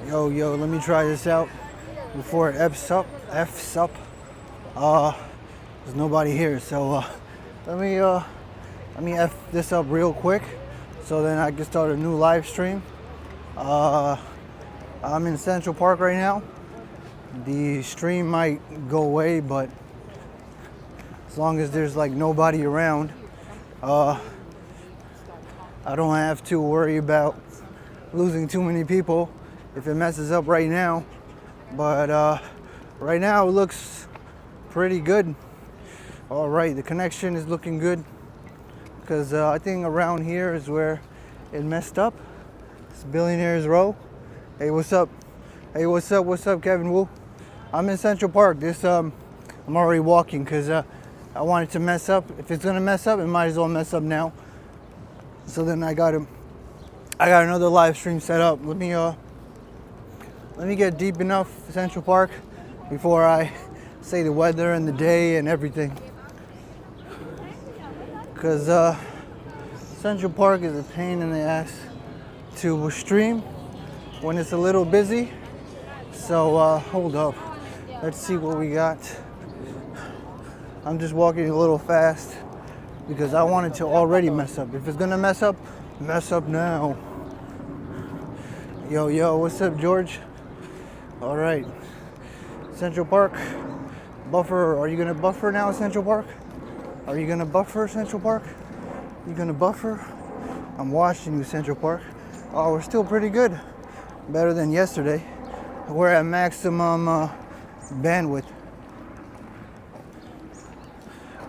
Yo, let me try this out before it F's up. There's nobody here, so let me F this up real quick so then I can start a new live stream. I'm in Central Park right now. The stream might go away, but as long as there's like nobody around, I don't have to worry about losing too many people if it messes up right now. But right now it looks pretty good. All right, the connection is looking good because I think around here is where it messed up. It's Billionaires Row. Hey, what's up? Hey, what's up, Kevin Wu? I'm in Central Park. I'm already walking because I want it to mess up. If it's gonna mess up, it might as well mess up now. So then I got another live stream set up. Let me get deep enough Central Park before I say the weather and the day and everything. Because Central Park is a pain in the ass to stream when it's a little busy. So hold up. Let's see what we got. I'm just walking a little fast because I want it to already mess up. If it's gonna mess up now. Yo, what's up, George? All right, Central Park, buffer. Are you gonna buffer now, Central Park? Are you gonna buffer, Central Park? You gonna buffer? I'm watching you, Central Park. Oh, we're still pretty good. Better than yesterday. We're at maximum bandwidth.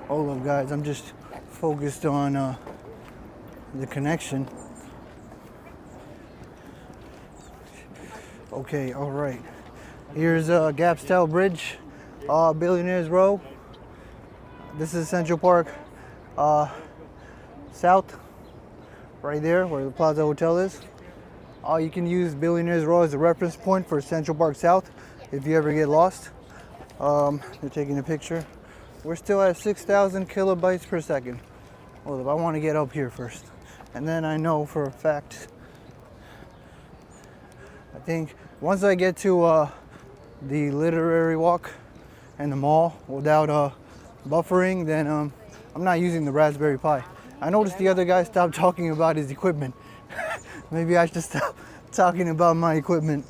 Hold up, guys. I'm just focused on the connection. Okay, all right. Here's Gapstyle Bridge, Billionaires Row. This is Central Park South, right there where the Plaza Hotel is. You can use Billionaires Row as a reference point for Central Park South if you ever get lost. They're taking a picture. We're still at 6,000 kilobytes per second. Well, I want to get up here first. And then I know for a fact, I think once I get to the Literary Walk and the mall without buffering, then I'm not using the Raspberry Pi. I noticed the other guy stopped talking about his equipment. Maybe I should stop talking about my equipment.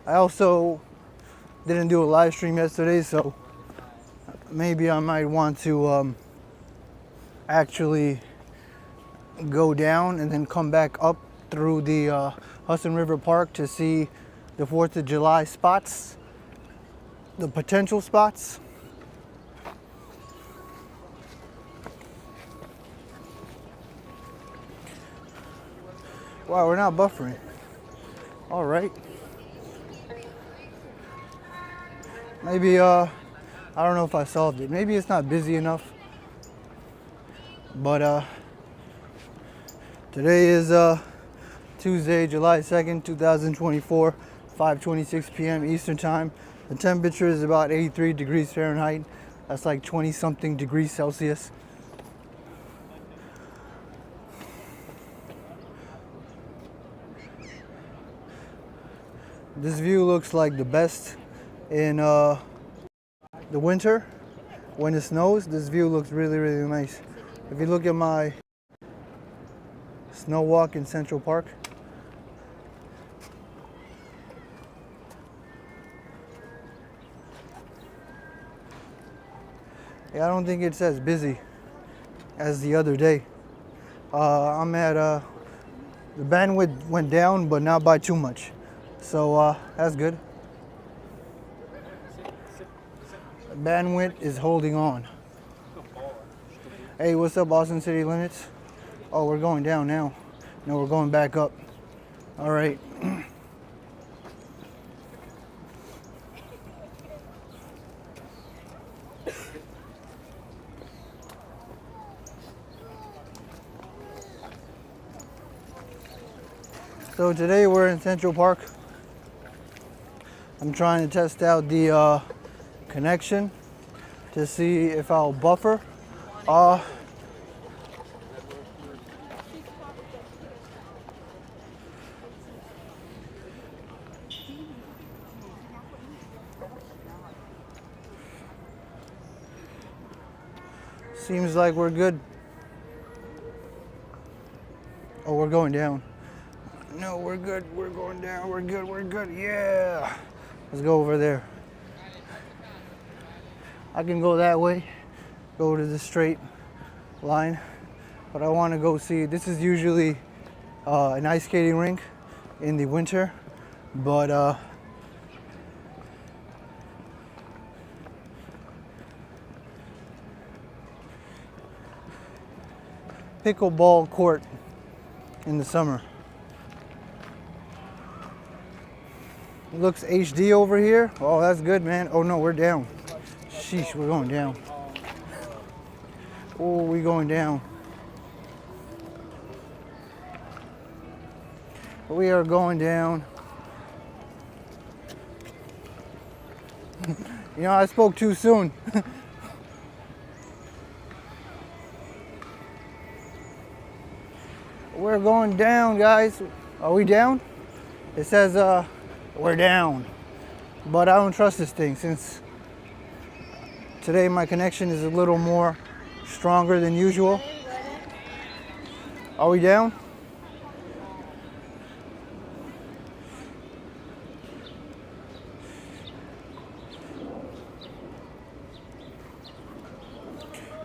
I also didn't do a live stream yesterday, so maybe I might want to actually go down and then come back up through the Hudson River Park to see the 4th of July spots, the potential spots. Wow, we're not buffering. All right. Maybe, I don't know if I solved it. Maybe it's not busy enough. But today is Tuesday, July 2nd, 2024, 5:26 p.m. Eastern Time. The temperature is about 83 degrees Fahrenheit. That's like 20-something degrees Celsius. This view looks like the best in the winter. When it snows, this view looks really, really nice. If you look at my snow walk in Central Park, I don't think it's as busy as the other day. I'm at the bandwidth went down, but not by too much. So that's good. Bandwidth is holding on. Hey, what's up, Boston City Limits? Oh, we're going down now. No, we're going back up. All right. So today we're in Central Park. I'm trying to test out the connection to see if I'll buffer. Seems like we're good. Oh, we're going down. No, we're good. We're going down. We're good. We're good. Yeah. Let's go over there. I can go that way, go to the straight line, but I want to go see. This is usually an ice skating rink in the winter, but pickleball court in the summer. It looks HD over here. Oh, that's good, man. Oh no, we're down. Sheesh, we're going down. Oh, we're going down. We are going down. You know, I spoke too soon. We're going down, guys. Are we down? It says we're down. But I don't trust this thing since today my connection is a little more stronger than usual. Are we down?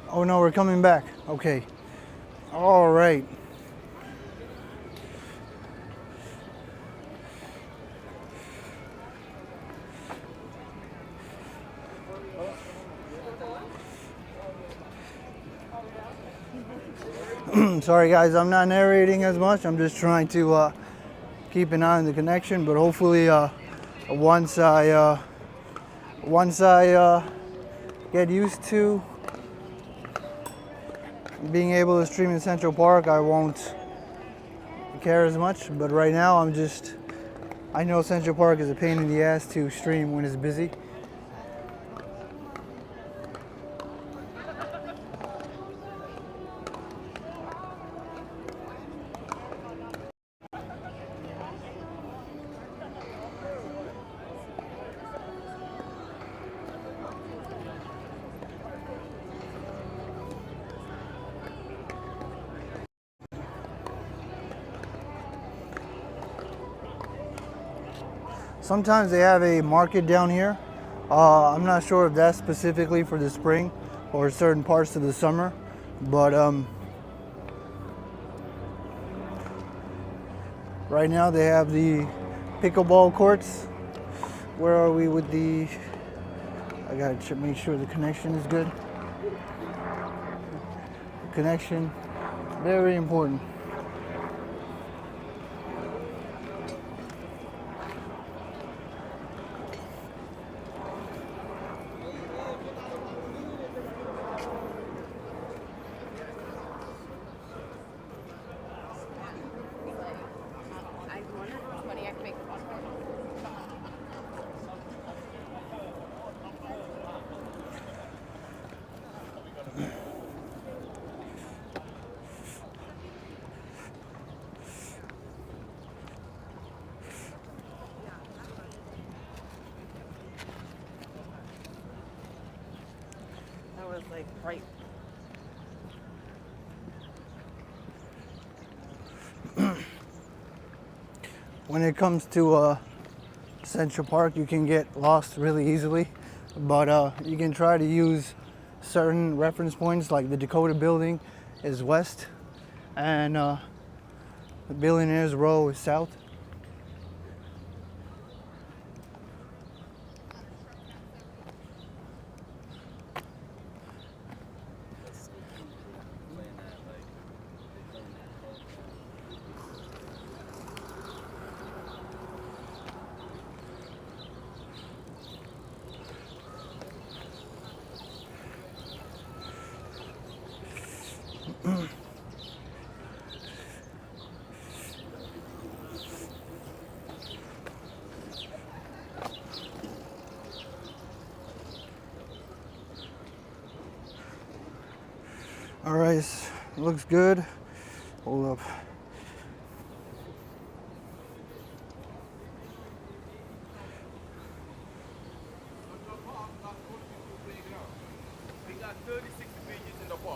Oh no, we're coming back. Okay. All right. Sorry guys, I'm not narrating as much. I'm just trying to keep an eye on the connection, but hopefully once I get used to being able to stream in Central Park, I won't care as much. But right now I know Central Park is a pain in the ass to stream when it's busy. Sometimes they have a market down here. I'm not sure if that's specifically for the spring or certain parts of the summer, but right now they have the pickleball courts. Where are we with the... I gotta make sure the connection is good. Connection, very important. Like right. When it comes to Central Park, you can get lost really easily, but you can try to use certain reference points, like the Dakota Building is west, and the Billionaires Row is south. All right, looks good. Hold up. We got 36 pages in the park.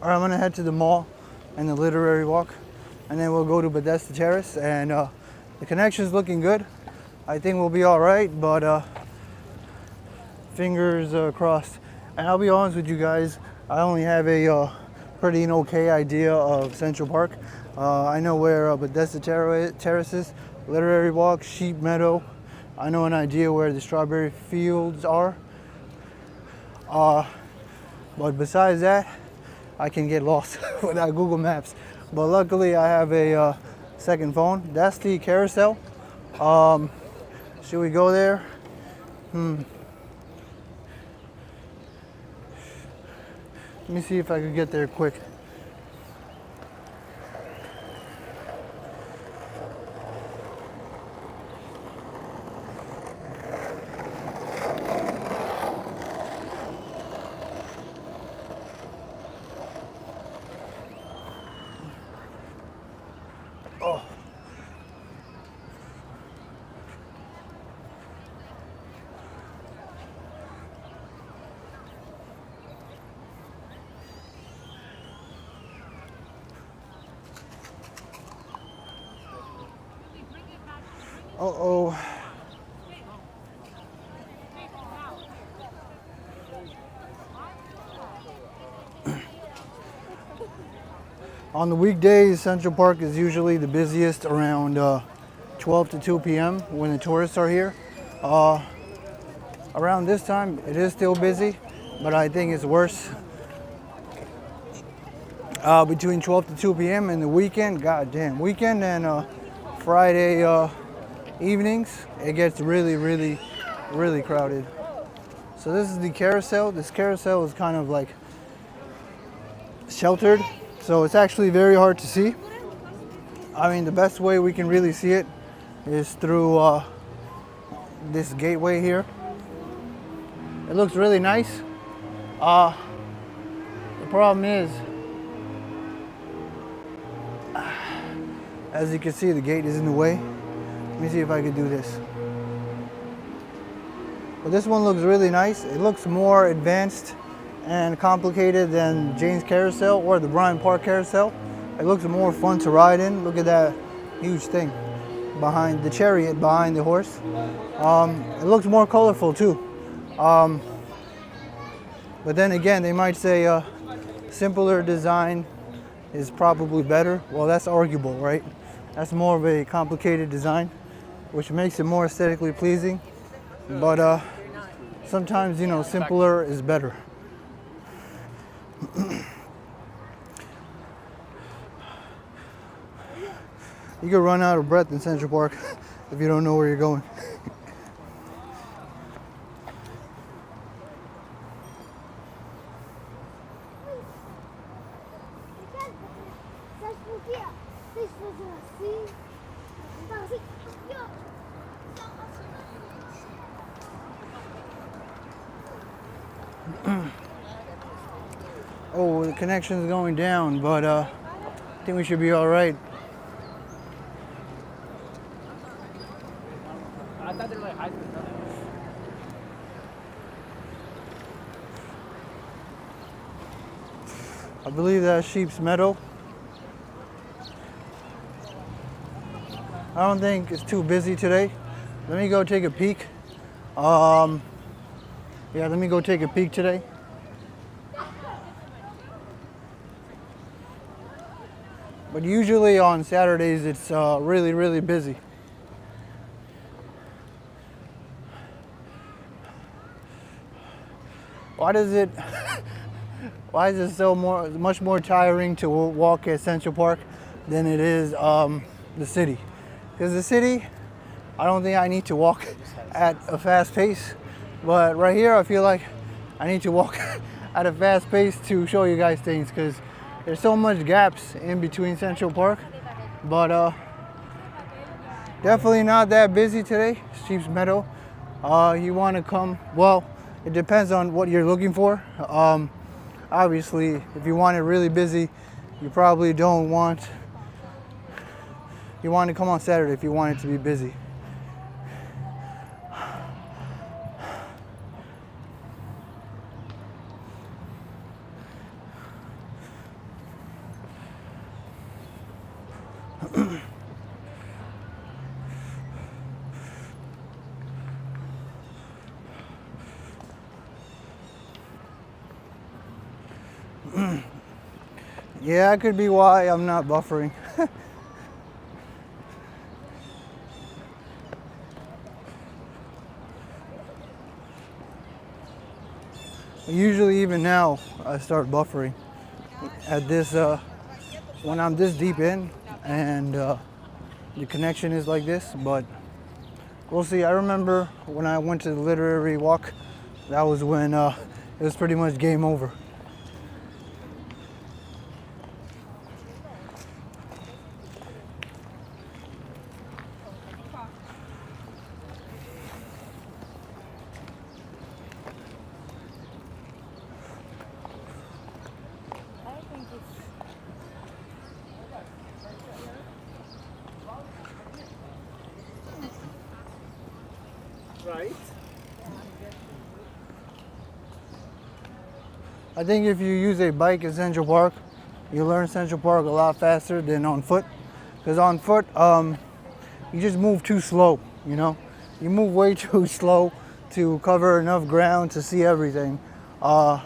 All right, I'm gonna head to the mall and the literary walk, and then we'll go to Bethesda Terrace, and the connection's looking good. I think we'll be all right, but fingers crossed. And I'll be honest with you guys, I only have a pretty okay idea of Central Park. I know where Bethesda Terrace is, Literary Walk, Sheep Meadow. I know an idea where the strawberry fields are. But besides that, I can get lost without Google Maps. But luckily I have a second phone. That's the carousel. Should we go there? Let me see if I can get there quick. Oh. Uh-oh. On the weekdays, Central Park is usually the busiest around 12 to 2 p.m. when the tourists are here. Around this time, it is still busy, but I think it's worse between 12 to 2 p.m. and the weekend. Goddamn, weekend and Friday evenings, it gets really, really, really crowded. So this is the carousel. This carousel is kind of like sheltered, so it's actually very hard to see. I mean, the best way we can really see it is through this gateway here. It looks really nice. The problem is, as you can see, the gate is in the way. Let me see if I can do this. But this one looks really nice. It looks more advanced and complicated than Jane's Carousel or the Bryant Park Carousel. It looks more fun to ride in. Look at that huge thing behind the chariot, behind the horse. It looks more colorful too. But then again, they might say simpler design is probably better. Well, that's arguable, right? That's more of a complicated design, which makes it more aesthetically pleasing. But sometimes, you know, simpler is better. You could run out of breath in Central Park if you don't know where you're going. Oh, the connection's going down, but I think we should be all right. I believe that's Sheep's Meadow. I don't think it's too busy today. Let me go take a peek. Yeah, let me go take a peek today. But usually on Saturdays it's really, really busy. Why is it so much more tiring to walk at Central Park than it is the city? Because the city, I don't think I need to walk at a fast pace. But right here, I feel like I need to walk at a fast pace to show you guys things, because there's so much gaps in between Central Park, but definitely not that busy today. Sheep's Meadow. You want to come? Well, it depends on what you're looking for. Obviously, if you want it really busy, you probably don't want. You want to come on Saturday if you want it to be busy. Yeah, that could be why I'm not buffering. Usually even now I start buffering at this when I'm this deep in and the connection is like this, but we'll see. I remember when I went to the literary walk, that was when it was pretty much game over. Right. I think if you use a bike in Central Park, you learn Central Park a lot faster than on foot. Because on foot, you just move too slow, you know? You move way too slow to cover enough ground to see everything. And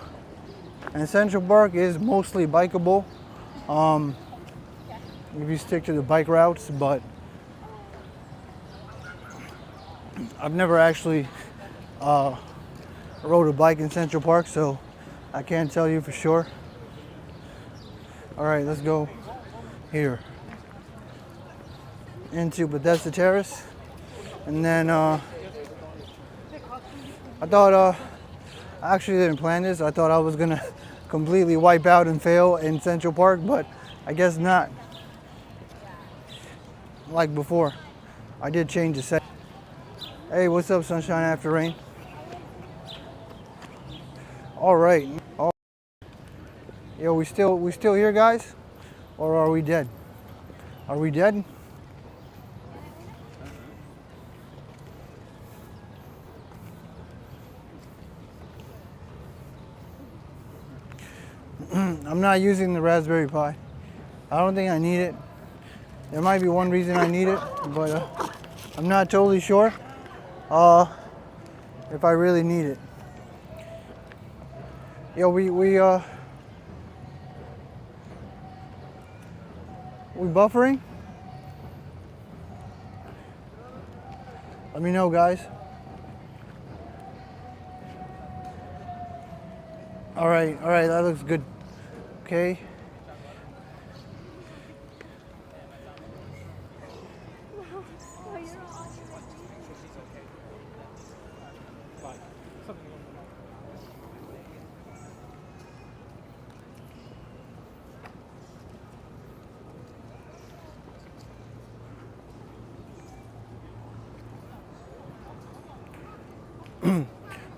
Central Park is mostly bikeable if you stick to the bike routes, but I've never actually rode a bike in Central Park, so I can't tell you for sure. All right, let's go here into Bethesda Terrace, and then I thought I actually didn't plan this. I thought I was gonna completely wipe out and fail in Central Park, but I guess not. Like before, I did change the set. Hey, what's up, sunshine after rain? All right. Yo, we still here, guys? Or are we dead? Are we dead? I'm not using the Raspberry Pi. I don't think I need it. There might be one reason I need it, but I'm not totally sure if I really need it. Yo, we buffering? Let me know, guys. All right, that looks good. Okay.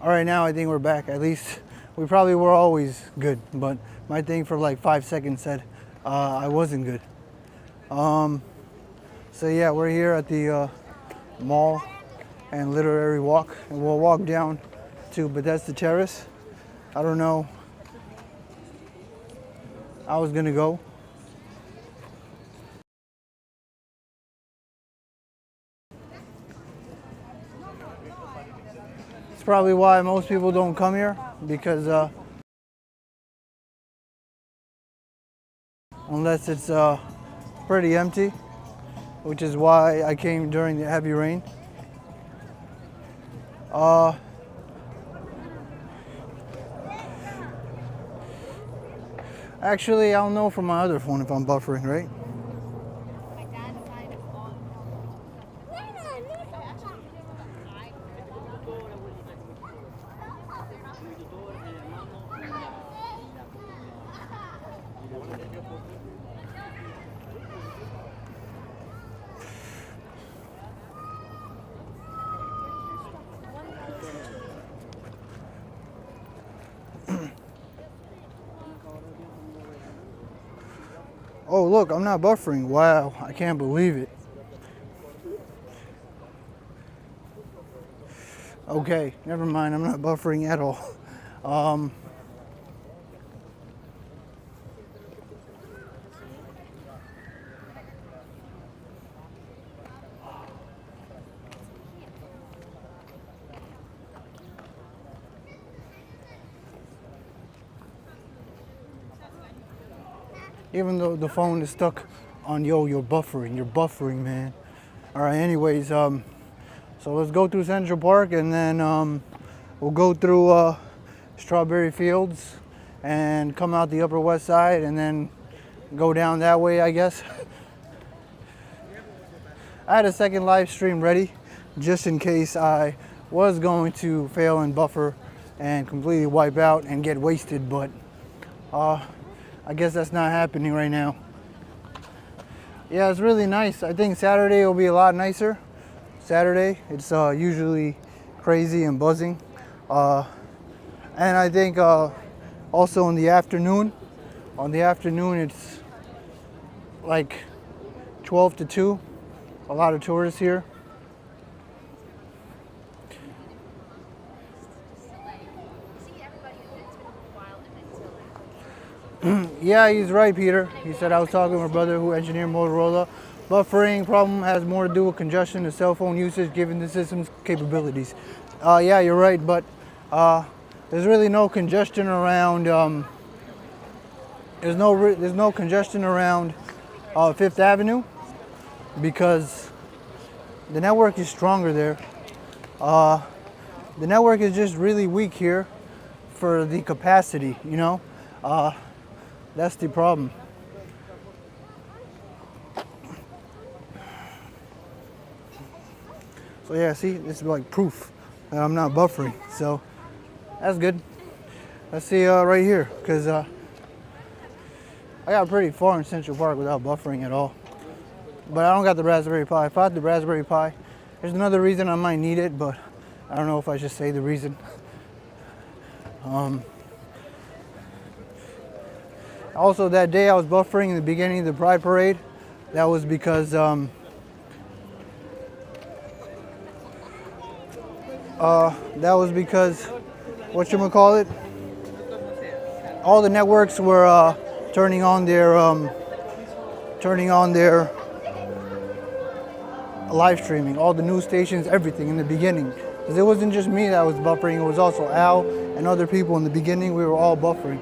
All right, now I think we're back. At least we probably were always good, but my thing for like 5 seconds said I wasn't good. So yeah, we're here at the mall and literary walk, and we'll walk down to Bethesda Terrace. I don't know. I was gonna go. It's probably why most people don't come here, because unless it's pretty empty, which is why I came during the heavy rain. Actually, I'll know from my other phone if I'm buffering, right? Oh, look, I'm not buffering. Wow, I can't believe it. Okay, never mind. I'm not buffering at all. Even though the phone is stuck on, yo, you're buffering, man. All right, anyways, so let's go through Central Park, and then we'll go through Strawberry Fields and come out the Upper West Side, and then go down that way, I guess. I had a second live stream ready just in case I was going to fail and buffer and completely wipe out and get wasted, but I guess that's not happening right now. Yeah, it's really nice. I think Saturday will be a lot nicer. Saturday, it's usually crazy and buzzing. And I think also in the afternoon, it's like 12 to 2. A lot of tourists here. Yeah, he's right, Peter. He said I was talking to my brother who engineered Motorola. Buffering problem has more to do with congestion and cell phone usage given the system's capabilities. Yeah, you're right, but there's really no congestion around. There's no congestion around Fifth Avenue because the network is stronger there. The network is just really weak here for the capacity, you know. That's the problem. So yeah, see, this is like proof that I'm not buffering. So that's good. Let's see right here, because I got pretty far in Central Park without buffering at all. But I don't got the Raspberry Pi. If I had the Raspberry Pi, there's another reason I might need it, but I don't know if I should say the reason. Also, that day I was buffering in the beginning of the Pride Parade. That was because whatchamacallit, all the networks were turning on their live streaming, all the news stations, everything in the beginning. Because it wasn't just me that was buffering, it was also Al and other people in the beginning. We were all buffering.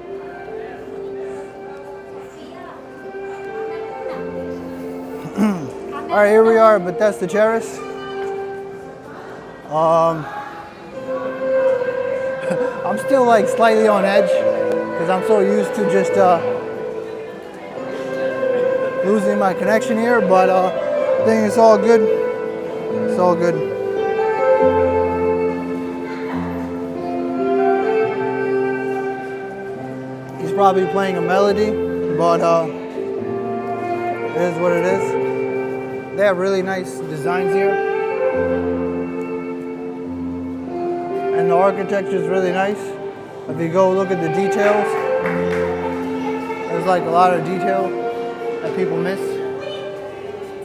All right, here we are at Bethesda Terrace. I'm still like slightly on edge because I'm so used to just losing my connection here, but I think it's all good. It's all good. He's probably playing a melody, but it is what it is. They have really nice designs here. And the architecture is really nice. If you go look at the details, there's like a lot of detail that people miss.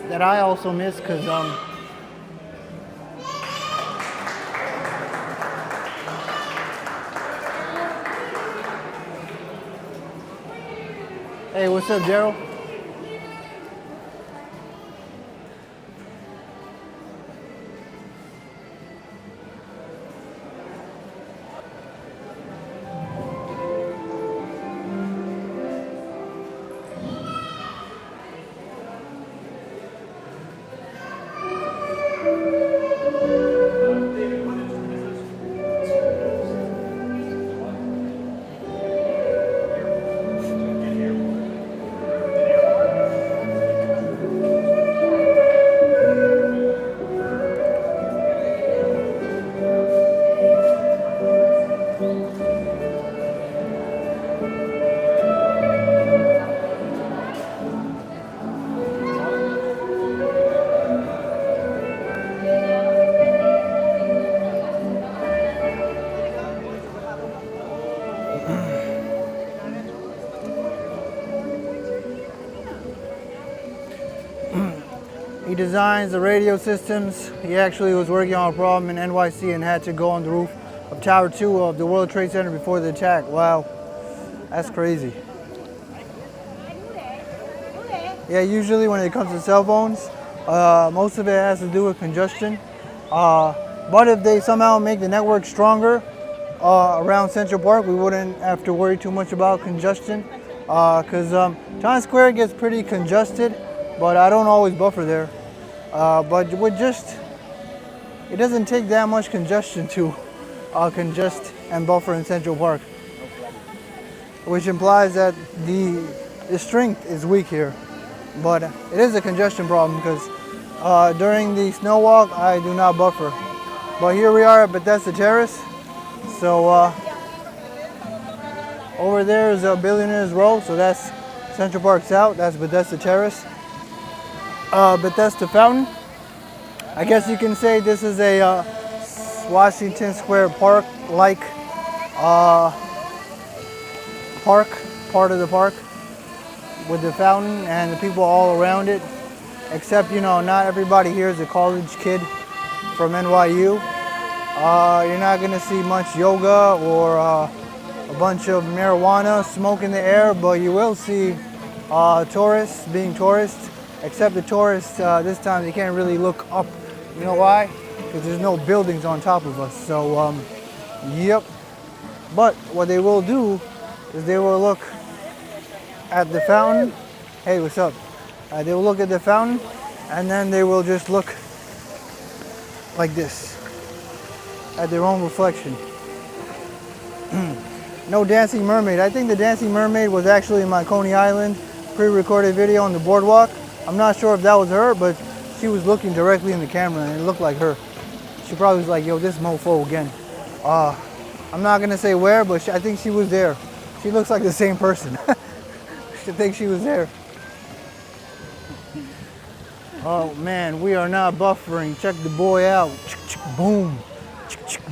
That I also miss because hey, what's up, Daryl? He designs the radio systems. He actually was working on a problem in NYC and had to go on the roof of Tower 2 of the World Trade Center before the attack. Wow, that's crazy. Yeah, usually when it comes to cell phones, most of it has to do with congestion. But if they somehow make the network stronger around Central Park, we wouldn't have to worry too much about congestion. Because Times Square gets pretty congested, but I don't always buffer there. But it doesn't take that much congestion to congest and buffer in Central Park, which implies that the strength is weak here. But it is a congestion problem because during the snow walk, I do not buffer. But here we are at Bethesda Terrace. So over there is a Billionaires Row, so that's Central Park South, that's Bethesda Terrace. Bethesda Fountain. I guess you can say this is a Washington Square Park-like part of the park with the fountain and the people all around it. Except, not everybody here is a college kid from NYU. You're not going to see much yoga or a bunch of marijuana smoke in the air, but you will see tourists being tourists. Except the tourists, this time they can't really look up. You know why? Because there's no buildings on top of us. So, yep. But what they will do is they will look at the fountain. Hey, what's up? They will look at the fountain, and then they will just look like this at their own reflection. No dancing mermaid. I think the dancing mermaid was actually in my Coney Island pre-recorded video on the boardwalk. I'm not sure if that was her, but she was looking directly in the camera and it looked like her. She probably was like, yo, this mofo again. I'm not gonna say where, but I think she was there. She looks like the same person. I think she was there. Oh man, we are not buffering. Check the boy out. Boom.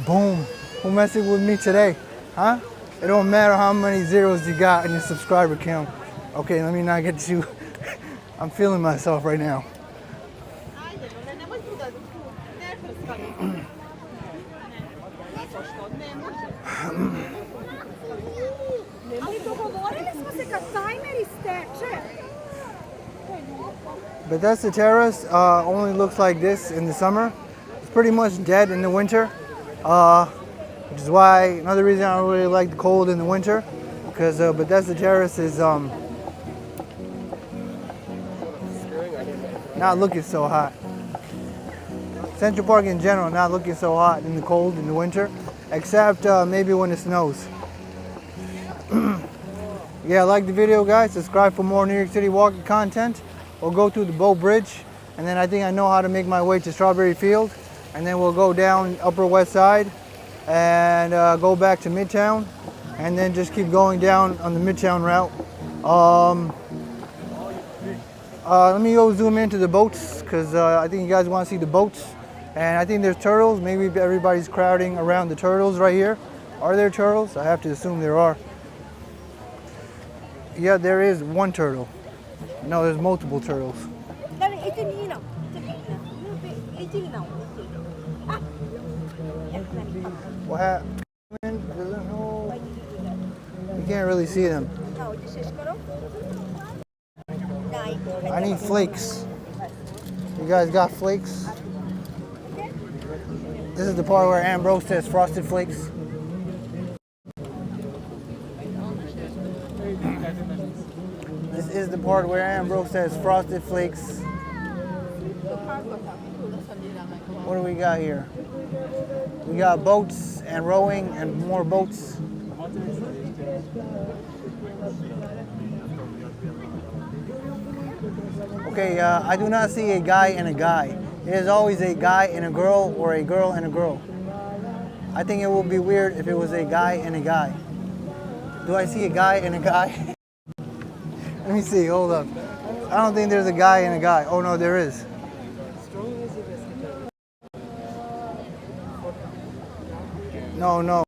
Boom. Who messing with me today? Huh? It don't matter how many zeros you got in your subscriber count. Okay, let me not get too... I'm feeling myself right now. Bethesda Terrace only looks like this in the summer. It's pretty much dead in the winter, which is why another reason I don't really like the cold in the winter, because Bethesda Terrace is not looking so hot. Central Park in general not looking so hot in the cold in the winter, except maybe when it snows. Yeah, like the video, guys. Subscribe for more New York City walking content. We'll go through the boat bridge, and then I think I know how to make my way to Strawberry Field, and then we'll go down Upper West Side and go back to Midtown, and then just keep going down on the Midtown route. Let me go zoom into the boats, because I think you guys want to see the boats. And I think there's turtles. Maybe everybody's crowding around the turtles right here. Are there turtles? I have to assume there are. Yeah, there is one turtle. No, there's multiple turtles. What happened? You can't really see them. I need flakes. You guys got flakes? This is the part where Ambrose says frosted flakes. This is the part where Ambrose says frosted flakes. What do we got here? We got boats and rowing and more boats. Okay, I do not see a guy and a guy. It is always a guy and a girl, or a girl and a girl. I think it would be weird if it was a guy and a guy. Do I see a guy and a guy? Let me see, hold up. I don't think there's a guy and a guy. Oh no, there is. No.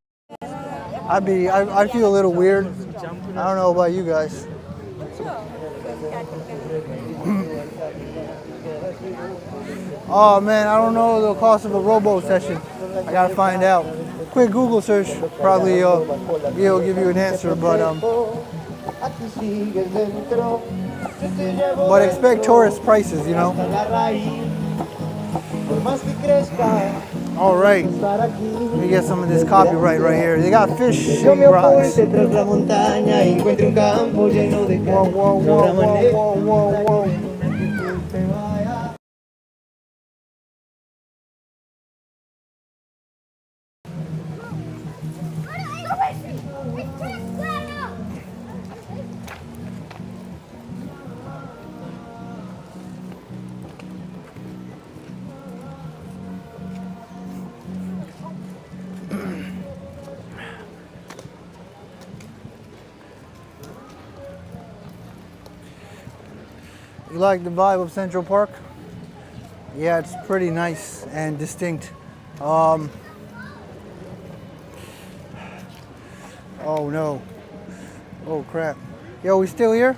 I feel a little weird. I don't know about you guys. Oh man, I don't know the cost of a rowboat session. I gotta find out. Quick Google search, probably it'll give you an answer. But expect tourist prices, you know. All right, let me get some of this copyright right here. They got fish and rocks. Whoa, whoa, whoa, whoa, whoa, whoa, whoa. You like the vibe of Central Park? Yeah, it's pretty nice and distinct. Oh no. Oh crap. Yo, we still here?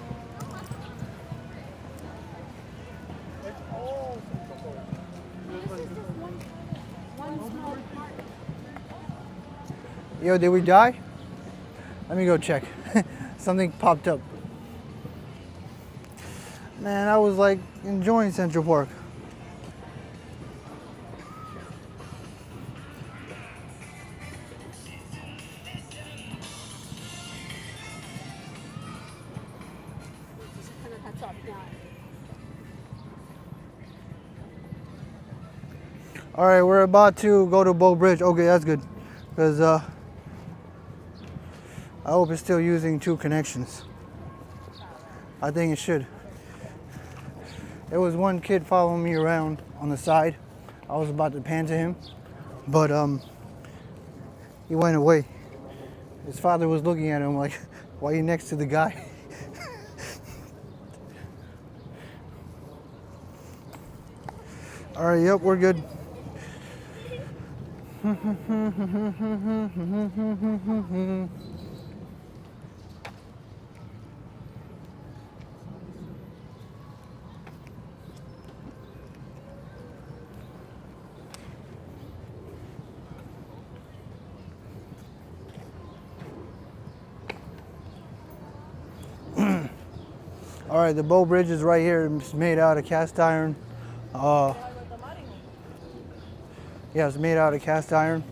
Yo, did we die? Let me go check. Something popped up. Man, I was like enjoying Central Park. All right, we're about to go to Bow Bridge. Okay, that's good, because I hope it's still using 2 connections. I think it should. There was one kid following me around on the side. I was about to pan to him, but he went away. His father was looking at him like, why are you next to the guy? All right, yep, we're good. All right, the Bow Bridge is right here. It's made out of cast iron. Yeah, it's made out of cast iron.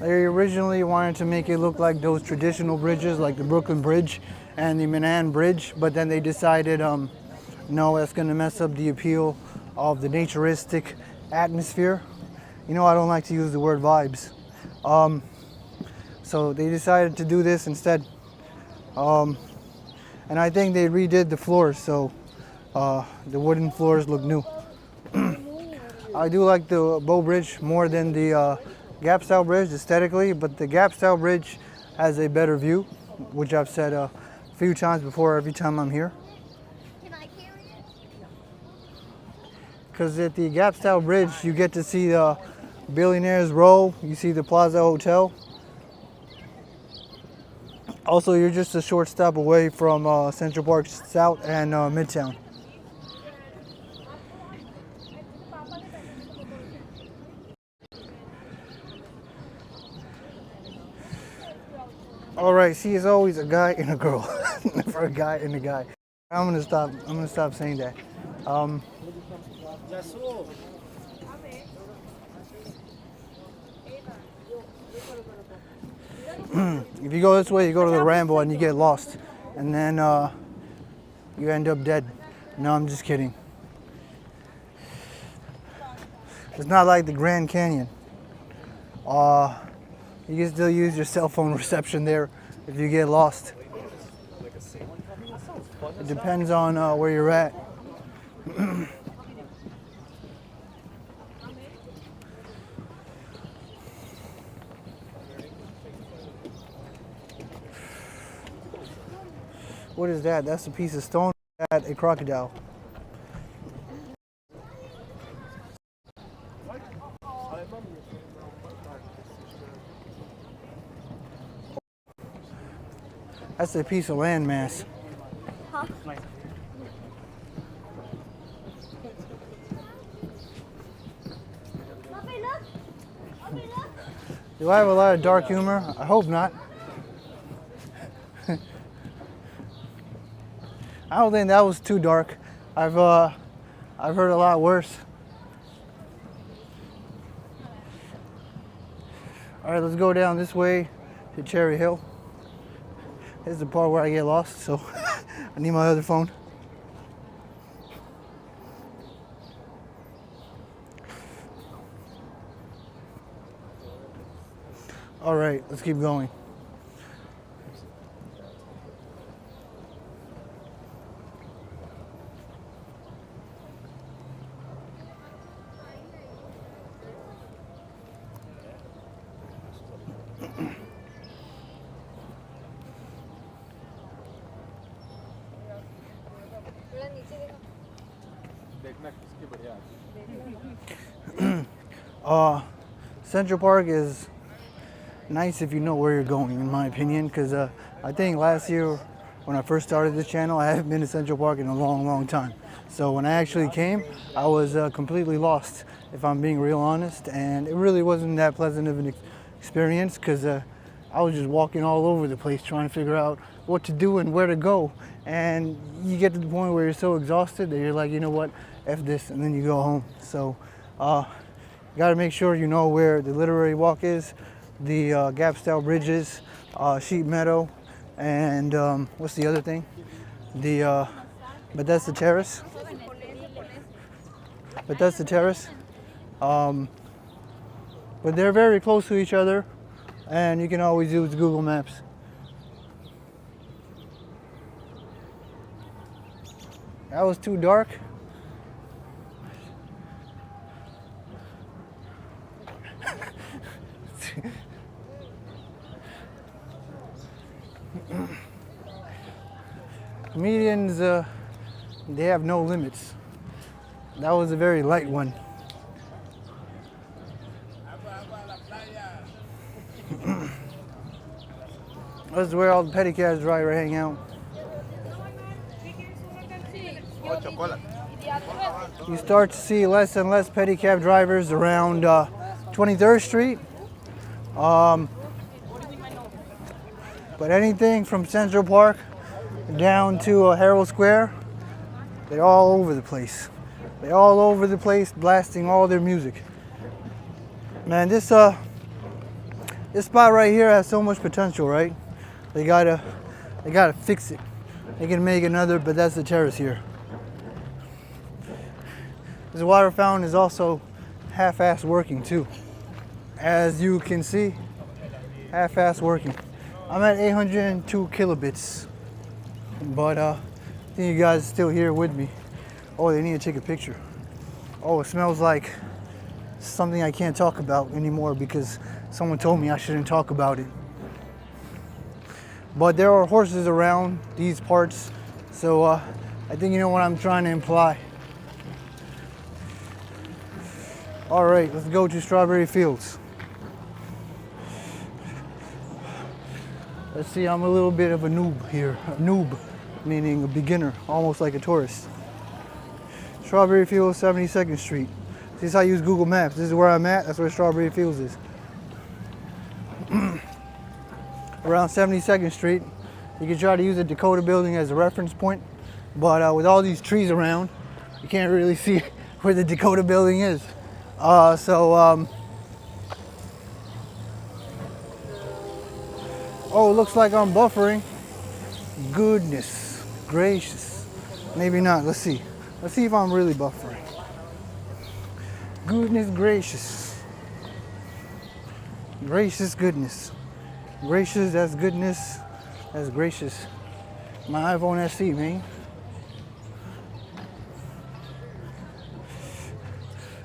They originally wanted to make it look like those traditional bridges, like the Brooklyn Bridge and the Manhattan Bridge, but then they decided, no, that's going to mess up the appeal of the naturistic atmosphere. You know, I don't like to use the word vibes. So they decided to do this instead. And I think they redid the floors, so the wooden floors look new. I do like the Bow Bridge more than the Gap Style Bridge aesthetically, but the Gap Style Bridge has a better view, which I've said a few times before every time I'm here. Can I carry it? Because at the Gap Style Bridge, you get to see the Billionaires Row, you see the Plaza Hotel. Also, you're just a short stop away from Central Park South and Midtown. All right, see, it's always a guy and a girl, never a guy and a guy. I'm gonna stop saying that. If you go this way, you go to the Rambo and you get lost, and then you end up dead. No, I'm just kidding. It's not like the Grand Canyon. You can still use your cell phone reception there if you get lost. It depends on where you're at. What is that? That's a piece of stone at a crocodile. That's a piece of land mass. Huh? Puppy, look. Puppy, look. Do I have a lot of dark humor? I hope not. I don't think that was too dark. I've heard a lot worse. All right, let's go down this way to Cherry Hill. This is the part where I get lost, so I need my other phone. All right, let's keep going. Central Park is nice if you know where you're going, in my opinion, because I think last year when I first started this channel, I haven't been to Central Park in a long time. So when I actually came, I was completely lost, if I'm being real honest, and it really wasn't that pleasant of an experience because I was just walking all over the place trying to figure out what to do and where to go. And you get to the point where you're so exhausted that you're like, you know what, F this, and then you go home. So you gotta make sure you know where the Literary Walk is, the Gap Style Bridges, Sheep Meadow, and what's the other thing? The Bethesda Terrace. Bethesda Terrace. But they're very close to each other, and you can always use Google Maps. That was too dark. Comedians, they have no limits. That was a very light one. This is where all the pedicab drivers hang out. You start to see less and less pedicab drivers around 23rd Street. But anything from Central Park down to Herald Square, they're all over the place. They're all over the place blasting all their music. Man, this spot right here has so much potential, right? They gotta fix it. They can make another Bethesda Terrace here. This water fountain is also half-ass working too. As you can see, half-ass working. I'm at 802 kilobits, but I think you guys are still here with me. Oh, they need to take a picture. Oh, it smells like something I can't talk about anymore because someone told me I shouldn't talk about it. But there are horses around these parts, so I think you know what I'm trying to imply. All right, let's go to Strawberry Fields. Let's see, I'm a little bit of a noob here. A noob, meaning a beginner, almost like a tourist. Strawberry Fields, 72nd Street. This is how I use Google Maps. This is where I'm at. That's where Strawberry Fields is. Around 72nd Street. You can try to use the Dakota building as a reference point, but with all these trees around, you can't really see where the Dakota building is. Oh, it looks like I'm buffering. Goodness gracious. Maybe not. Let's see. Let's see if I'm really buffering. Goodness gracious. Gracious goodness. Gracious, that's goodness. That's gracious. My iPhone SE, man.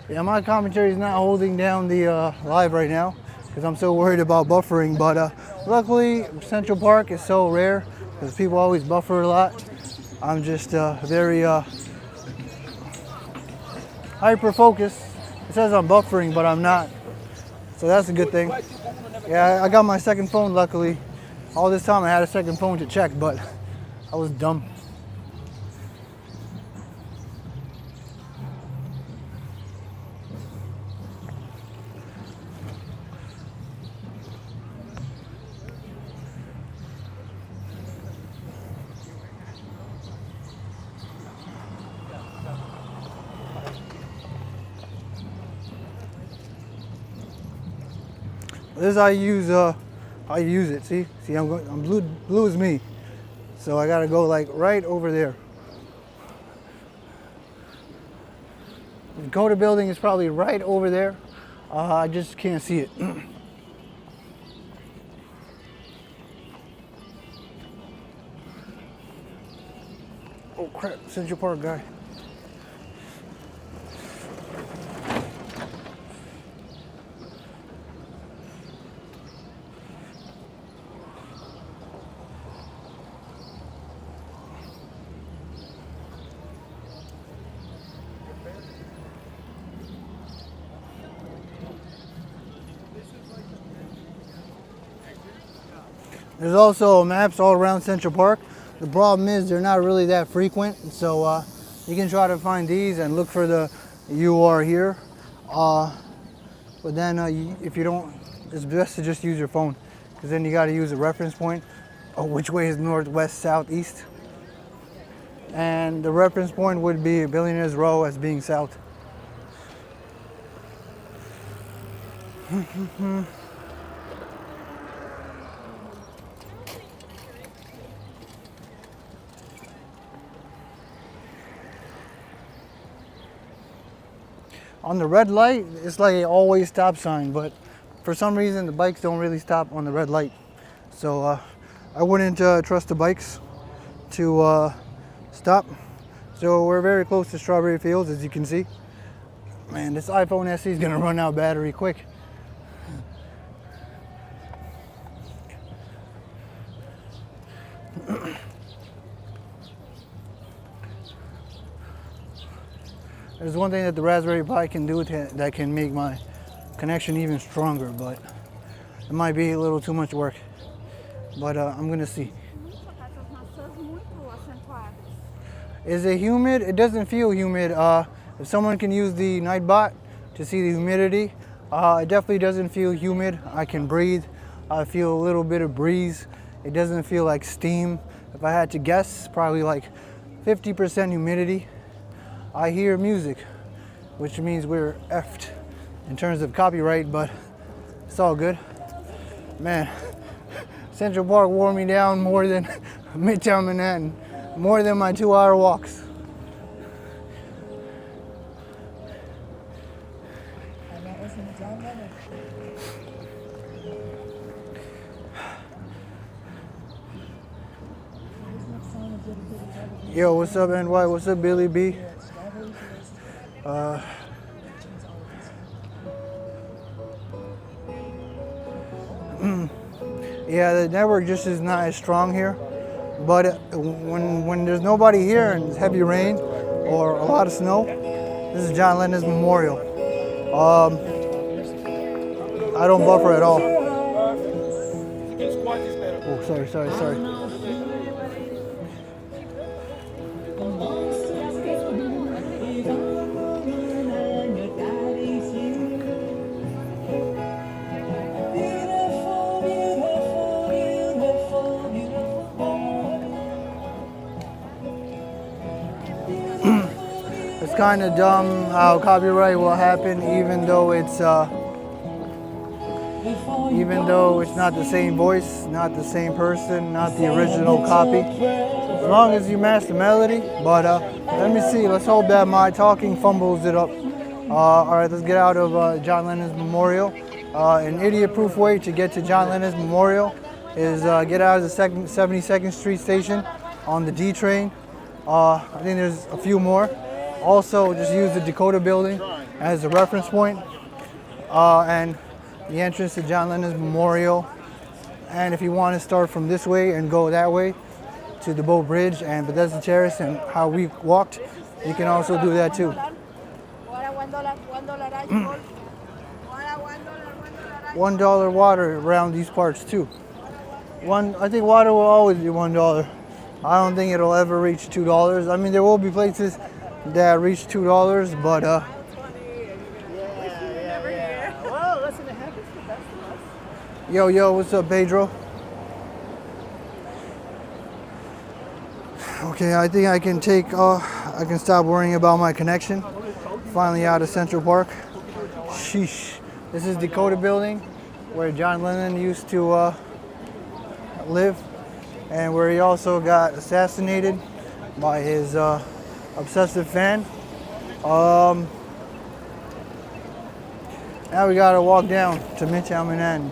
Yeah, my commentary is not holding down the live right now because I'm so worried about buffering, but luckily Central Park is so rare because people always buffer a lot. I'm just very hyper focused. It says I'm buffering, but I'm not, so that's a good thing. Yeah, I got my second phone luckily, All this time I had a second phone to check, but I was dumb. This is how you use it. See, I'm blue as me. So I gotta go like right over there. The Dakota building is probably right over there. I just can't see it. Oh crap, Central Park guy. There's also maps all around Central Park. The problem is they're not really that frequent, so you can try to find these and look for the "you are here." But then if you don't, it's best to just use your phone, because then you got to use a reference point. Which way is north, west, south, east? And the reference point would be Billionaires Row as being south. On the red light, it's like an always stop sign, but for some reason the bikes don't really stop on the red light. So I wouldn't trust the bikes to stop. So we're very close to Strawberry Fields, as you can see. Man, this iPhone SE is gonna run out of battery quick. There's one thing that the Raspberry Pi can do that can make my connection even stronger, but it might be a little too much work. But I'm gonna see. Is it humid? It doesn't feel humid. If someone can use the Nightbot to see the humidity, it definitely doesn't feel humid. I can breathe. I feel a little bit of breeze. It doesn't feel like steam. If I had to guess, probably like 50% humidity. I hear music, which means we're effed in terms of copyright, but it's all good. Man, Central Park wore me down more than Midtown Manhattan, more than my 2-hour walks. Yo, what's up, NY? What's up, Billy B? Yeah, the network just is not as strong here. But when there's nobody here and it's heavy rain or a lot of snow, this is John Lennon's memorial. I don't buffer at all. Oh, sorry. It's kind of dumb how copyright will happen even though it's not the same voice, not the same person, not the original copy. As long as you match the melody. But let me see. Let's hope that my talking fumbles it up. All right, let's get out of John Lennon's memorial. An idiot-proof way to get to John Lennon's memorial is get out of the 72nd Street station on the D train. I think there's a few more. Also, just use the Dakota building as a reference point, and the entrance to John Lennon's memorial. And if you want to start from this way and go that way to the boat bridge and Bethesda Terrace and how we walked, you can also do that too. $1 water around these parts too. I think water will always be $1. I don't think it'll ever reach $2. I mean, there will be places that reach $2, but Yeah. Well, listen, it happens to the best of us. yo, what's up, Pedro? Okay, I think I can I can stop worrying about my connection. Finally out of Central Park. Sheesh. This is Dakota Building, where John Lennon used to live, and where he also got assassinated by his obsessive fan. Now we gotta walk down to Midtown Manhattan.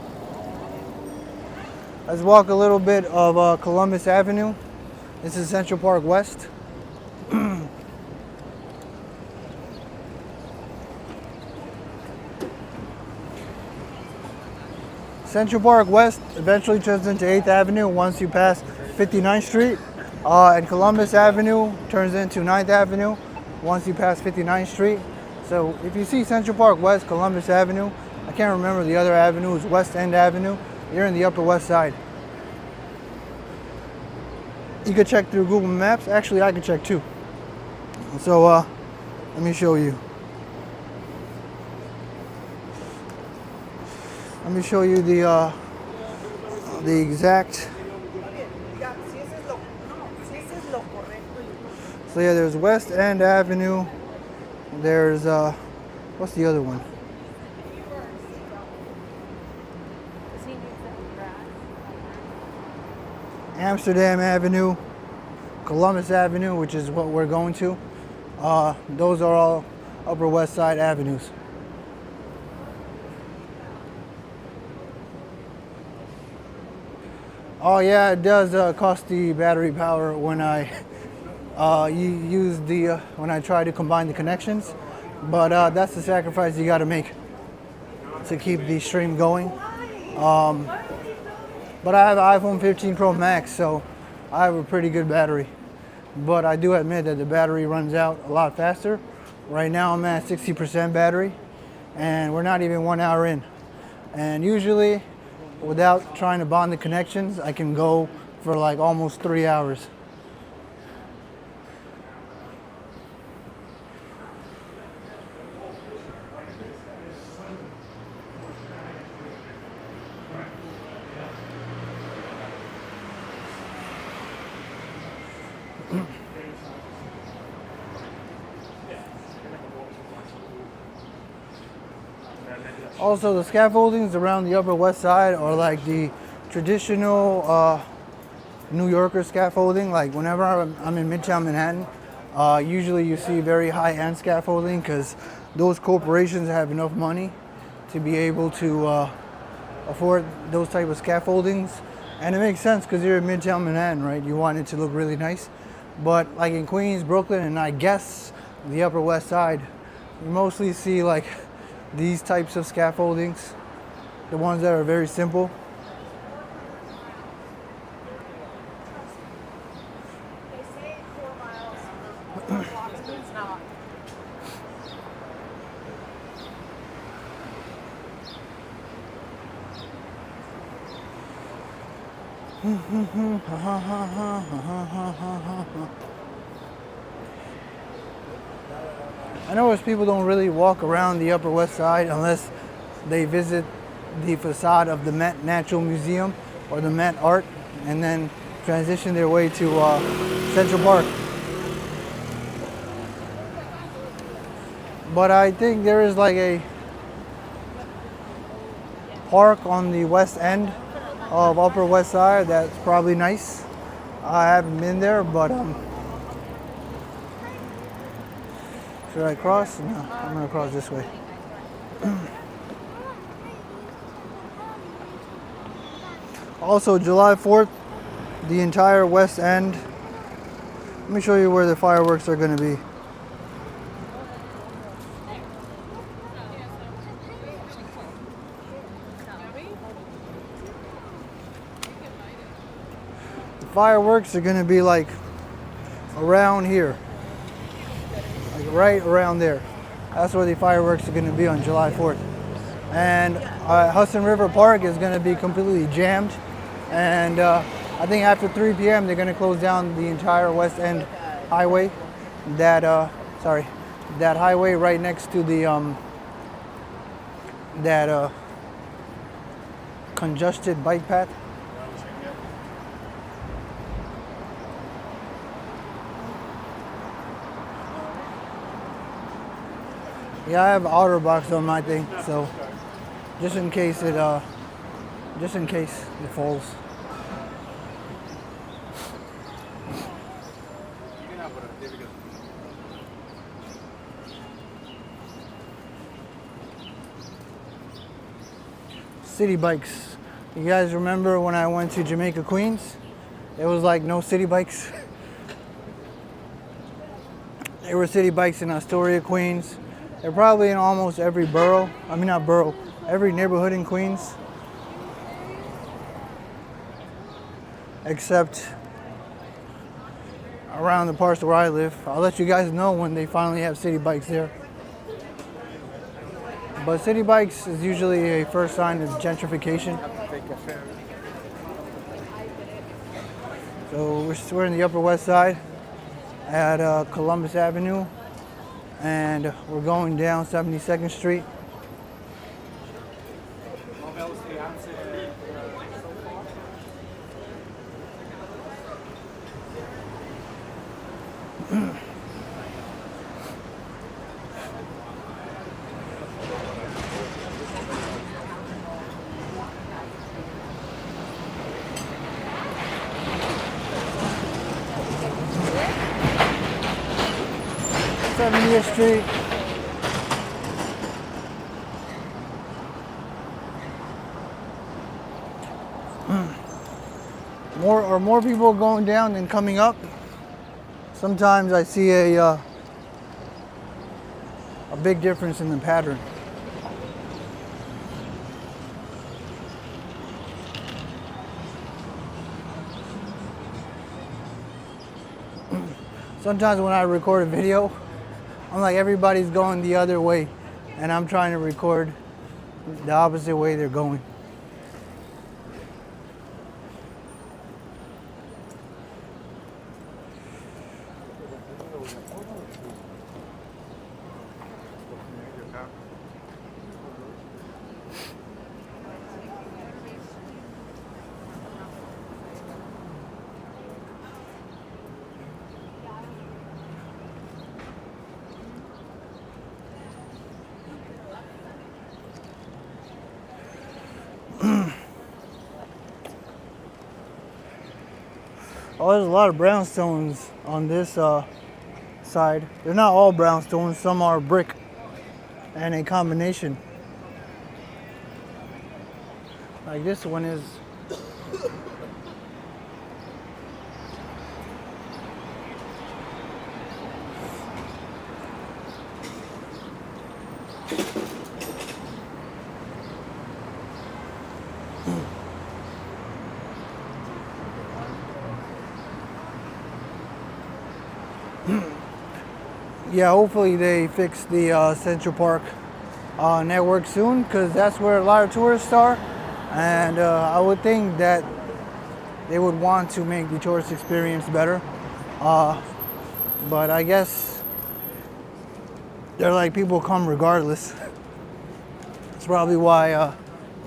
Let's walk a little bit of Columbus Avenue. This is Central Park West. Central Park West eventually turns into 8th Avenue once you pass 59th Street. And Columbus Avenue turns into 9th Avenue once you pass 59th Street. So if you see Central Park West, Columbus Avenue, I can't remember the other avenue, is West End Avenue, you're in the Upper West Side. You could check through Google Maps. Actually, I could check too. So let me show you. Let me show you the exact. So yeah, there's West End Avenue. There's what's the other one? Amsterdam Avenue, Columbus Avenue, which is what we're going to. Those are all Upper West Side avenues. Oh yeah, it does cost the battery power when I use when I try to combine the connections, but that's the sacrifice you got to make to keep the stream going. But I have an iPhone 15 Pro Max, so I have a pretty good battery. But I do admit that the battery runs out a lot faster. Right now I'm at 60% battery, and we're not even 1 hour in. And usually, without trying to bond the connections, I can go for like almost 3 hours. Also, the scaffoldings around the Upper West Side are like the traditional New Yorker scaffolding. Like whenever I'm in Midtown Manhattan, usually you see very high-end scaffolding because those corporations have enough money to be able to afford those type of scaffoldings. And it makes sense because you're in Midtown Manhattan, right? You want it to look really nice. But like in Queens, Brooklyn, and I guess the Upper West Side, you mostly see like these types of scaffoldings, the ones that are very simple. They say 4 miles from blocks, but it's not. I notice people don't really walk around the Upper West Side unless they visit the facade of the Met Natural Museum or the Met Art and then transition their way to Central Park. But I think there is like a park on the west end of Upper West Side that's probably nice. I haven't been there, but should I cross? No, I'm gonna cross this way. Also, July 4th, the entire West End. Let me show you where the fireworks are gonna be. The fireworks are gonna be like around here. Like right around there. That's where the fireworks are going to be on July 4th. And Hudson River Park is going to be completely jammed And I think after 3 p.m. they're gonna close down the entire West End highway. That that highway right next to the that congested bike path. Yeah, I have OtterBox on my thing, so just in case it falls. City bikes. You guys remember when I went to Jamaica, Queens? There was like no city bikes. There were city bikes in Astoria, Queens. They're probably in almost every borough. I mean, not borough, every neighborhood in Queens. Except around the parts where I live. I'll let you guys know when they finally have city bikes there. But city bikes is usually a first sign of gentrification. So we're in the Upper West Side at Columbus Avenue, and we're going down 72nd Street. Street. More people going down than coming up. Sometimes I see a big difference in the pattern. Sometimes when I record a video, I'm like, everybody's going the other way, and I'm trying to record the opposite way they're going. Oh, there's a lot of brownstones on this side. They're not all brownstones, some are brick and a combination. Like this one is. Yeah, hopefully they fix the Central Park network soon, because that's where a lot of tourists are, and I would think that they would want to make the tourist experience better, but I guess they're like, people come regardless. That's probably why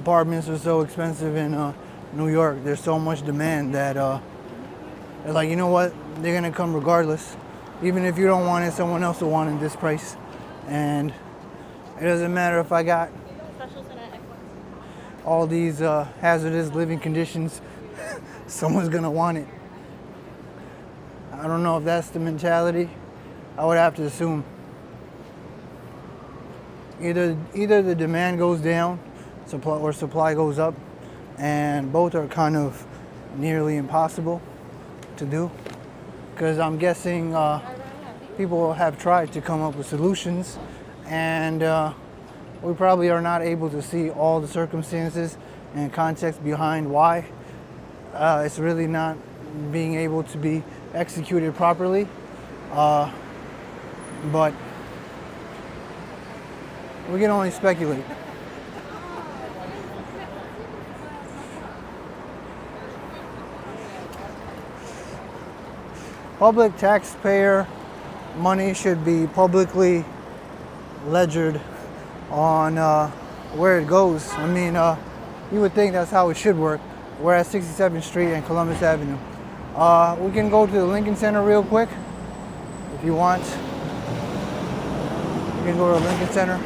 apartments are so expensive in New York. There's so much demand that they're like, you know what, they're gonna come regardless. Even if you don't want it, someone else will want it this price. And it doesn't matter if I got all these hazardous living conditions, someone's gonna want it. I don't know if that's the mentality. I would have to assume. Either the demand goes down, supply goes up, and both are kind of nearly impossible to do. Because I'm guessing people have tried to come up with solutions, and we probably are not able to see all the circumstances and context behind why it's really not being able to be executed properly. But we can only speculate. public taxpayer money should be publicly ledgered on where it goes. I mean, you would think that's how it should work. We're at 67th Street and Columbus Avenue. We can go to the Lincoln Center real quick if you want. You can go to the Lincoln Center.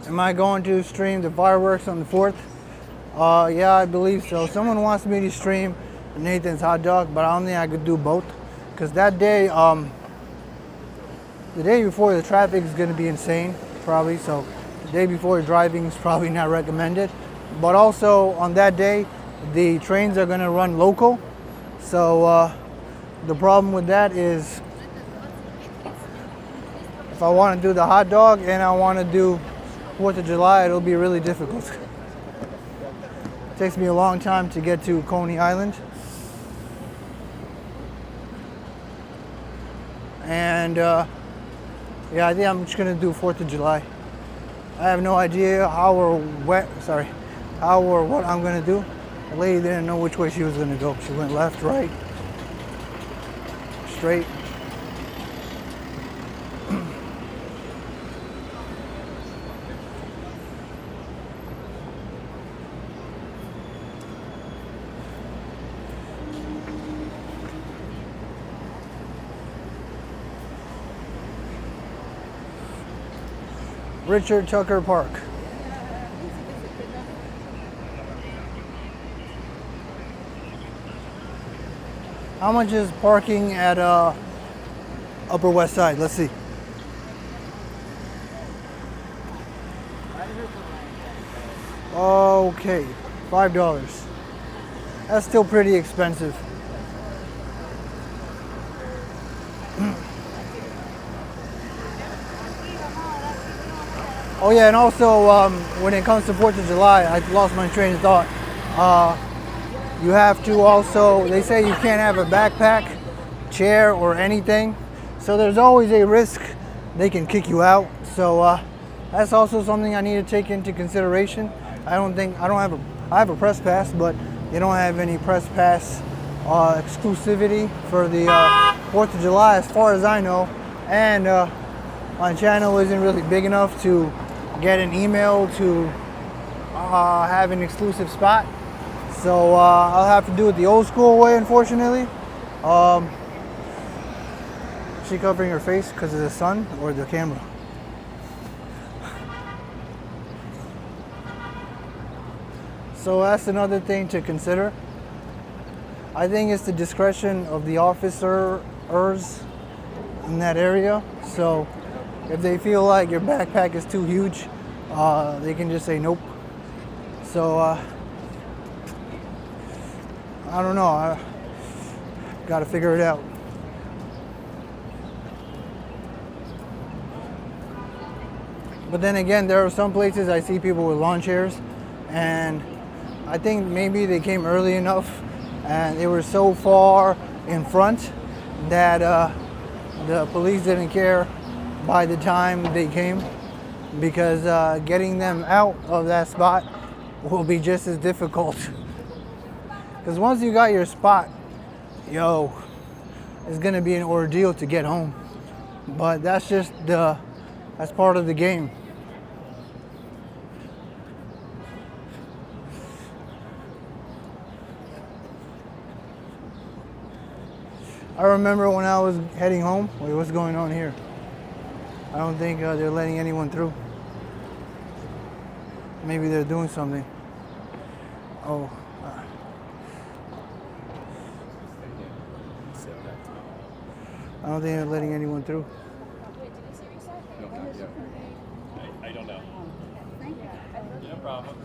Am I going to stream the fireworks on the 4th? Yeah, I believe so. Someone wants me to stream Nathan's hot dog, but I don't think I could do both. Because that day, the day before, the traffic is going to be insane, probably. So the day before driving is probably not recommended. But also on that day, the trains are going to run local. So the problem with that is if I want to do the hot dog and I want to do 4th of July, it'll be really difficult. It takes me a long time to get to Coney Island. And yeah, I think I'm just gonna do 4th of July. I have no idea how or what I'm gonna do. The lady didn't know which way she was gonna go. She went left, right, straight. Richard Tucker Park. How much is parking at Upper West Side? Let's see. Okay, $5. That's still pretty expensive. Oh yeah, and also when it comes to 4th of July, I lost my train of thought. You have to also, they say you can't have a backpack, chair, or anything. So there's always a risk they can kick you out. So that's also something I need to take into consideration. I have a press pass, but they don't have any press pass exclusivity for the 4th of July as far as I know. And my channel isn't really big enough to get an email to have an exclusive spot. So I'll have to do it the old school way, unfortunately. Is she covering her face because of the sun or the camera? So that's another thing to consider. I think it's the discretion of the officers in that area. So if they feel like your backpack is too huge, they can just say nope. So I don't know. I got to figure it out. But then again, there are some places I see people with lawn chairs, and I think maybe they came early enough and they were so far in front that the police didn't care by the time they came, because getting them out of that spot will be just as difficult. Because once you got your spot, it's gonna be an ordeal to get home. But that's part of the game. I remember when I was heading home. Wait, what's going on here? I don't think they're letting anyone through. Maybe they're doing something. Oh. I don't think they're letting anyone through. No, not yet. I don't know. No problem.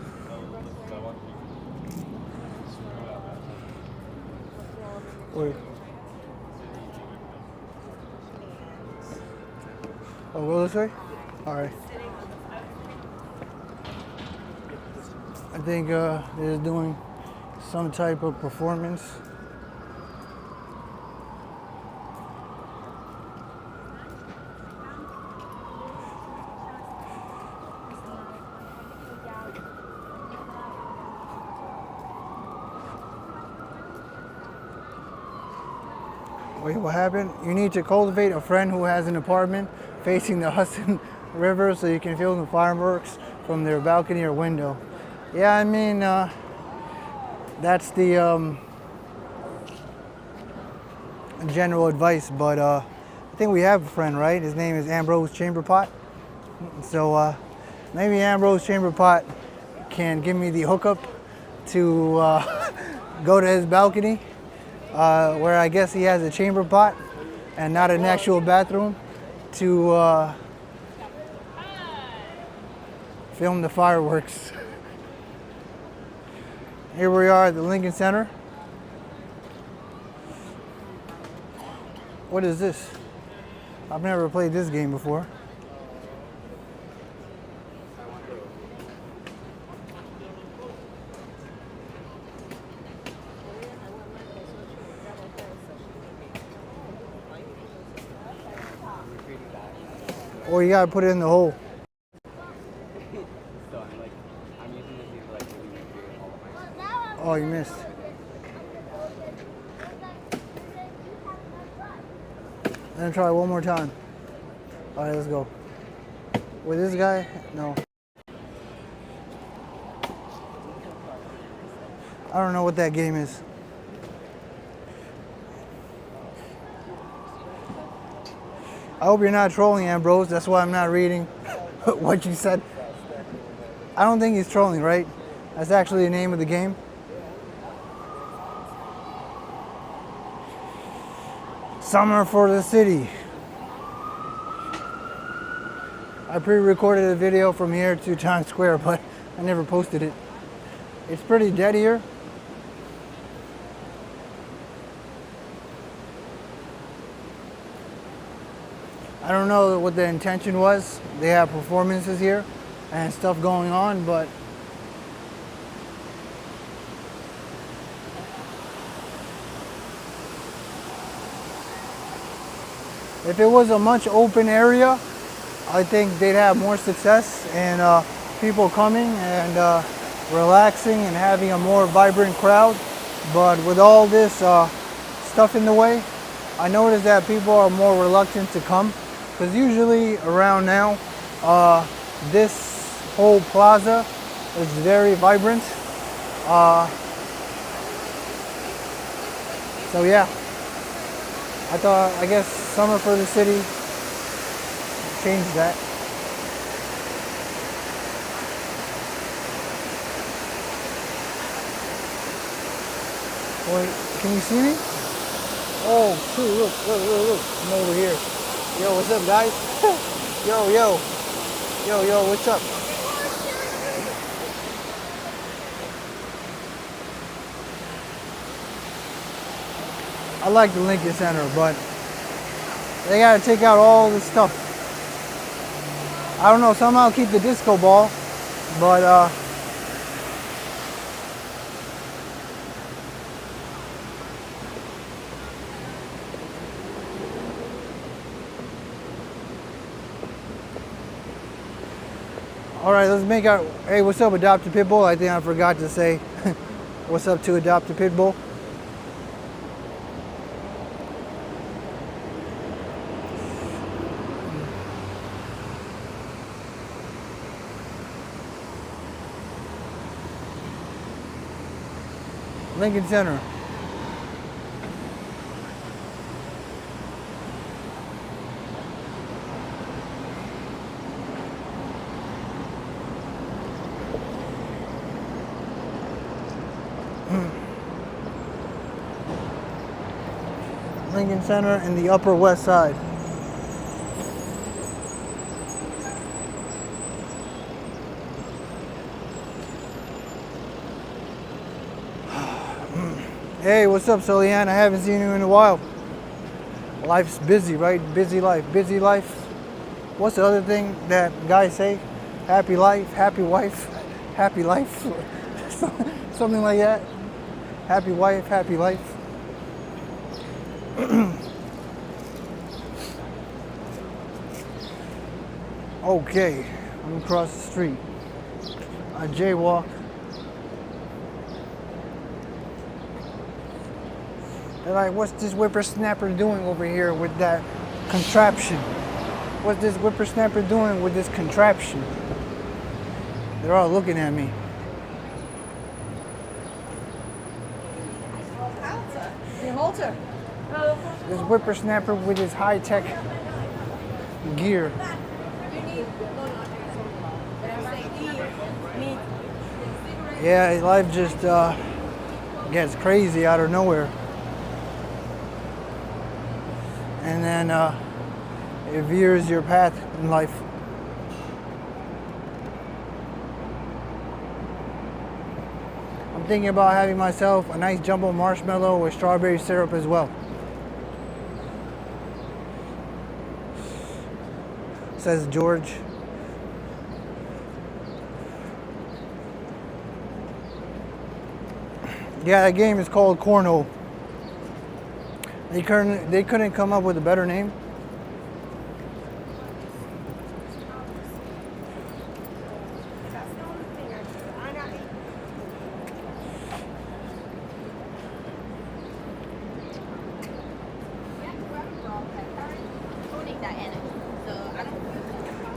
Wait. Oh, go this way? All right. I think they're doing some type of performance. Wait, what happened? You need to cultivate a friend who has an apartment facing the Hudson River so you can film the fireworks from their balcony or window. Yeah, I mean, that's the general advice, but I think we have a friend, right? His name is Ambrose Chamberpot. So maybe Ambrose Chamberpot can give me the hookup to go to his balcony, where I guess he has a chamber pot and not an actual bathroom, to film the fireworks. Here we are at the Lincoln Center. What is this? I've never played this game before. Or you gotta put it in the hole. Oh, you missed. Let me try one more time. All right, let's go. With this guy? No. I don't know what that game is. I hope you're not trolling, Ambrose. That's why I'm not reading what you said. I don't think he's trolling, right? That's actually the name of the game. Summer for the city. I pre-recorded a video from here to Times Square, but I never posted it. It's pretty dead here. I don't know what the intention was. They have performances here and stuff going on, but if it was a much open area, I think they'd have more success and people coming and relaxing and having a more vibrant crowd. But with all this stuff in the way, I noticed that people are more reluctant to come. Because usually around now, this whole plaza is very vibrant. So yeah, I guess Summer for the City changed that. Wait, can you see me? Oh, shoot, look, I'm over here. Yo, what's up, guys? Yo, what's up? I like the Lincoln Center, but they gotta take out all this stuff. I don't know, somehow keep the disco ball, but all right, let's make our, hey, what's up, Adopted Pitbull? I think I forgot to say what's up to Adopted Pitbull. Lincoln Center. Lincoln Center in the Upper West Side. Hey, what's up, Solian? I haven't seen you in a while. Life's busy, right? Busy life, busy life. What's the other thing that guys say? Happy life, happy wife, happy life. Something like that. Happy wife, happy life. Okay, I'm across the street. I jaywalk. They're like, what's this whippersnapper doing over here with that contraption? What's this whippersnapper doing with this contraption? They're all looking at me. Halter. This whippersnapper with his high-tech gear. Yeah, life just gets crazy out of nowhere. And then it veers your path in life. I'm thinking about having myself a nice jumbo marshmallow with strawberry syrup as well. Says George. Yeah, that game is called Cornhole. They couldn't come up with a better name.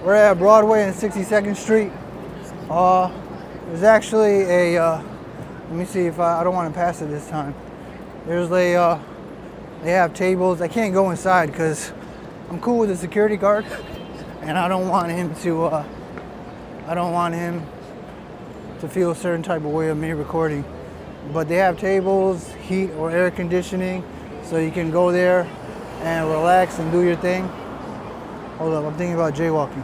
We're at Broadway and 62nd Street. There's actually a, let me see if I don't want to pass it this time. There's a, they have tables. I can't go inside because I'm cool with the security guard, and I don't want him to feel a certain type of way of me recording. But they have tables, heat or air conditioning, so you can go there and relax and do your thing. Hold up, I'm thinking about jaywalking.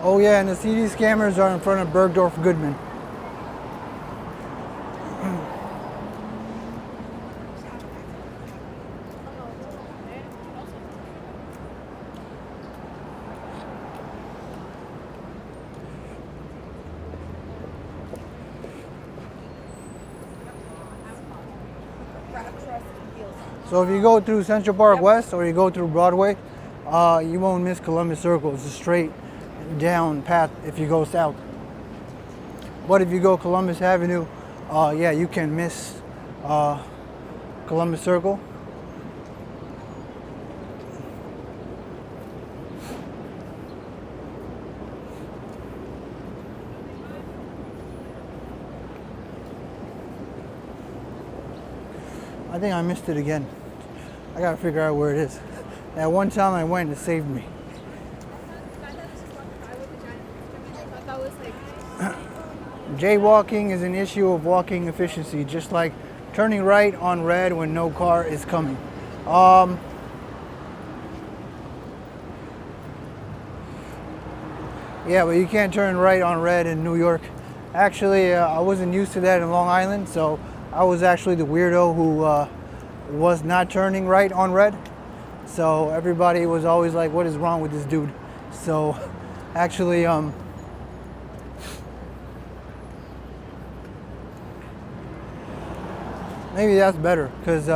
Oh yeah, and the CD scammers are in front of Bergdorf Goodman. So if you go through Central Park West or you go through Broadway, you won't miss Columbus Circle. It's a straight down path if you go south. But if you go Columbus Avenue, yeah, you can miss Columbus Circle. I think I missed it again. I gotta figure out where it is. That one time I went, it saved me. Jaywalking is an issue of walking efficiency, just like turning right on red when no car is coming. Yeah, but you can't turn right on red in New York. Actually, I wasn't used to that in Long Island, so I was actually the weirdo who was not turning right on red. So everybody was always like, what is wrong with this dude? So actually, maybe that's better, because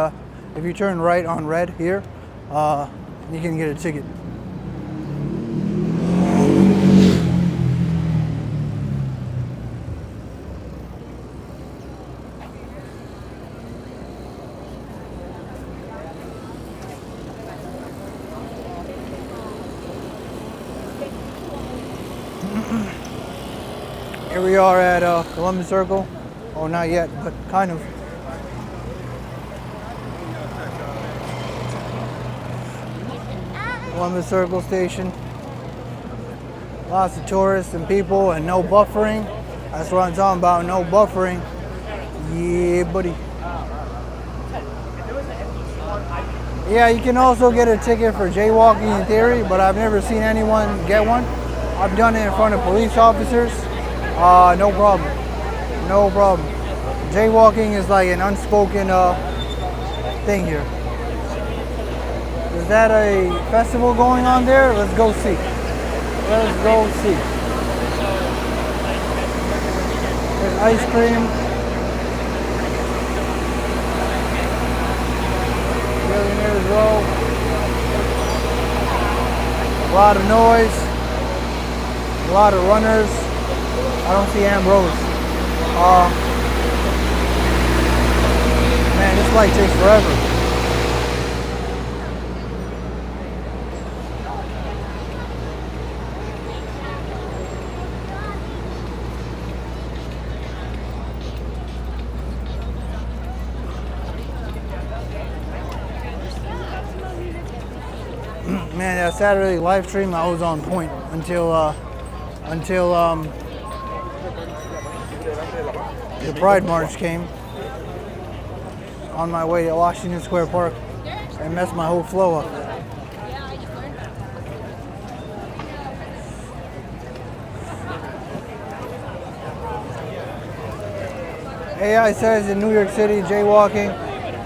if you turn right on red here, you can get a ticket. Here we are at Columbus Circle. Oh, not yet, but kind of. Columbus Circle Station. Lots of tourists and people and no buffering. That's what I'm talking about, no buffering. Yeah, buddy. Yeah, you can also get a ticket for jaywalking in theory, but I've never seen anyone get one. I've done it in front of police officers. No problem. No problem. Jaywalking is like an unspoken thing here. Is that a festival going on there? Let's go see. Let's go see. There's ice cream. Billionaires Row. A lot of noise. A lot of runners. I don't see Ambrose. Man, this flight takes forever. Man, that Saturday live stream, I was on point until the Pride March came on my way to Washington Square Park and messed my whole flow up. AI says in New York City, jaywalking,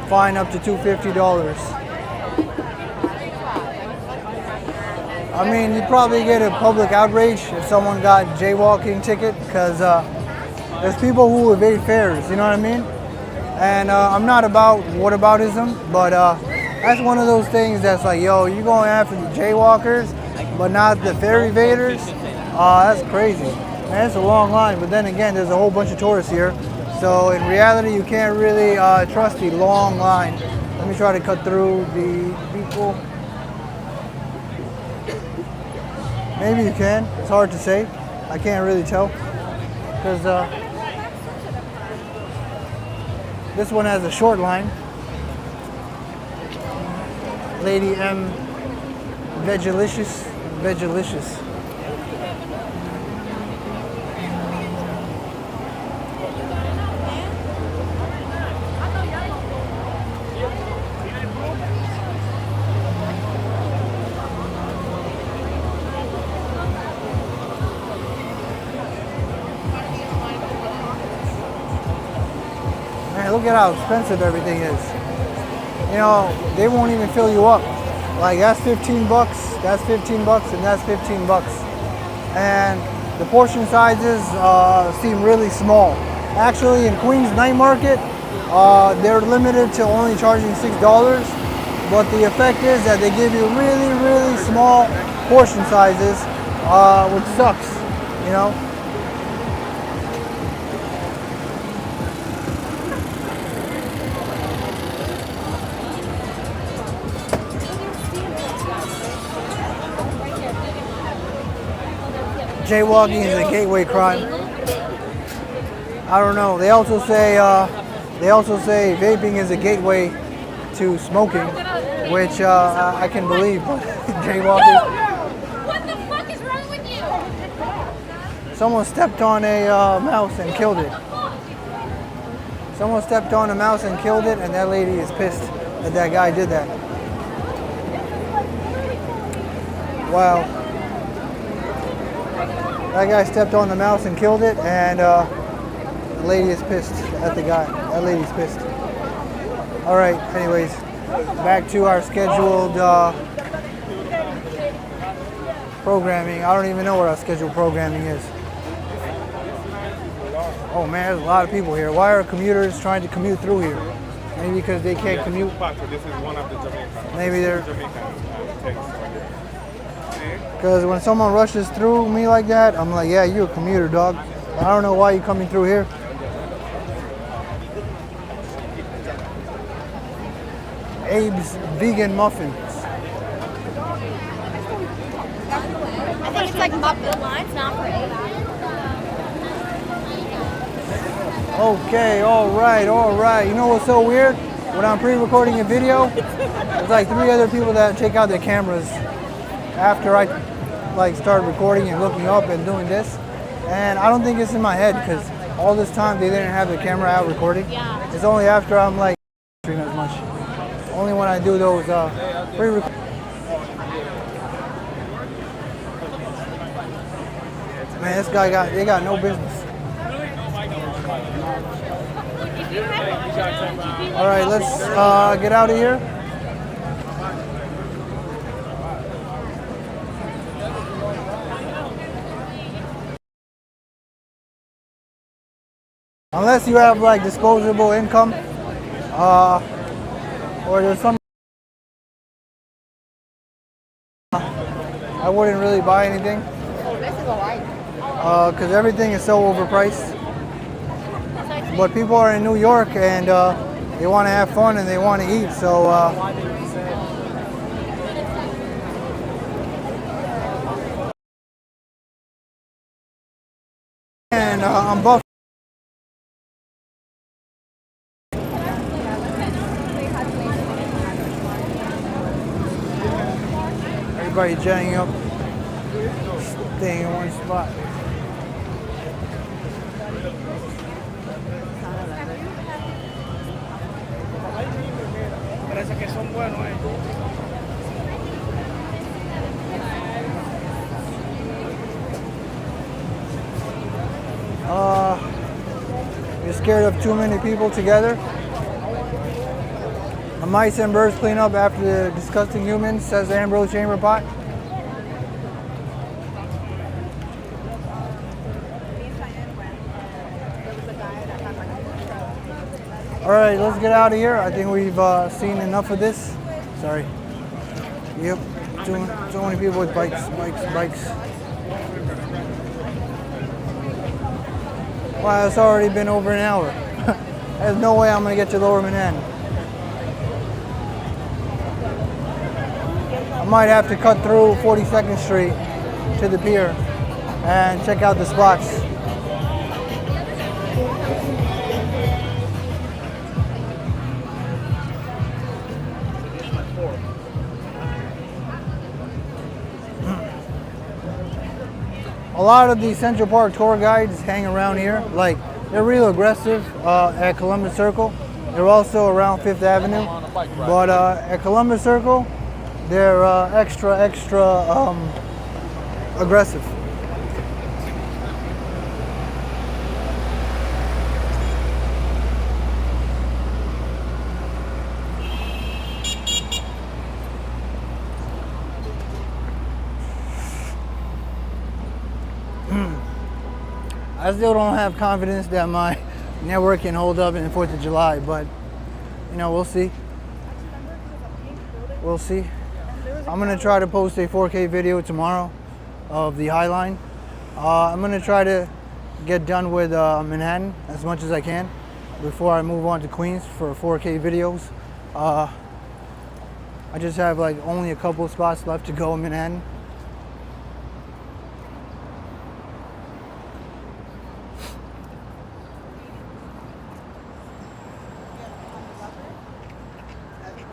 fine up to $250. I mean, you'd probably get a public outrage if someone got jaywalking ticket because there's people who evade fares, you know what I mean? And I'm not about whataboutism, but that's one of those things that's like, yo, you going after the jaywalkers, but not the fare evaders? That's crazy. Man, it's a long line, but then again, there's a whole bunch of tourists here. So in reality, you can't really trust the long line. Let me try to cut through the people. Maybe you can. It's hard to say. I can't really tell. Because this one has a short line. Lady M. Vegelicious. Vegelicious. Man, look at how expensive everything is. You know, they won't even fill you up. Like, that's 15 bucks, that's 15 bucks, and that's 15 bucks. And the portion sizes seem really small. Actually, in Queens Night Market, they're limited to only charging $6, but the effect is that they give you really, really small portion sizes, which sucks, you know? Jaywalking is a gateway crime. I don't know. They also say vaping is a gateway to smoking, which I can believe. But jaywalking. What the fuck is wrong with you? Someone stepped on a mouse and killed it. Someone stepped on a mouse and killed it, and that lady is pissed that that guy did that. Wow. That guy stepped on the mouse and killed it, and the lady is pissed at the guy. That lady's pissed. All right, anyways, back to our scheduled programming. I don't even know what our scheduled programming is. Oh man, there's a lot of people here. Why are commuters trying to commute through here? Maybe because they can't commute. Maybe they're... Because when someone rushes through me like that, I'm like, yeah, you're a commuter, dog. I don't know why you're coming through here. Abe's Vegan Muffins. I think it's like Muppet lines, not for Abe. Okay, all right. You know what's so weird? When I'm pre-recording a video, there's like 3 other people that take out their cameras after I like start recording and looking up and doing this, and I don't think it's in my head because all this time they didn't have the camera out recording. Yeah. It's only after I'm like as much. Only when I do those pre-record. Man, this guy they got no business. All right, let's get out of here. Unless you have like disposable income, or there's some, I wouldn't really buy anything. Because everything is so overpriced. But people are in New York and they want to have fun and they want to eat, so and I'm buff. Everybody jetting up, staying in one spot. Parece que son buenos, You're scared of too many people together. The mice and birds clean up after the disgusting humans, says Ambrose Chamber Pot. All right, let's get out of here. I think we've seen enough of this. Sorry. Yep, too many people with bikes. Wow, it's already been over an hour. There's no way I'm gonna get to Lower Manhattan. I might have to cut through 42nd Street to the pier and check out the spots. A lot of the Central Park tour guides hang around here. Like, they're real aggressive at Columbus Circle. They're also around Fifth Avenue. But at Columbus Circle, they're extra aggressive. I still don't have confidence that my network can hold up in the 4th of July, but you know, we'll see. We'll see. I'm gonna try to post a 4K video tomorrow of the High Line. I'm gonna try to get done with Manhattan as much as I can before I move on to Queens for 4K videos. I just have like only a couple of spots left to go in Manhattan.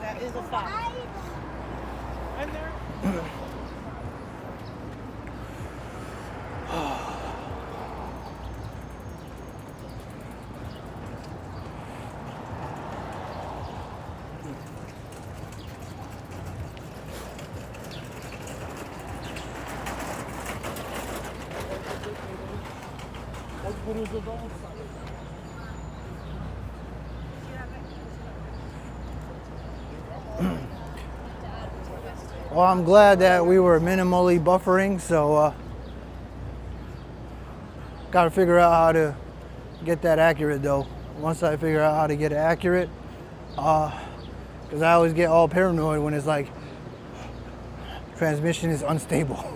That is a fact. And there. Well, I'm glad that we were minimally buffering, so gotta figure out how to get that accurate though. Once I figure out how to get it accurate, because I always get all paranoid when it's like transmission is unstable.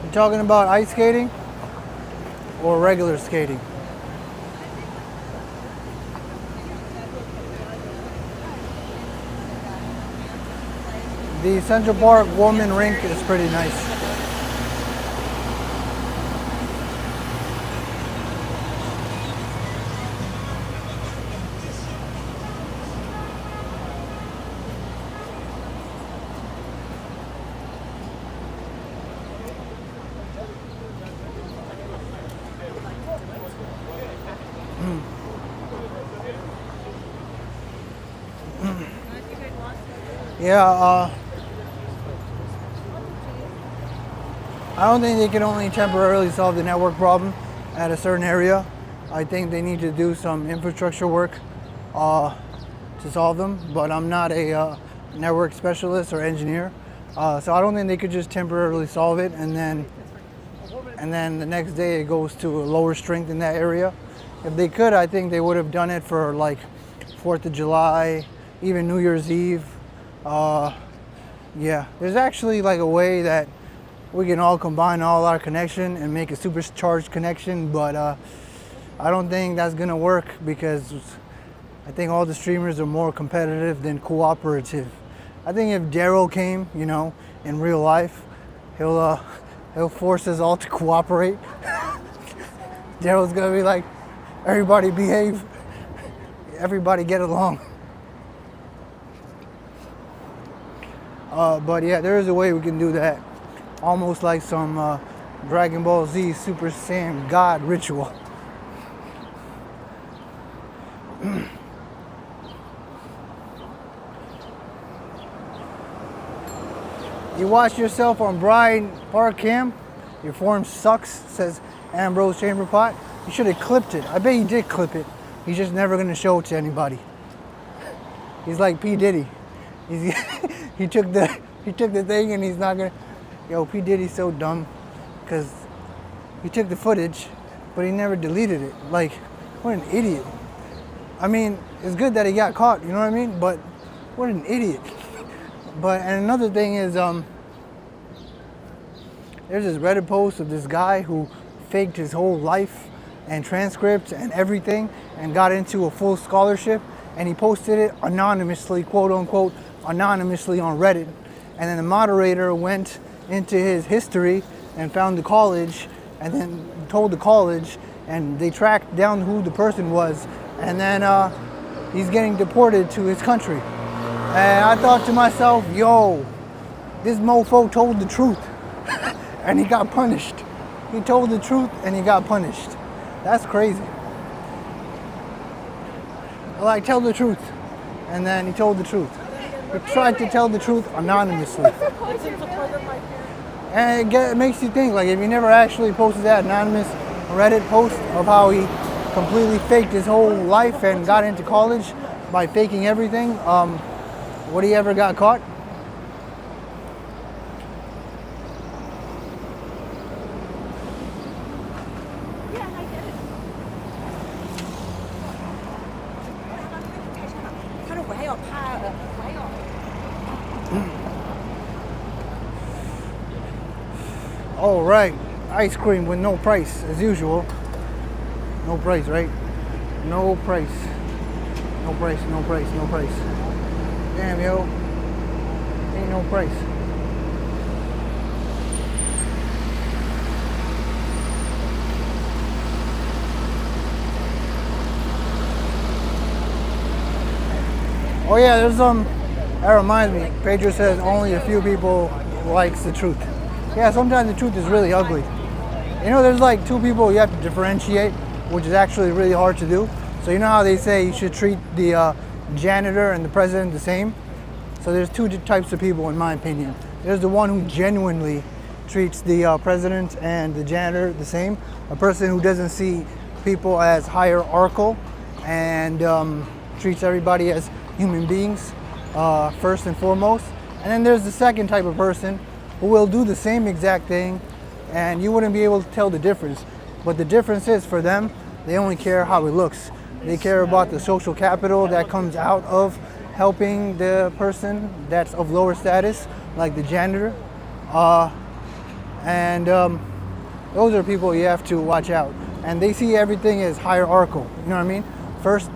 You talking about ice skating or regular skating? The Central Park Woman Rink is pretty nice. Yeah, I don't think they can only temporarily solve the network problem at a certain area. I think they need to do some infrastructure work to solve them, but I'm not a network specialist or engineer. So I don't think they could just temporarily solve it and then the next day it goes to a lower strength in that area. If they could, I think they would have done it for like 4th of July, even New Year's Eve. Yeah, there's actually like a way that we can all combine all our connection and make a supercharged connection, but I don't think that's gonna work because I think all the streamers are more competitive than cooperative. I think if Daryl came, you know, in real life, he'll force us all to cooperate. Daryl's gonna be like, everybody behave, everybody get along. But yeah, there is a way we can do that. Almost like some Dragon Ball Z Super Saiyan God ritual. You watch yourself on Bride Park Cam, your form sucks, says Ambrose Chamberpot. You should have clipped it. I bet he did clip it. He's just never gonna show it to anybody. He's like P. Diddy. He took the thing and he's not gonna. Yo, P. Diddy's so dumb because he took the footage, but he never deleted it. Like, what an idiot. I mean, it's good that he got caught, you know what I mean? But what an idiot. But, and another thing is, there's this Reddit post of this guy who faked his whole life and transcripts and everything and got into a full scholarship, and he posted it anonymously, quote unquote, anonymously on Reddit. And then the moderator went into his history and found the college and then told the college, and they tracked down who the person was, and then he's getting deported to his country. And I thought to myself, yo, this mofo told the truth and he got punished. He told the truth and he got punished. That's crazy. Like, tell the truth. And then he told the truth. He tried to tell the truth anonymously. And it makes you think, like, if he never actually posted that anonymous Reddit post of how he completely faked his whole life and got into college by faking everything, would he ever got caught? All right, ice cream with no price as usual. No price, right? No price. No price, no price, no price. Damn, yo. Ain't no price. Oh yeah, there's that reminds me, Pedro says only a few people likes the truth. Yeah, sometimes the truth is really ugly. You know, there's like two people you have to differentiate, which is actually really hard to do. So you know how they say you should treat the janitor and the president the same? So there's two types of people in my opinion. There's the one who genuinely treats the president and the janitor the same. A person who doesn't see people as hierarchical and treats everybody as human beings first and foremost. And then there's the second type of person who will do the same exact thing and you wouldn't be able to tell the difference. But the difference is, for them, they only care how it looks. They care about the social capital that comes out of helping the person that's of lower status, like the janitor. Those are people you have to watch out. And they see everything as hierarchical, you know what I mean? First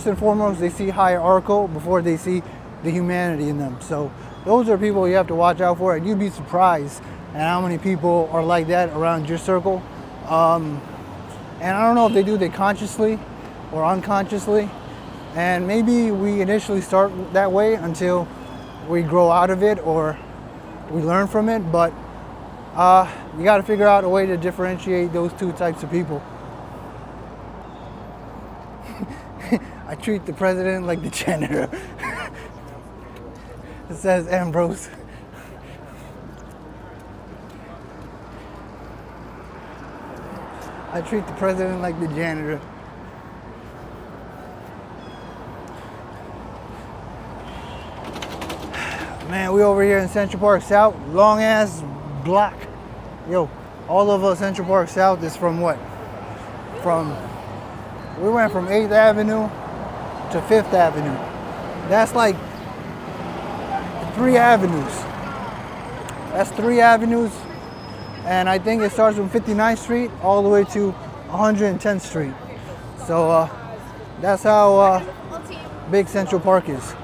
and foremost, they see hierarchical before they see the humanity in them. So those are people you have to watch out for, and you'd be surprised at how many people are like that around your circle. And I don't know if they do it consciously or unconsciously. And maybe we initially start that way until we grow out of it or we learn from it. But you got to figure out a way to differentiate those two types of people. I treat the president like the janitor. It says Ambrose. I treat the president like the janitor. Man, we over here in Central Park South, long ass block. Yo, all of Central Park South is from what? We went from 8th Avenue to 5th Avenue. That's like 3 avenues. That's 3 avenues. And I think it starts from 59th Street all the way to 110th Street. So that's how big Central Park is.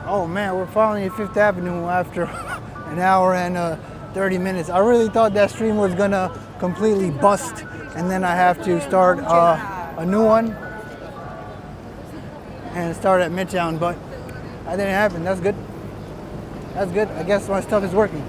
Oh man, we're finally at 5th Avenue after an hour and 30 minutes. I really thought that stream was gonna completely bust and then I have to start a new one and start at Midtown, but that didn't happen. That's good. That's good. I guess my stuff is working.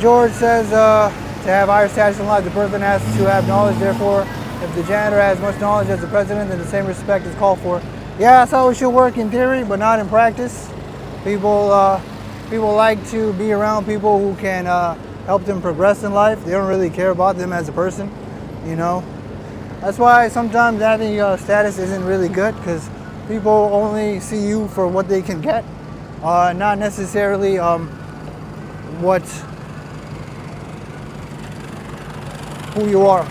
George says to have higher status in life, the person has to have knowledge. Therefore, if the janitor has much knowledge as the president, then the same respect is called for. Yeah, that's how it should work in theory, but not in practice. People like to be around people who can help them progress in life. They don't really care about them as a person, you know. That's why sometimes having status isn't really good, because people only see you for what they can get, not necessarily who you are.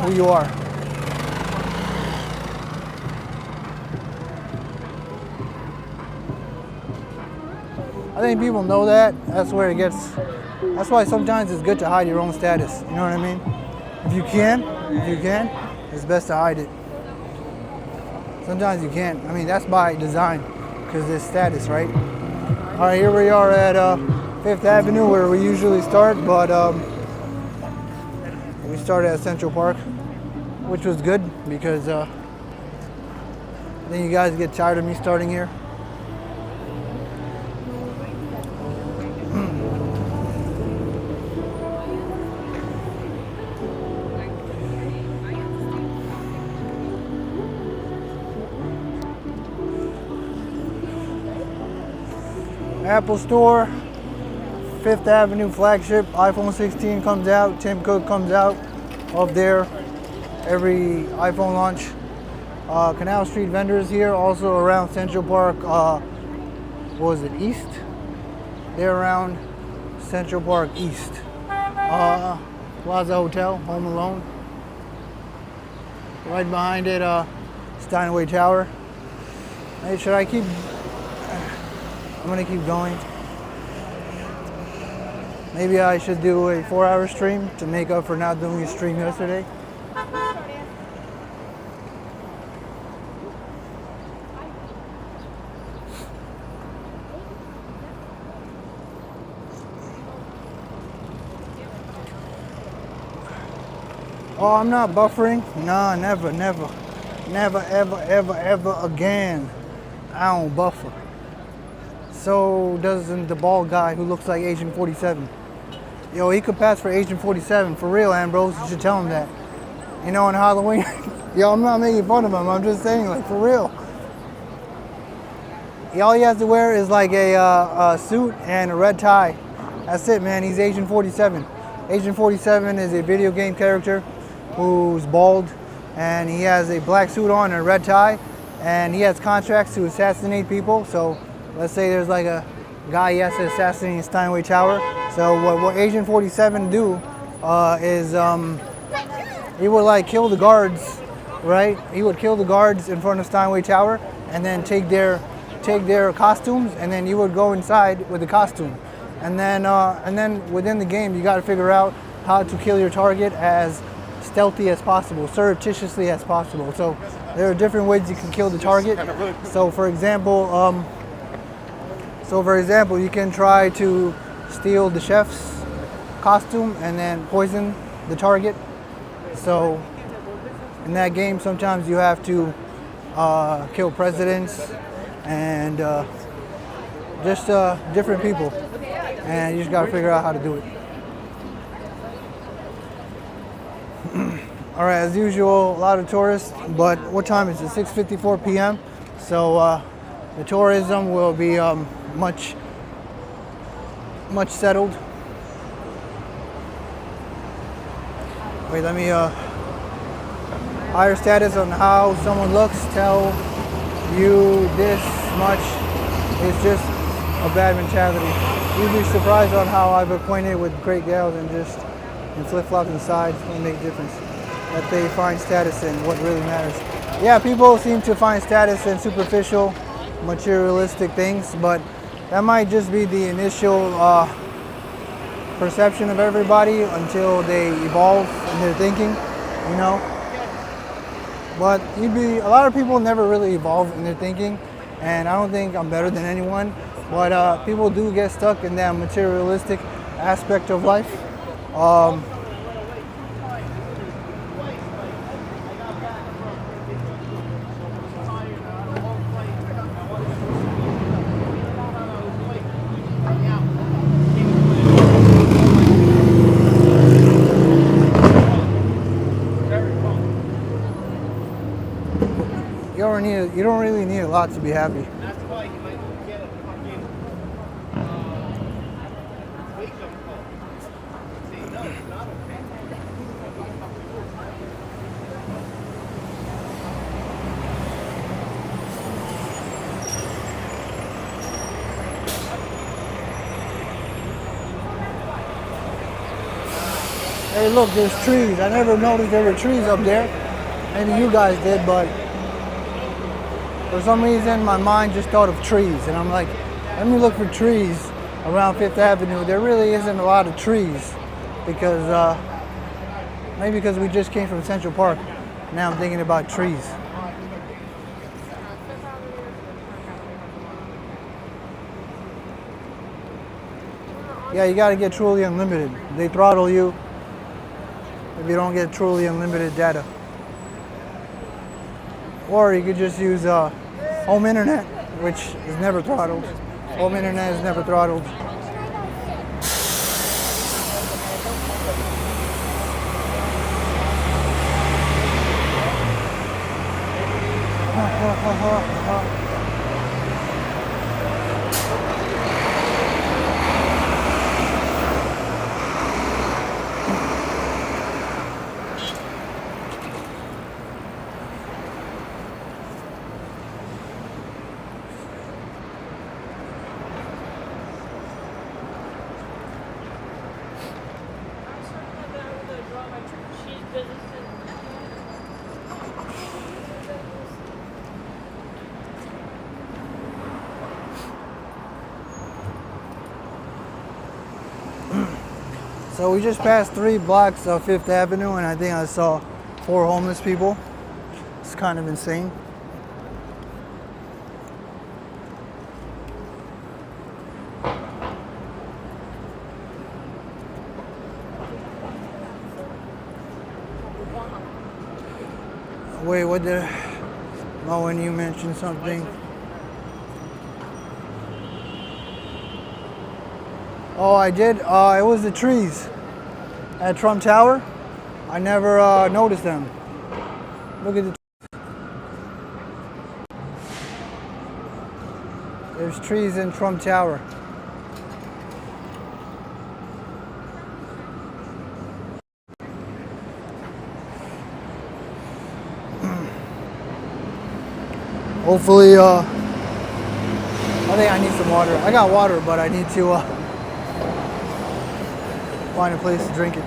I think people know that. That's where it gets. That's why sometimes it's good to hide your own status. You know what I mean? If you can, it's best to hide it. Sometimes you can't. I mean, that's by design, because it's status, right? All right, here we are at 5th Avenue, where we usually start, but we started at Central Park, which was good because I think you guys get tired of me starting here. Apple Store, 5th Avenue flagship, iPhone 16 comes out, Tim Cook comes out of there every iPhone launch. Canal Street vendors here, also around Central Park, what was it, East? They're around Central Park East. Plaza Hotel, Home Alone. Right behind it, Steinway Tower. Hey, should I keep? I'm gonna keep going. Maybe I should do a 4-hour stream to make up for not doing a stream yesterday. Oh, I'm not buffering. Nah, never, ever again. I don't buffer. So doesn't the bald guy who looks like Agent 47. Yo, he could pass for Agent 47. For real, Ambrose, you should tell him that. You know, on Halloween. Yo, I'm not making fun of him. I'm just saying, like, for real. All he has to wear is like a suit and a red tie. That's it, man. He's Agent 47. Agent 47 is a video game character who's bald, and he has a black suit on and a red tie, and he has contracts to assassinate people. So let's say there's like a guy he has to assassinate in Steinway Tower. So what Agent 47 do is he would like kill the guards, right? He would kill the guards in front of Steinway Tower and then take their costumes, and then you would go inside with the costume. And then within the game, you got to figure out how to kill your target as stealthy as possible, surreptitiously as possible. So there are different ways you can kill the target. So for example, you can try to steal the chef's costume and then poison the target. So in that game, sometimes you have to kill presidents and just different people, and you just gotta figure out how to do it. All right, as usual, a lot of tourists, but what time is it? 6:54 p.m. So the tourism will be much settled. Wait, let me higher status on how someone looks tell you this much. It's just a bad mentality. You'd be surprised on how I've acquainted with great gals and just in flip-flops and sides don't make a difference. That they find status in what really matters. Yeah, people seem to find status in superficial, materialistic things, but that might just be the initial perception of everybody until they evolve in their thinking, you know. But a lot of people never really evolve in their thinking, and I don't think I'm better than anyone, but people do get stuck in that materialistic aspect of life. You don't really need a lot to be happy. That's why you might get a fucking wake-up call. See, no, it's not okay. Hey, look, there's trees. I never noticed there were trees up there. Maybe you guys did, but for some reason my mind just thought of trees, and I'm like, let me look for trees around Fifth Avenue. There really isn't a lot of trees because maybe because we just came from Central Park. Now I'm thinking about trees. Yeah, you gotta get truly unlimited. They throttle you if you don't get truly unlimited data. Or you could just use home internet, which is never throttled. Home internet is never throttled. So we just passed 3 blocks of Fifth Avenue, and I think I saw 4 homeless people. It's kind of insane. Wait, what did when you mentioned something? Oh, I did. It was the trees at Trump Tower. I never noticed them. Look at the. There's trees in Trump Tower. Hopefully, I think I need some water. I got water, but I need to find a place to drink it.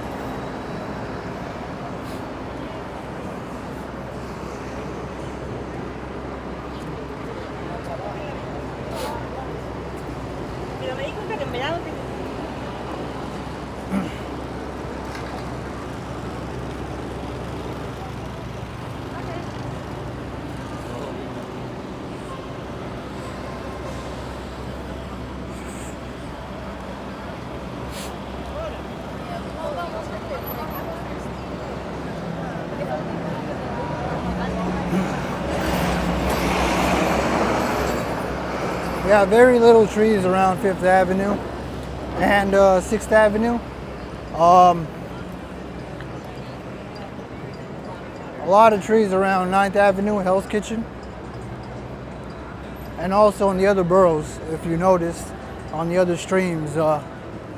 Yeah, very little trees around Fifth Avenue and 6th Avenue. A lot of trees around 9th Avenue, Hell's Kitchen. And also in the other boroughs, if you noticed, on the other streams,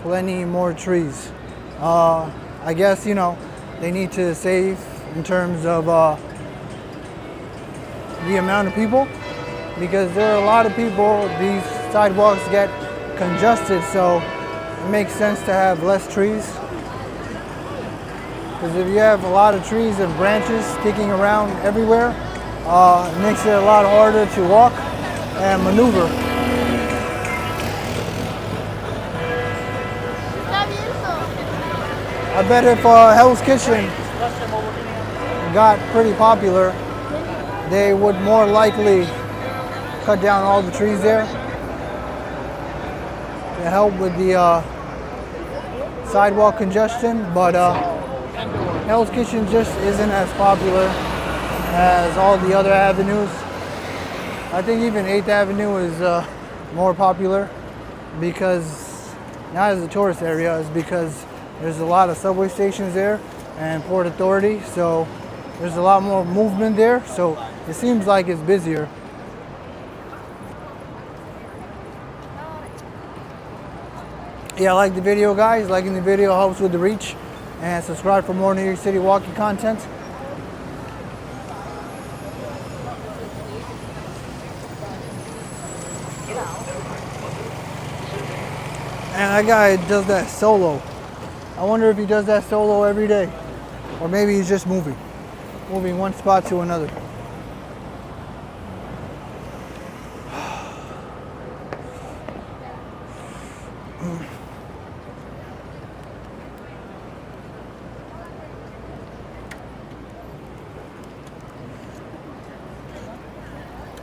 plenty more trees. I guess, you know, they need to save in terms of the amount of people, because there are a lot of people, these sidewalks get congested, so it makes sense to have less trees. Because if you have a lot of trees and branches sticking around everywhere, it makes it a lot harder to walk and maneuver. I bet if Hell's Kitchen got pretty popular, they would more likely cut down all the trees there to help with the sidewalk congestion, but Hell's Kitchen just isn't as popular as all the other avenues. I think even 8th Avenue is more popular because, not as a tourist area, is because there's a lot of subway stations there and Port Authority, so there's a lot more movement there, so it seems like it's busier. Yeah, like the video, guys. Liking the video helps with the reach. And subscribe for more New York City walking content. And that guy does that solo. I wonder if he does that solo every day. Or maybe he's just moving one spot to another.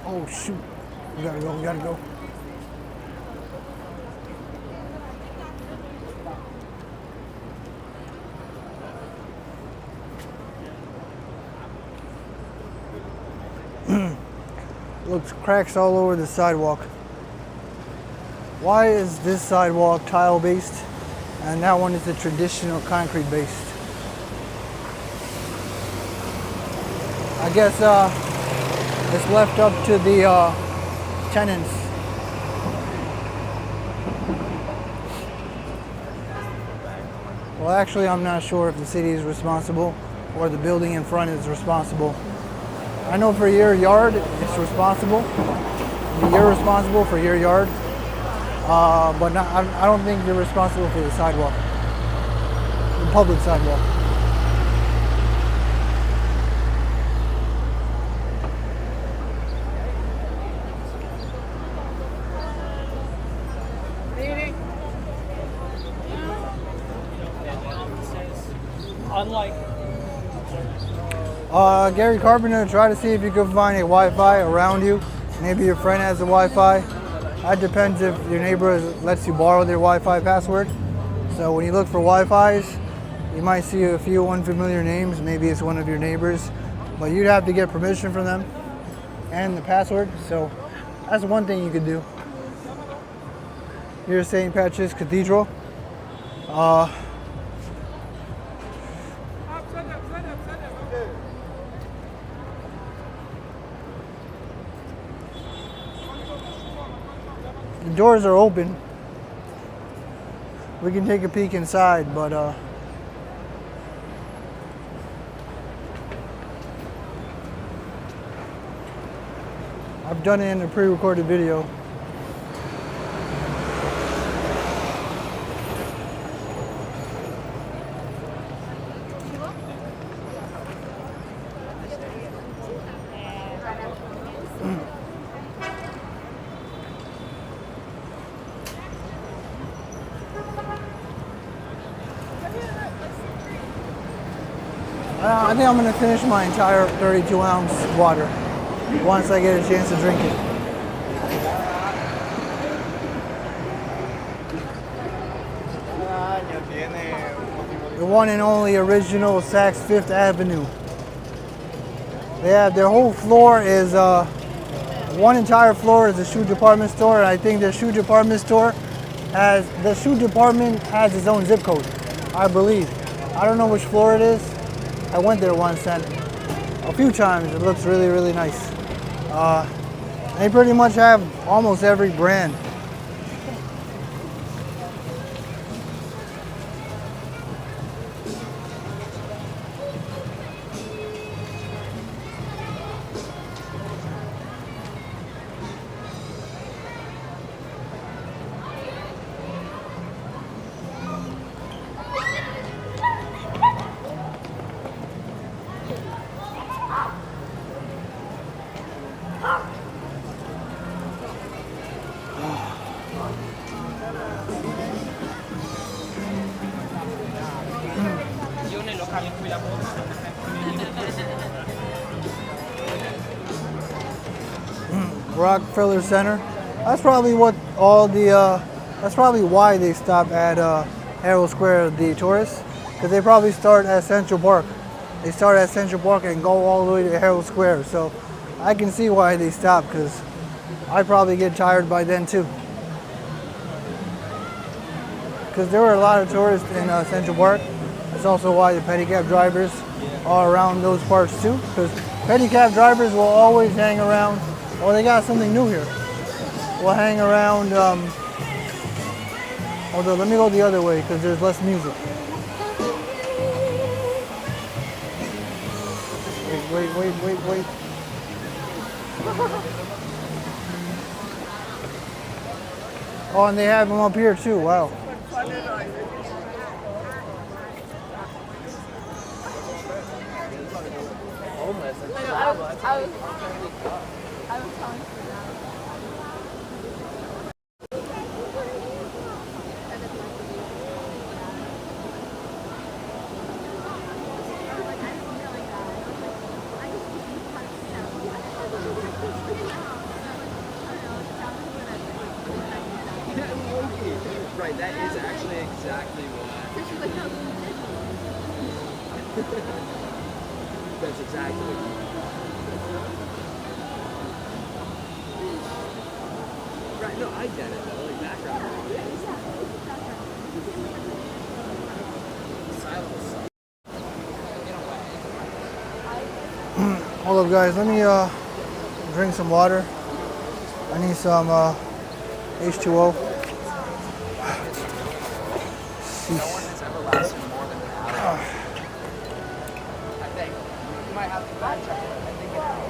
Oh shoot, we gotta go. Looks cracks all over the sidewalk. Why is this sidewalk tile based and that one is a traditional concrete based? I guess it's left up to the tenants. Well, actually, I'm not sure if the city is responsible or the building in front is responsible. I know for your yard, it's responsible. You're responsible for your yard, but not, I don't think you're responsible for the sidewalk, the public sidewalk. Gary Carpenter, try to see if you can find a Wi-Fi around you. Maybe your friend has a Wi-Fi. That depends if your neighbor lets you borrow their Wi-Fi password. So when you look for Wi-Fis, you might see a few unfamiliar names. Maybe it's one of your neighbors, but you'd have to get permission from them and the password. So that's one thing you could do. Here's St. Patrick's Cathedral. The doors are open. We can take a peek inside, but I've done it in a pre-recorded video. I think I'm going to finish my entire 32-ounce water once I get a chance to drink it. The one and only original Saks Fifth Avenue. They have their whole floor is one entire floor is a shoe department store, and I think the shoe department has its own zip code, I believe. I don't know which floor it is. I went there once and a few times. It looks really, really nice. They pretty much have almost every brand. Io nei locali in cui lavoro sono Rockefeller Center. That's probably that's probably why they stop at Herald Square, the tourists, because they probably start at Central Park. They start at Central Park and go all the way to Herald Square. So I can see why they stop, because I'd probably get tired by then too. Because there were a lot of tourists in Central Park. That's also why the pedicab drivers are around those parts too, because pedicab drivers will always hang around. Oh, they got something new here. We'll hang around. Although, let me go the other way because there's less music. Wait. Oh, and they have them up here too. Wow. I was telling you that. Right, that is actually exactly what. That's exactly what. Right, no, I get it though, like background. Silence. Hold up, guys. Let me drink some water. I need some H2O. No one has ever lasted more than an hour. I think. You might have to fact check it. I think it has.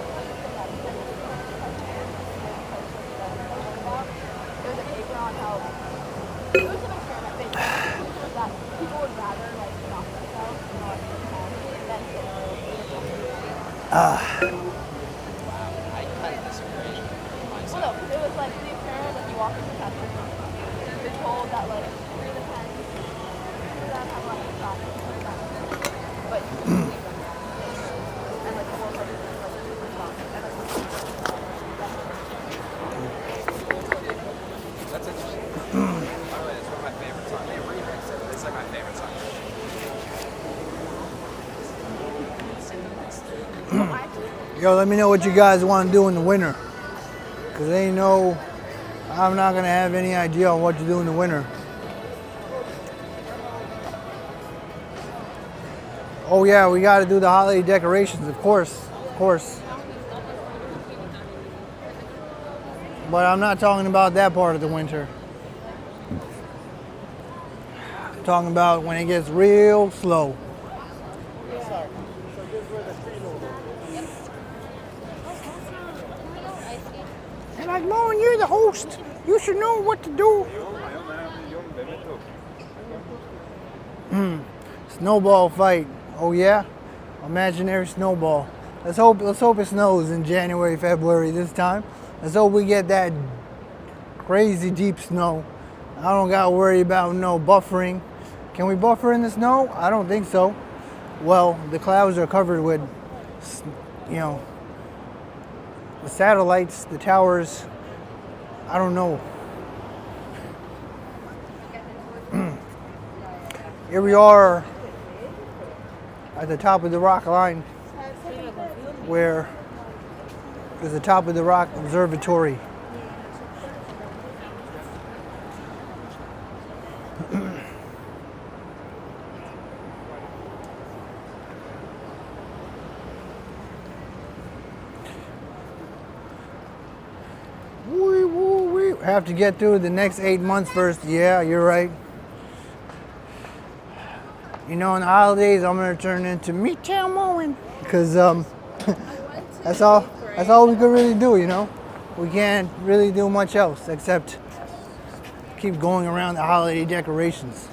There's a paper on how it was an experiment basically that people would rather like knock themselves on than sit I disagree. well, no, it was like the experiment that you walk into the test room. You're told that like you're the pen, you don't have like a shot, but you can leave them. And like the whole like super strong. And like That's interesting. By the way, that's one of my favorite songs. They remixed it. It's like my favorite song. Yo, let me know what you guys want to do in the winter. Because I'm not going to have any idea on what to do in the winter. Oh yeah, we got to do the holiday decorations, of course. But I'm not talking about that part of the winter. I'm talking about when it gets real slow. And like, Lauren, you're the host. You should know what to do. Snowball fight. Oh yeah? Imaginary snowball. Let's hope it snows in January, February this time. Let's hope we get that crazy deep snow. I don't gotta worry about no buffering. Can we buffer in the snow? I don't think so. Well, the clouds are covered with, the satellites, the towers. I don't know. Here we are at the top of the rock line where is the top of the rock observatory. We have to get through the next 8 months first. Yeah, you're right. You know, on the holidays, I'm gonna turn into Midtown mowing because that's all we could really do. You know, we can't really do much else except keep going around the holiday decorations.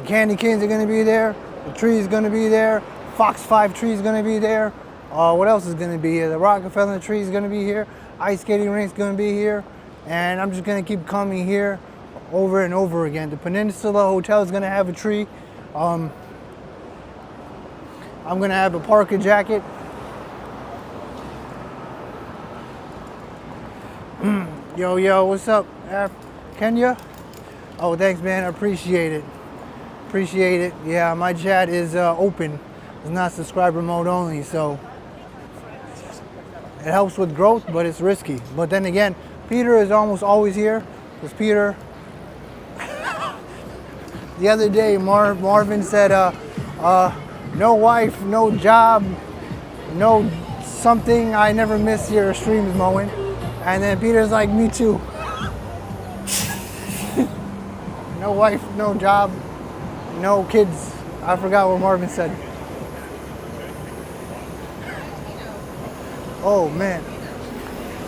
The candy canes are gonna be there. The tree is gonna be there. Fox 5 tree is gonna be there. What else is gonna be here? The Rockefeller tree is gonna be here. Ice skating rink is gonna be here, and I'm just gonna keep coming here over and over again. The Peninsula Hotel is gonna have a tree. I'm gonna have a parka jacket. Yo, what's up, Kenya? Oh, thanks, man. I appreciate it. Appreciate it. Yeah, my chat is open. It's not subscriber mode only, so it helps with growth, but it's risky. But then again, Peter is almost always here, because Peter. The other day, Marvin said, no wife, no job, no something. I never miss your streams mowing. And then Peter's like, me too. No wife, no job, no kids. I forgot what Marvin said. Oh man.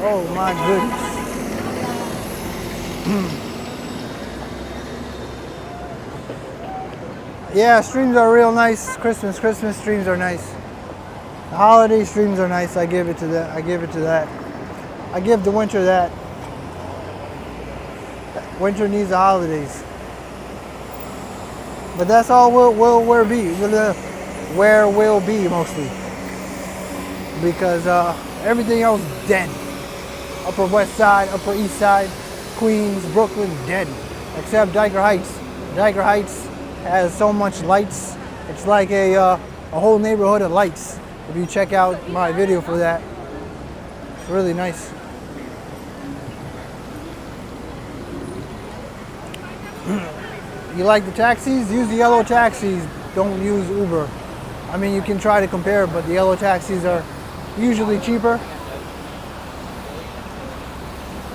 Oh my goodness. Yeah, streams are real nice. Christmas streams are nice. The holiday streams are nice. I give it to that. I give the winter that. Winter needs the holidays. But that's all we'll be mostly. Because everything else dead. Upper West Side, Upper East Side, Queens, Brooklyn, dead. Except Diker Heights. Diker Heights has so much lights. It's like a whole neighborhood of lights. If you check out my video for that, it's really nice. You like the taxis? Use the yellow taxis. Don't use Uber. I mean, you can try to compare, but the yellow taxis are usually cheaper.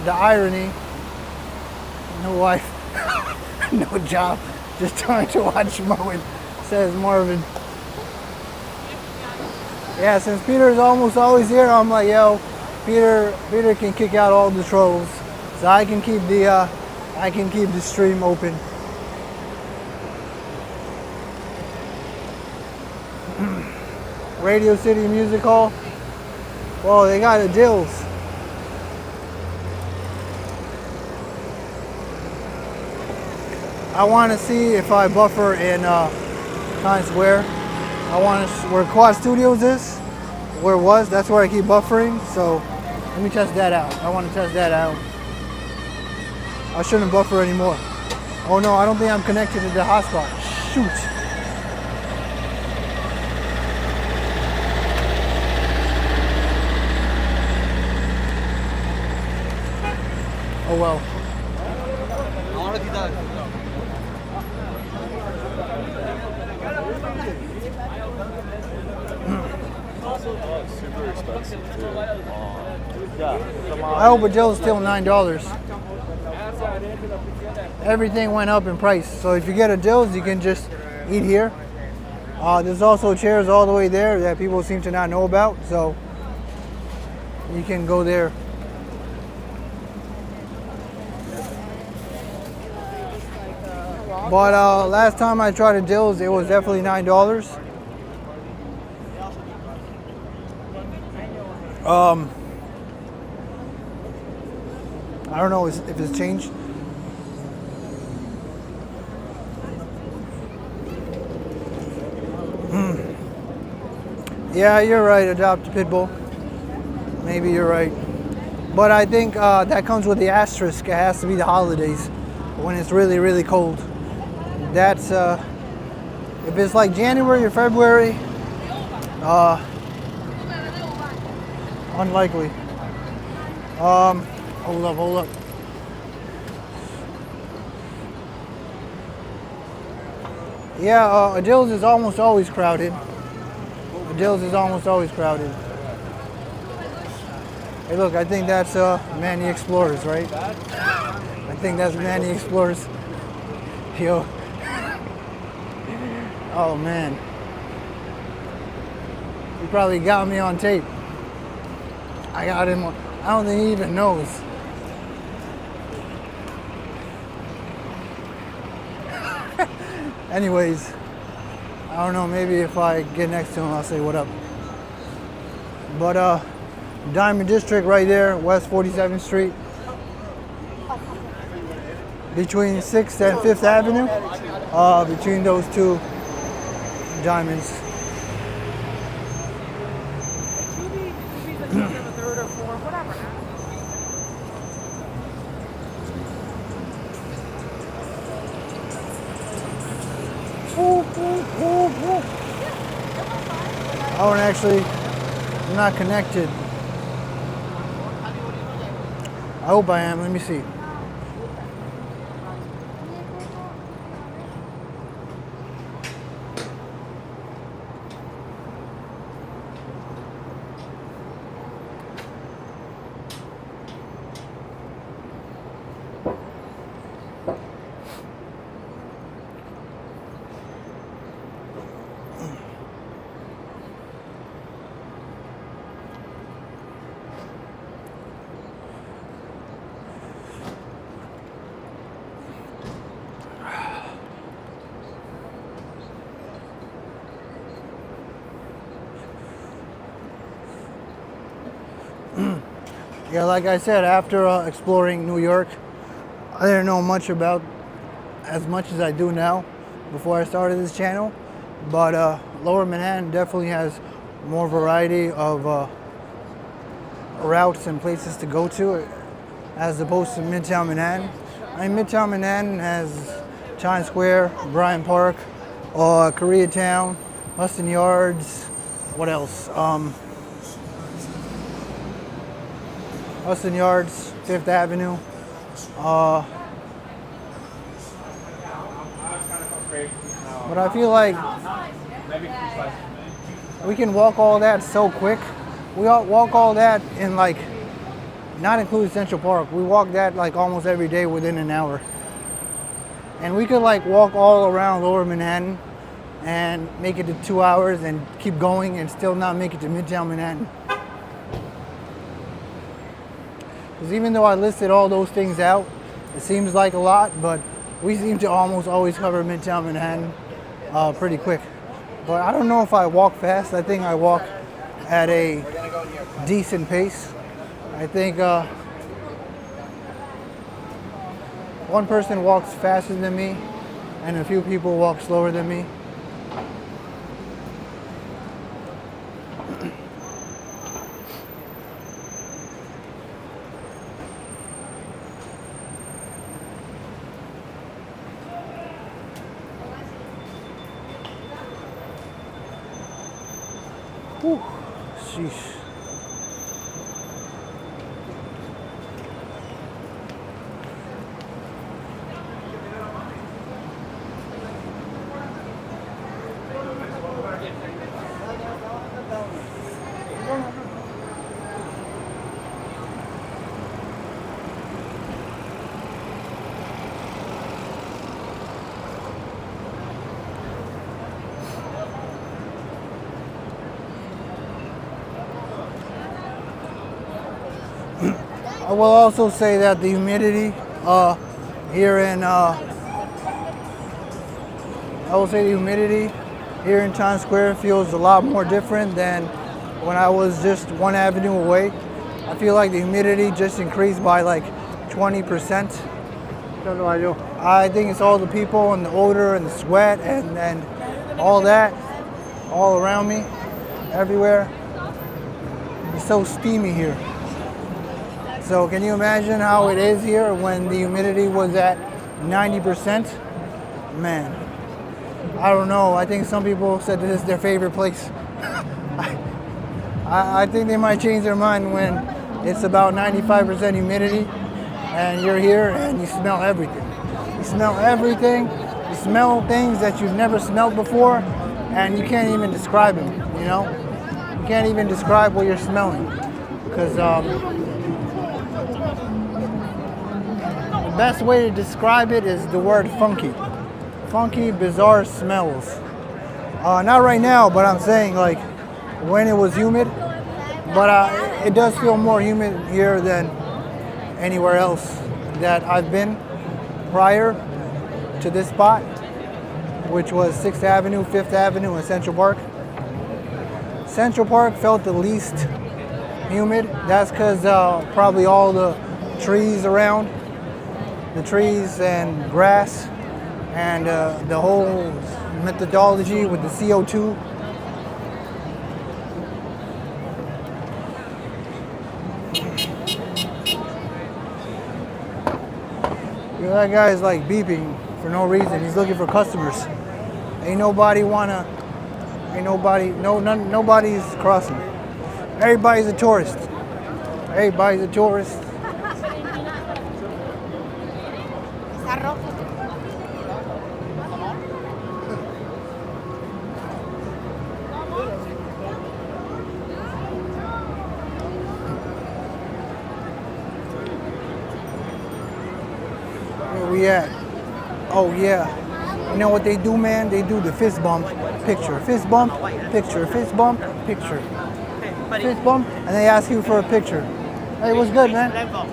The irony. No wife, no job, just trying to watch mowing, says Marvin. Yeah, since Peter is almost always here, I'm like, yo, Peter can kick out all the trolls, so I can keep the stream open. Radio City Music Hall. Well, they got a Dills. I want to see if I buffer in Times Square. Where Quad Studios is, where it was, that's where I keep buffering. So let me test that out. I want to test that out. I shouldn't buffer anymore. Oh no, I don't think I'm connected to the hotspot. Shoot. Oh well. Super expensive too. I hope a Joe's still $9. Everything went up in price. So if you get a Dills, you can just eat here. There's also chairs all the way there that people seem to not know about. So you can go there. But last time I tried a Dills, it was definitely $9. I don't know if it's changed. Yeah, you're right. Adopt a pit bull. Maybe you're right. But I think that comes with the asterisk. It has to be the holidays when it's really, really cold. That's if it's like January or February. Unlikely. Hold up. Yeah, Adil's is almost always crowded. Hey, look, I think that's Manny Explorers, right? I think that's Manny Explorers. Yo. Oh, man. He probably got me on tape. I got him on. I don't think he even knows. Anyways, I don't know, maybe if I get next to him, I'll say what up. But Diamond District right there, West 47th Street. Between 6th and 5th Avenue. Between those two diamonds. Oh, and actually, I'm not connected. I hope I am. Let me see. Yeah, like I said, after exploring New York, I didn't know much about as much as I do now before I started this channel. But Lower Manhattan definitely has more variety of routes and places to go to as opposed to Midtown Manhattan. I mean, Midtown Manhattan has Times Square, Bryant Park, Koreatown, Hudson Yards, what else? Hudson Yards, 5th Avenue. But I feel like we can walk all that so quick. We walk all that in like, not including Central Park, we walk that like almost every day within an hour. And we could like walk all around Lower Manhattan and make it to 2 hours and keep going and still not make it to Midtown Manhattan. Because even though I listed all those things out, it seems like a lot, but we seem to almost always cover Midtown Manhattan pretty quick. But I don't know if I walk fast. I think I walk at a decent pace. I think one person walks faster than me and a few people walk slower than me. Whew, sheesh. I will also say that the humidity here in Times Square feels a lot more different than when I was just one avenue away. I feel like the humidity just increased by like 20%. I think it's all the people and the odor and the sweat and all that all around me, everywhere. It's so steamy here. So can you imagine how it is here when the humidity was at 90%? Man, I don't know. I think some people said this is their favorite place. I think they might change their mind when it's about 95% humidity and you're here and you smell everything. You smell everything. You smell things that you've never smelled before and you can't even describe them, you know? You can't even describe what you're smelling. Because the best way to describe it is the word funky. Funky, bizarre smells. Not right now, but I'm saying like when it was humid. But it does feel more humid here than anywhere else that I've been prior to this spot, which was 6th Avenue, 5th Avenue, and Central Park. Central Park felt the least humid. That's because probably all the trees around, the trees and grass, and the whole methodology with the CO2. You know, that guy is like beeping for no reason. He's looking for customers. Ain't nobody nobody's crossing. Everybody's a tourist. Everybody's a tourist. Where we at? Oh yeah. You know what they do, man? They do the fist bump picture. Fist bump picture. Fist bump picture. Fist bump, and they ask you for a picture. Hey, what's good, man?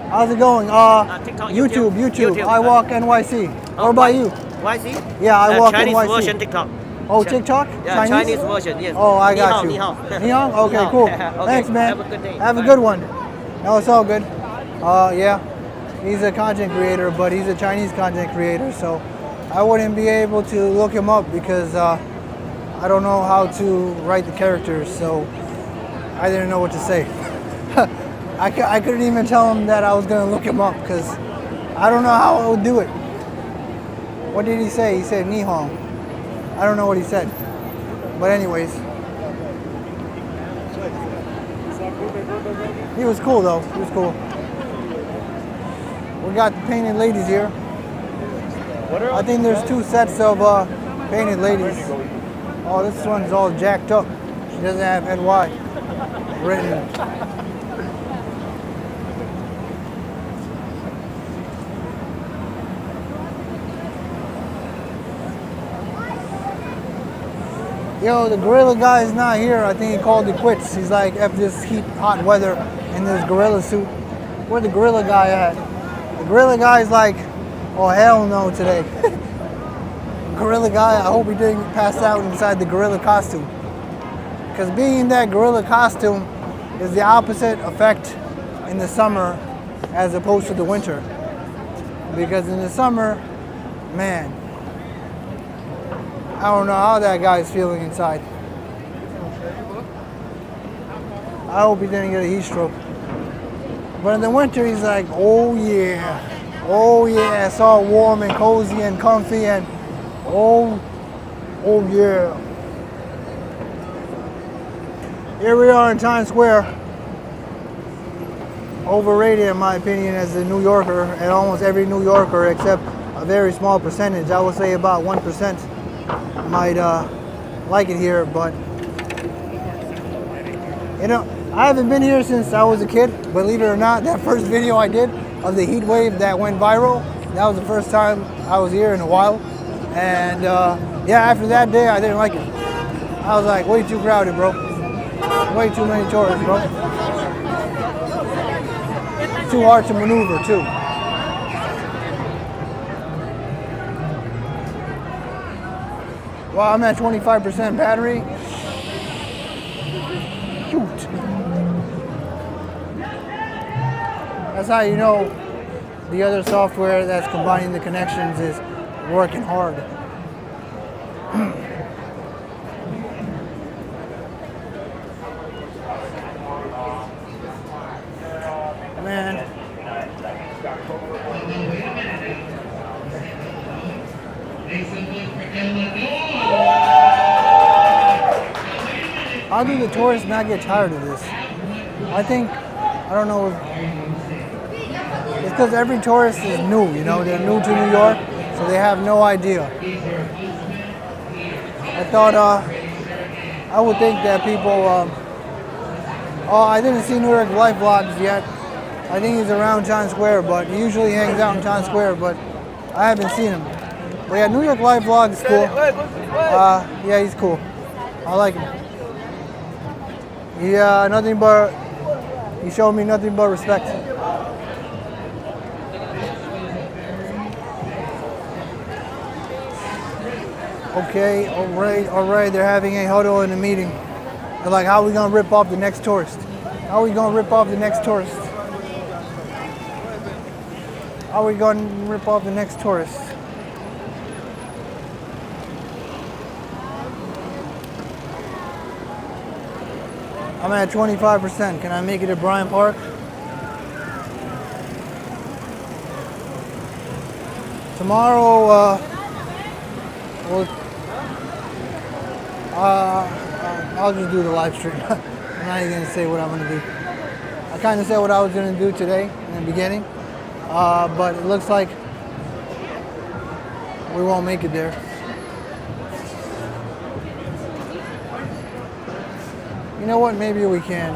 How's it going? YouTube. I walk NYC. What about you? YC? Yeah, I walk Chinese NYC. version TikTok. Oh, TikTok? Yeah, Chinese version, yes. Oh, I got you. Ni hao. Nihao? Okay, Ni hao. cool. Okay, Thanks, man. have a good day. Have a Bye. good one. No, it's all good. Yeah, he's a content creator, but he's a Chinese content creator, so I wouldn't be able to look him up because I don't know how to write the characters, so I didn't know what to say. I couldn't even tell him that I was going to look him up because I don't know how I would do it. What did he say? He said ni hao. I don't know what he said. But anyways. He was cool though. He was cool. We got the painted ladies here. I think there's 2 sets of painted ladies. Oh, this one's all jacked up. She doesn't have NY written. Yo, the gorilla guy is not here. I think he called it quits. He's like, F this heat, hot weather in this gorilla suit. Where the gorilla guy at? The gorilla guy's like, oh hell no today. Gorilla guy, I hope he didn't pass out inside the gorilla costume. Because being in that gorilla costume is the opposite effect in the summer as opposed to the winter. Because in the summer, man, I don't know how that guy's feeling inside. I hope he didn't get a heat stroke. But in the winter, he's like, oh yeah, it's all warm and cozy and comfy and oh yeah. Here we are in Times Square. Overrated in my opinion as a New Yorker, and almost every New Yorker except a very small percentage, I would say about 1%. Might like it here, but you know, I haven't been here since I was a kid. Believe it or not, that first video I did of the heat wave that went viral, that was the first time I was here in a while. And yeah, after that day, I didn't like it. I was like, way too crowded, bro. Way too many tourists, bro. Too hard to maneuver, too. Well, I'm at 25% battery. Shoot. That's how you know the other software that's combining the connections is working hard. Man. how do the tourists not get tired of this? I think, I don't know, it's because every tourist is new, you know, they're new to New York, so they have no idea. I thought, I would think that people, oh, I didn't see New York Life vlogs yet. I think he's around Times Square, but he usually hangs out in Times Square, but I haven't seen him. But yeah, New York Life vlog is cool. Yeah, he's cool. I like him. Yeah, he showed me nothing but respect. Okay, all right, they're having a huddle in a meeting. They're like, how are we gonna rip off the next tourist? How are we gonna rip off the next tourist? How are we gonna rip off the next tourist? I'm at 25%. Can I make it at Bryant Park? Tomorrow, I'll just do the live stream. I'm not even gonna say what I'm gonna do. I kind of said what I was gonna do today in the beginning, but it looks like we won't make it there. You know what? Maybe we can.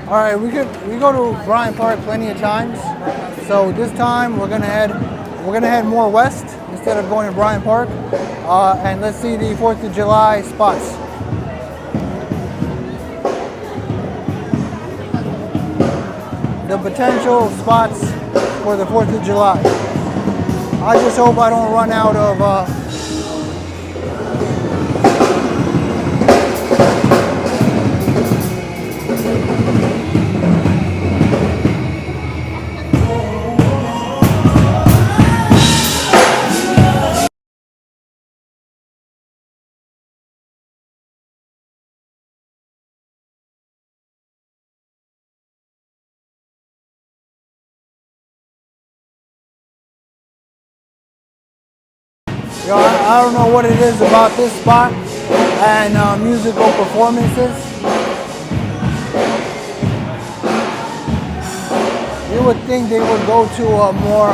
All right, we go to Bryant Park plenty of times. So this time we're gonna head more west instead of going to Bryant Park, and let's see the 4th of July spots. The potential spots for the 4th of July. I just hope I don't run out of I don't know what it is about this spot and musical performances. You would think they would go to a more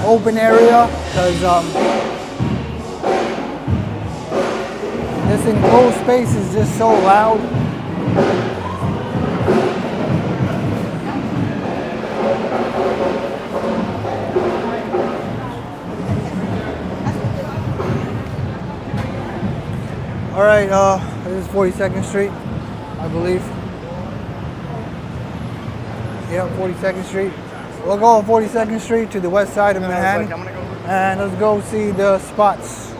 open area because this enclosed space is just so loud. All right, this is 42nd Street, I believe. Yep, 42nd Street. We'll go on 42nd Street to the west side of Manhattan, and let's go see the spots.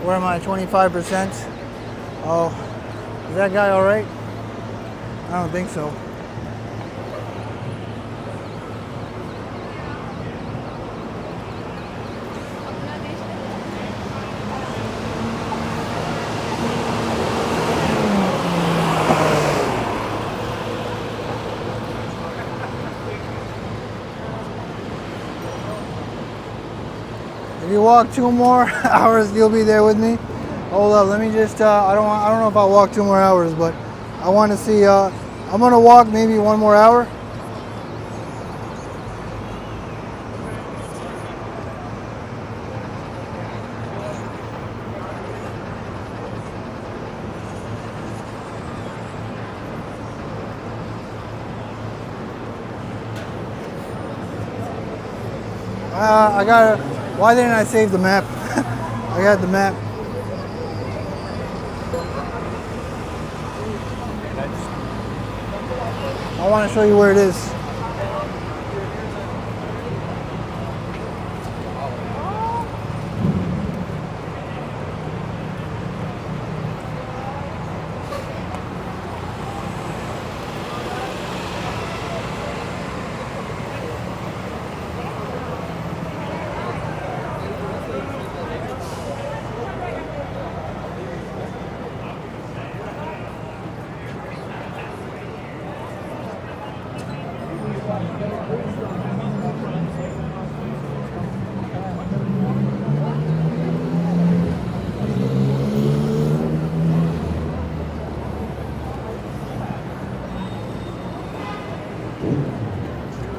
Where am I, 25%? Oh, is that guy all right? I don't think so. If you walk 2 more hours, you'll be there with me. Hold up, let me just, I don't know if I'll walk 2 more hours, but I want to see, I'm going to walk maybe 1 more hour. Why didn't I save the map? I got the map. I want to show you where it is.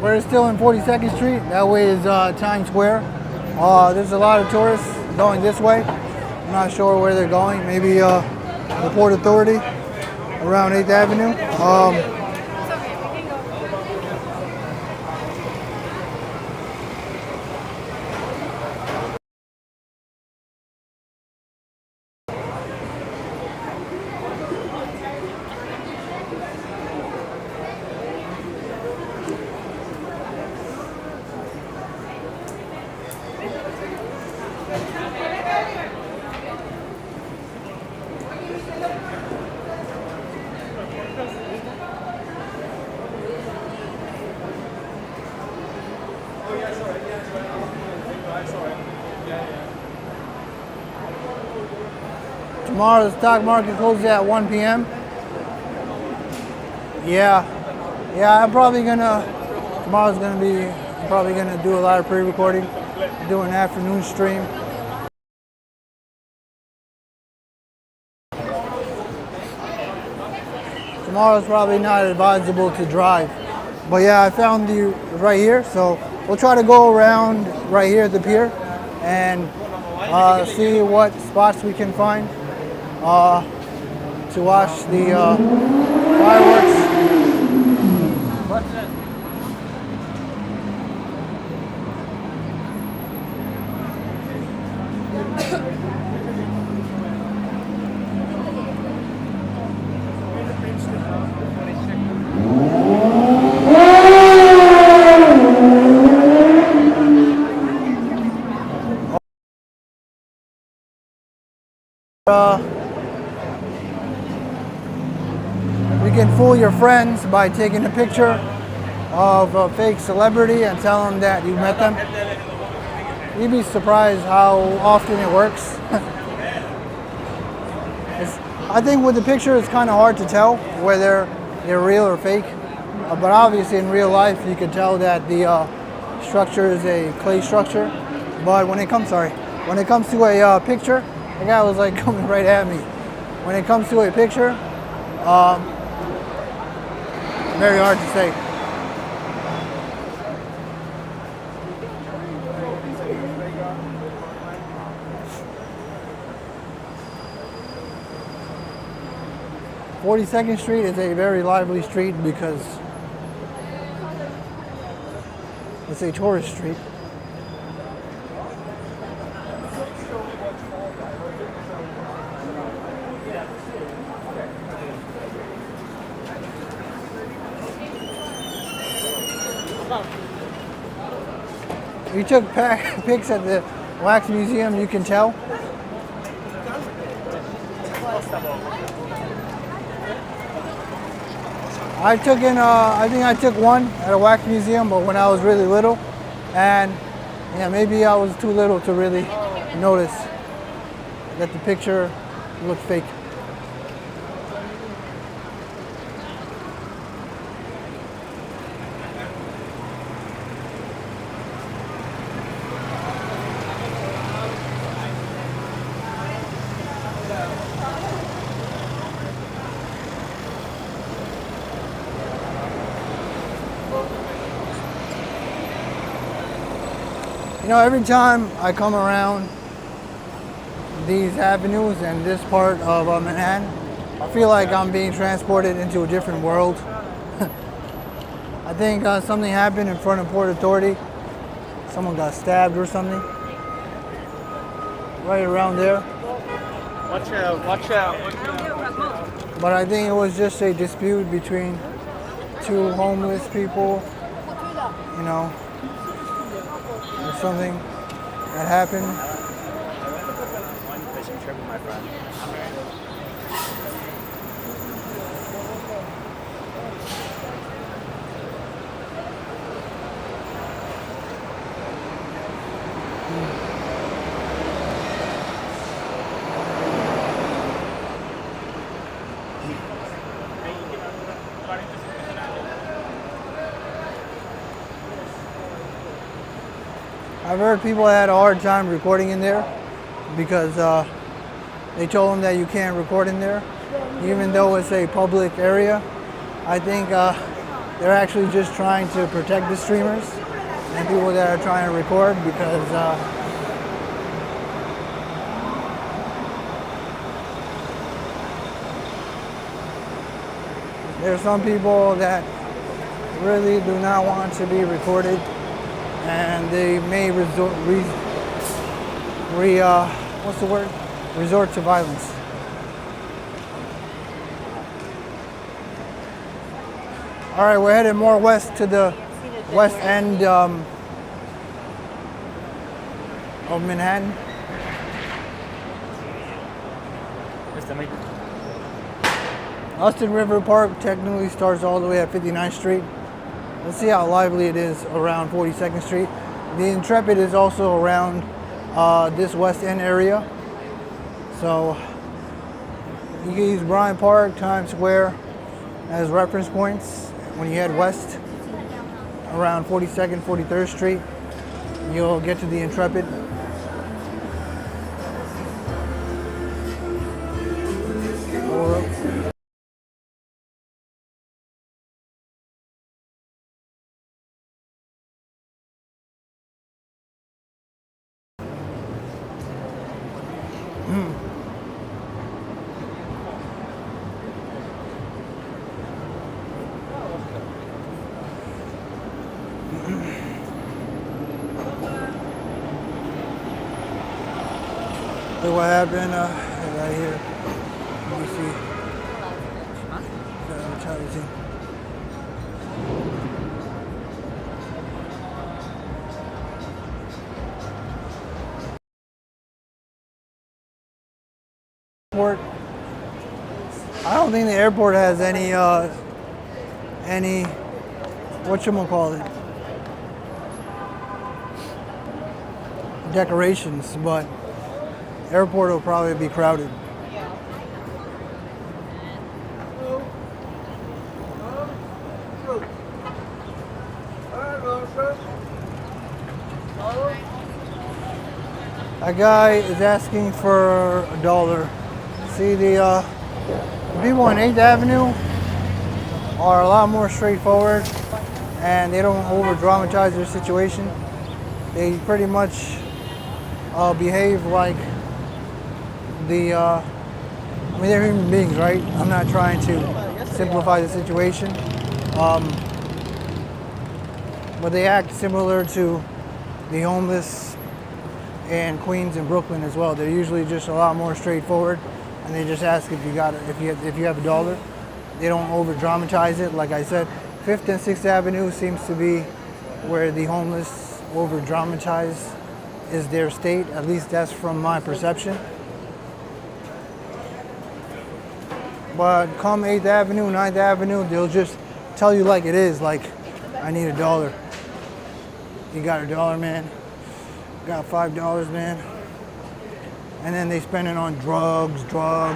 We're still in 42nd Street. That way is Times Square. There's a lot of tourists going this way. I'm not sure where they're going. Maybe the Port Authority around 8th Avenue. Tomorrow the stock market closes at 1 p.m. Yeah, I'm probably gonna, tomorrow's gonna be, I'm probably gonna do a lot of pre-recording, do an afternoon stream. Tomorrow's probably not advisable to drive. But yeah, I found you right here, so we'll try to go around right here at the pier and see what spots we can find to watch the fireworks. You can fool your friends by taking a picture of a fake celebrity and tell them that you met them. You'd be surprised how often it works. I think with the picture it's kind of hard to tell whether they're real or fake. But obviously in real life you can tell that the structure is a clay structure. But when it comes to a picture, the guy was like coming right at me. When it comes to a picture, very hard to say. "42nd Street is a very lively street because it's a tourist street. We took pics at the wax museum, you can tell. I think I took one at a wax museum, but when I was really little, and yeah, maybe I was too little to really notice that the picture looked fake. You know, every time I come around these avenues and this part of Manhattan, I feel like I'm being transported into a different world. I think something happened in front of Port Authority. Someone got stabbed or something. Right around there. Watch out, watch out. But I think it was just a dispute between two homeless people, you know, or something that happened. One fishing trip with my friend. I've heard people had a hard time recording in there because they told them that you can't record in there, even though it's a public area. I think they're actually just trying to protect the streamers and people that are trying to record because there are some people that really do not want to be recorded, and they may resort to violence. All right, we're headed more west to the west end of Manhattan. Hudson River Park technically starts all the way at 59th Street. Let's see how lively it is around 42nd Street. The Intrepid is also around this West End area. So you can use Bryant Park, Times Square as reference points when you head west around 42nd, 43rd Street. You'll get to the Intrepid. Look what happened right here. Let me see. Advertising. Airport. I don't think the airport has any whatchamacallit, decorations, but airport will probably be crowded. That guy is asking for $1. See, the people on 8th Avenue are a lot more straightforward, and they don't over dramatize their situation. They pretty much behave like I mean, they're human beings, right? I'm not trying to simplify the situation. But they act similar to the homeless in Queens and Brooklyn as well. They're usually just a lot more straightforward, and they just ask if you have $1. They don't over dramatize it. Like I said, 5th and 6th Avenue seems to be where the homeless over dramatize is their state. At least that's from my perception. But come 8th Avenue, 9th Avenue, they'll just tell you like it is, like, I need $1. You got $1, man? Got $5, man? And then they spend it on drugs. I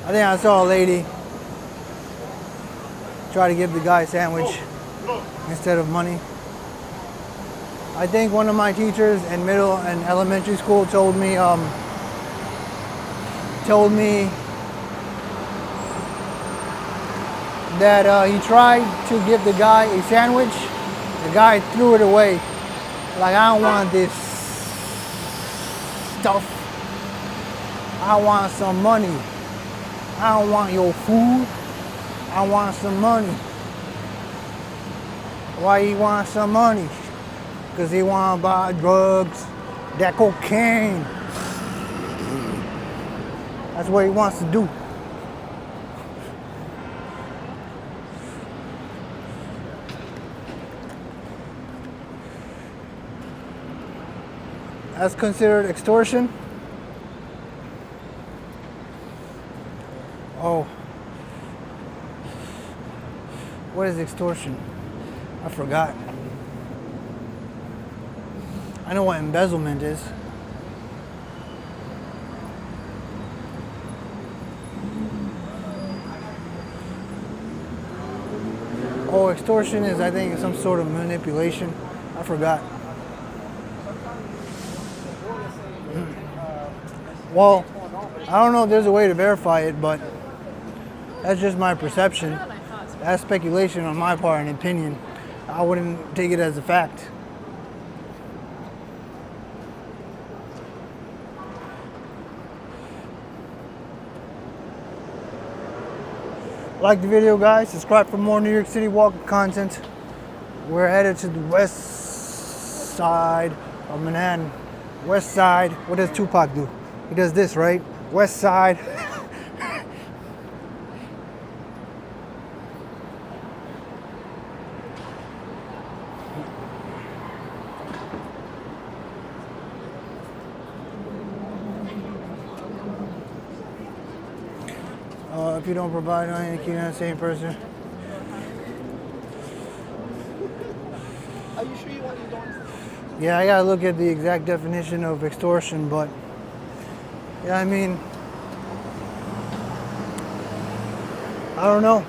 think I saw a lady try to give the guy a sandwich instead of money. I think one of my teachers in middle and elementary school told me that he tried to give the guy a sandwich. The guy threw it away. Like, I don't want this stuff. I want some money. I don't want your food. I want some money. Why he want some money? Because he want to buy drugs, that cocaine. That's what he wants to do. That's considered extortion. Oh. What is extortion? I forgot. I know what embezzlement is. Oh, extortion is, I think, some sort of manipulation. I forgot. Well, I don't know if there's a way to verify it, but that's just my perception. That's speculation on my part and opinion. I wouldn't take it as a fact. Like the video, guys. Subscribe for more New York City walking content. We're headed to the west side of Manhattan. West side. What does Tupac do? He does this, right? West side. If you don't provide anything, you're not the same person. Are you sure you want to go? Yeah, I gotta look at the exact definition of extortion, but yeah, I mean, I don't know.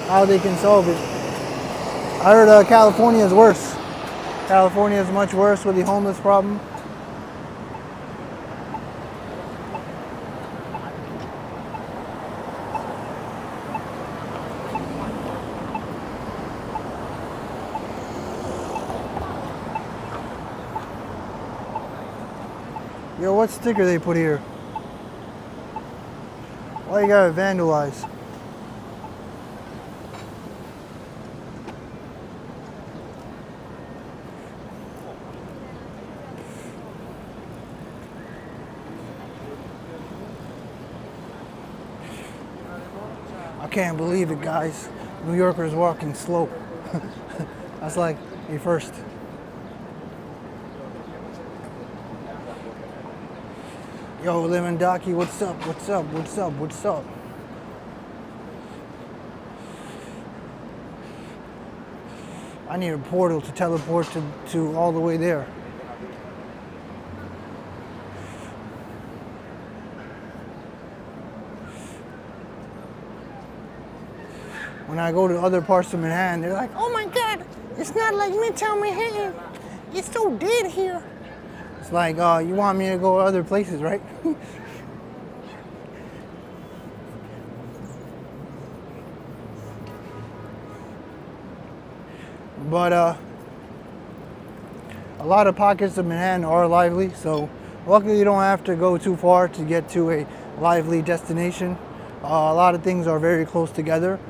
How they can solve it. I heard California is worse. California is much worse with the homeless problem. Yo, what sticker they put here? Why you gotta vandalize? I can't believe it, guys. New Yorkers walking slow. That's like a first. Yo, Lemon Docky, what's up? What's up? What's up? What's up? I need a portal to teleport to all the way there. When I go to other parts of Manhattan, they're like, oh my God, it's not like Midtown Manhattan. It's so dead here. It's like, you want me to go to other places, right? But a lot of pockets of Manhattan are lively, so luckily you don't have to go too far to get to a lively destination. A lot of things are very close together.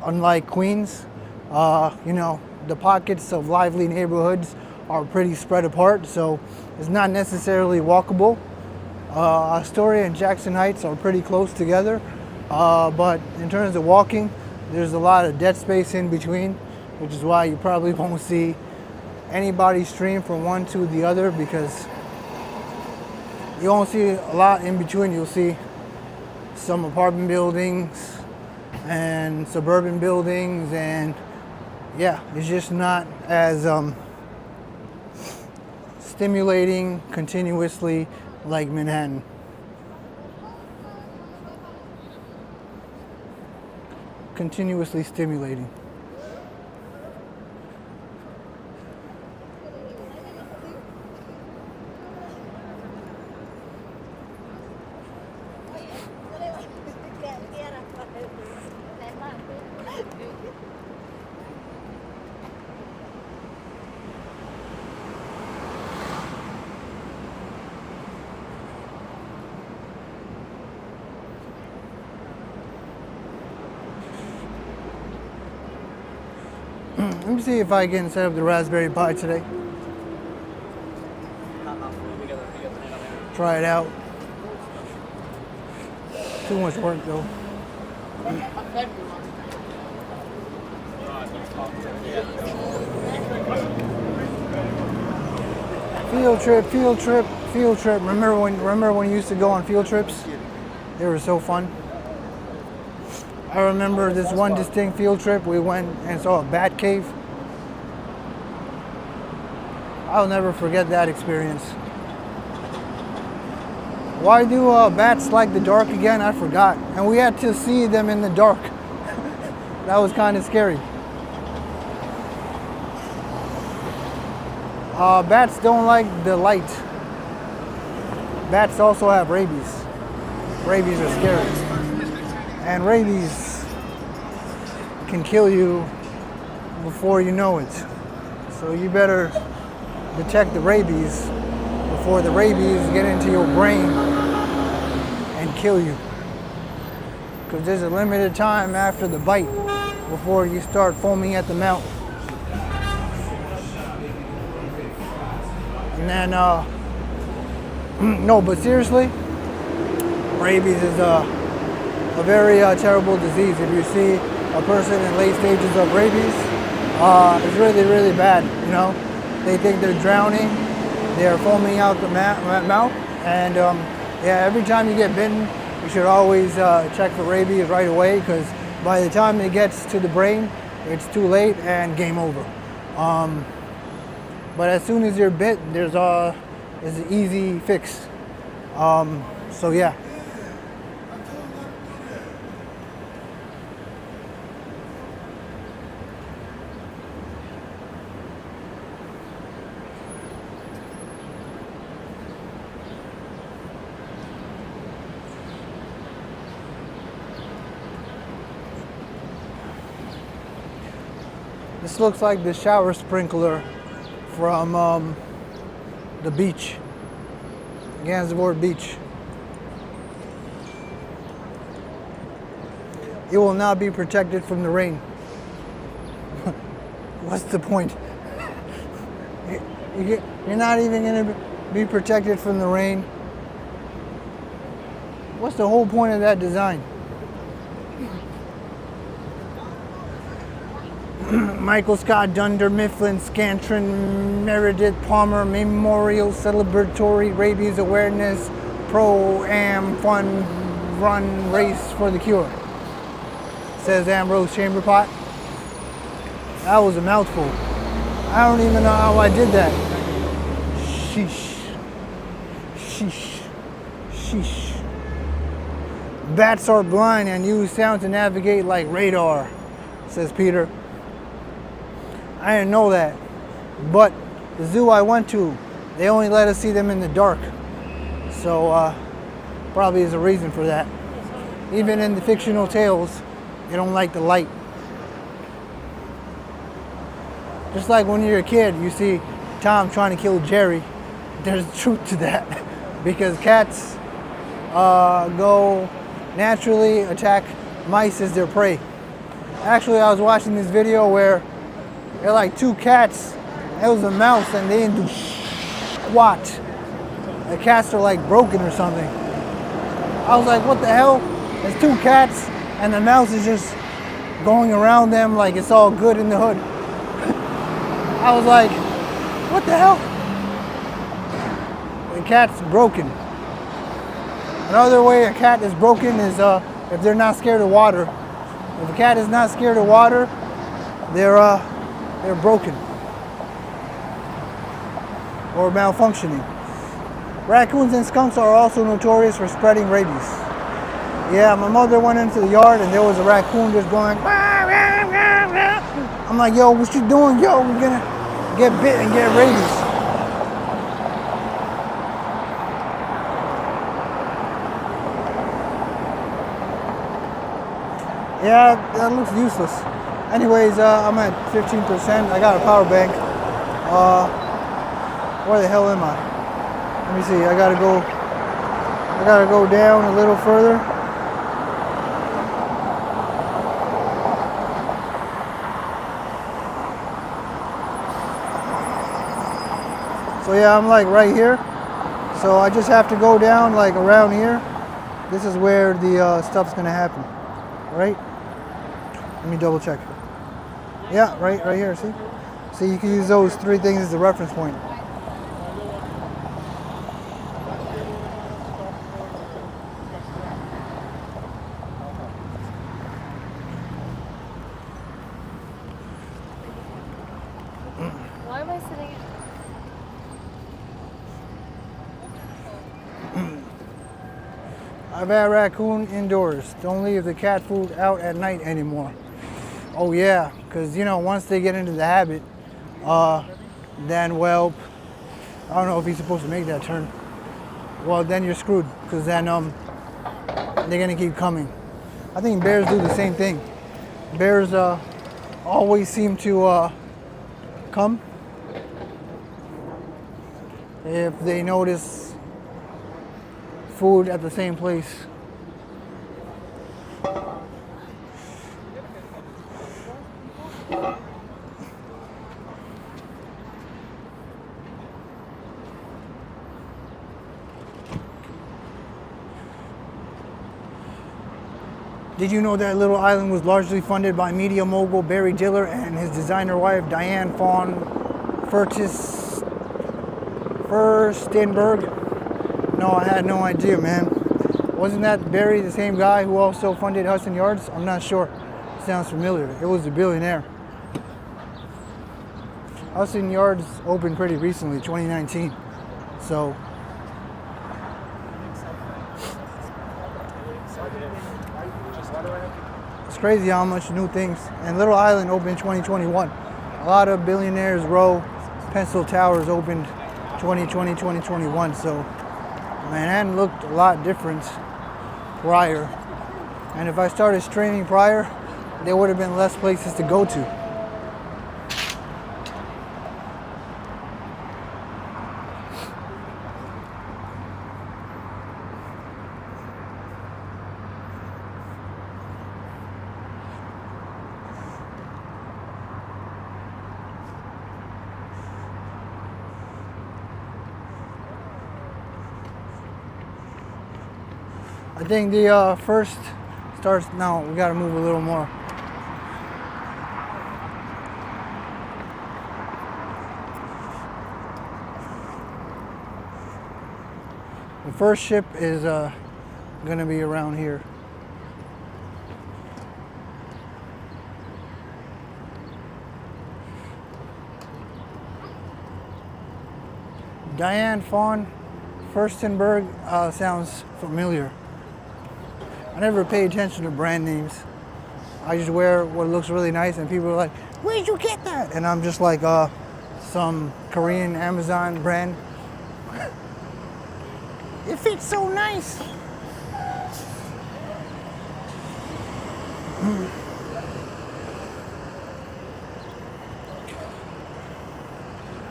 Unlike Queens, you know, the pockets of lively neighborhoods are pretty spread apart, so it's not necessarily walkable. Astoria and Jackson Heights are pretty close together, but in terms of walking, there's a lot of dead space in between, which is why you probably won't see anybody stream from one to the other, because you won't see a lot in between. You'll see some apartment buildings and suburban buildings, and yeah, it's just not as stimulating continuously like Manhattan. Continuously stimulating. Let me see if I can set up the Raspberry Pi today. Try it out. Too much work though. Field trip, field trip, field trip. Remember when you used to go on field trips? They were so fun. I remember this one distinct field trip. We went and saw a bat cave. I'll never forget that experience. Why do bats like the dark again? I forgot. And we had to see them in the dark. That was kind of scary. Bats don't like the light. Bats also have rabies. Rabies are scary. And rabies can kill you before you know it. So you better detect the rabies before the rabies get into your brain and kill you. Because there's a limited time after the bite before you start foaming at the mouth. And then, no, but seriously, rabies is a very terrible disease. If you see a person in late stages of rabies, it's really, really bad, you know. They think they're drowning, they're foaming out the mouth, and yeah, every time you get bitten, you should always check for rabies right away, because by the time it gets to the brain, it's too late and game over. But as soon as you're bit, there's an easy fix. So yeah. This looks like the shower sprinkler from the beach, Gansevoort Beach. It will not be protected from the rain. What's the point? You're not even going to be protected from the rain. What's the whole point of that design? Michael Scott, Dunder Mifflin, Scantron, Meredith Palmer Memorial Celebratory Rabies Awareness Pro-Am Fun Run Race for the Cure. Says Ambrose Chamberpot. That was a mouthful. I don't even know how I did that. Sheesh. Sheesh. Sheesh. Bats are blind and use sound to navigate like radar, says Peter. I didn't know that, but the zoo I went to, they only let us see them in the dark. So probably is a reason for that. Even in the fictional tales, they don't like the light. Just like when you're a kid, you see Tom trying to kill Jerry. There's truth to that, because cats go naturally attack mice as their prey. Actually, I was watching this video where they're like two cats. It was a mouse and they didn't do squat. The cats are like broken or something. I was like, what the hell? There's two cats and the mouse is just going around them like it's all good in the hood. I was like, what the hell? The cat's broken. Another way a cat is broken is if they're not scared of water. If a cat is not scared of water, they're broken or malfunctioning. Raccoons and skunks are also notorious for spreading rabies. Yeah, my mother went into the yard and there was a raccoon just going, wah, wah, wah, wah. I'm like, yo, what you doing? Yo, we're gonna get bit and get rabies. Yeah, that looks useless. Anyways, I'm at 15%. I got a power bank. Where the hell am I? Let me see. I gotta go down a little further. So yeah, I'm like right here. So I just have to go down like around here. This is where the stuff's gonna happen, right? Let me double check. Yeah, right here, see? So you can use those three things as a reference point. Why am I sitting? I've had raccoon indoors. Don't leave the cat food out at night anymore. Oh yeah, because you know, once they get into the habit, then well, I don't know if he's supposed to make that turn. Well, then you're screwed, because then they're gonna keep coming. I think bears do the same thing. Bears always seem to come if they notice food at the same place. Did you know that Little Island was largely funded by media mogul Barry Diller and his designer wife Diane von Furstenberg? No, I had no idea, man. Wasn't that Barry the same guy who also funded Hudson Yards? I'm not sure. Sounds familiar. It was a billionaire. Hudson Yards opened pretty recently, 2019. So it's crazy how much new things. And Little Island opened 2021. A lot of Billionaires Row, Pencil Towers opened 2020, 2021. So Manhattan looked a lot different prior. And if I started streaming prior, there would have been less places to go to. I think the first starts now. We got to move a little more. The first ship is going to be around here. Diane von Furstenberg sounds familiar. I never pay attention to brand names. I just wear what looks really nice and people are like, where'd you get that? And I'm just like, some Korean Amazon brand. It fits so nice.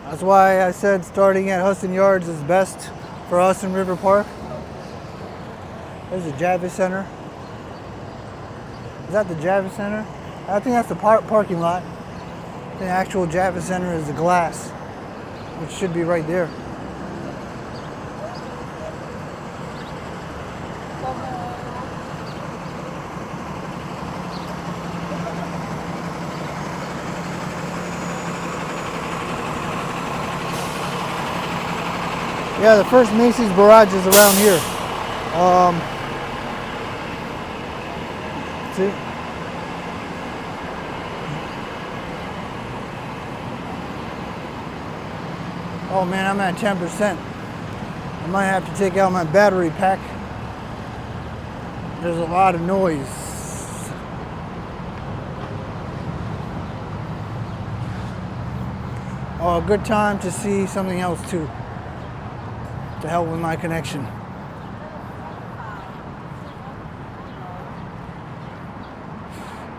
That's why I said starting at Hudson Yards is best for Hudson River Park. There's the Javits Center. Is that the Javits Center? I think that's the parking lot. The actual Javits Center is the glass, which should be right there. Yeah, the first Macy's barrage is around here. See? Oh man, I'm at 10%. I might have to take out my battery pack. There's a lot of noise. Oh, a good time to see something else too, to help with my connection.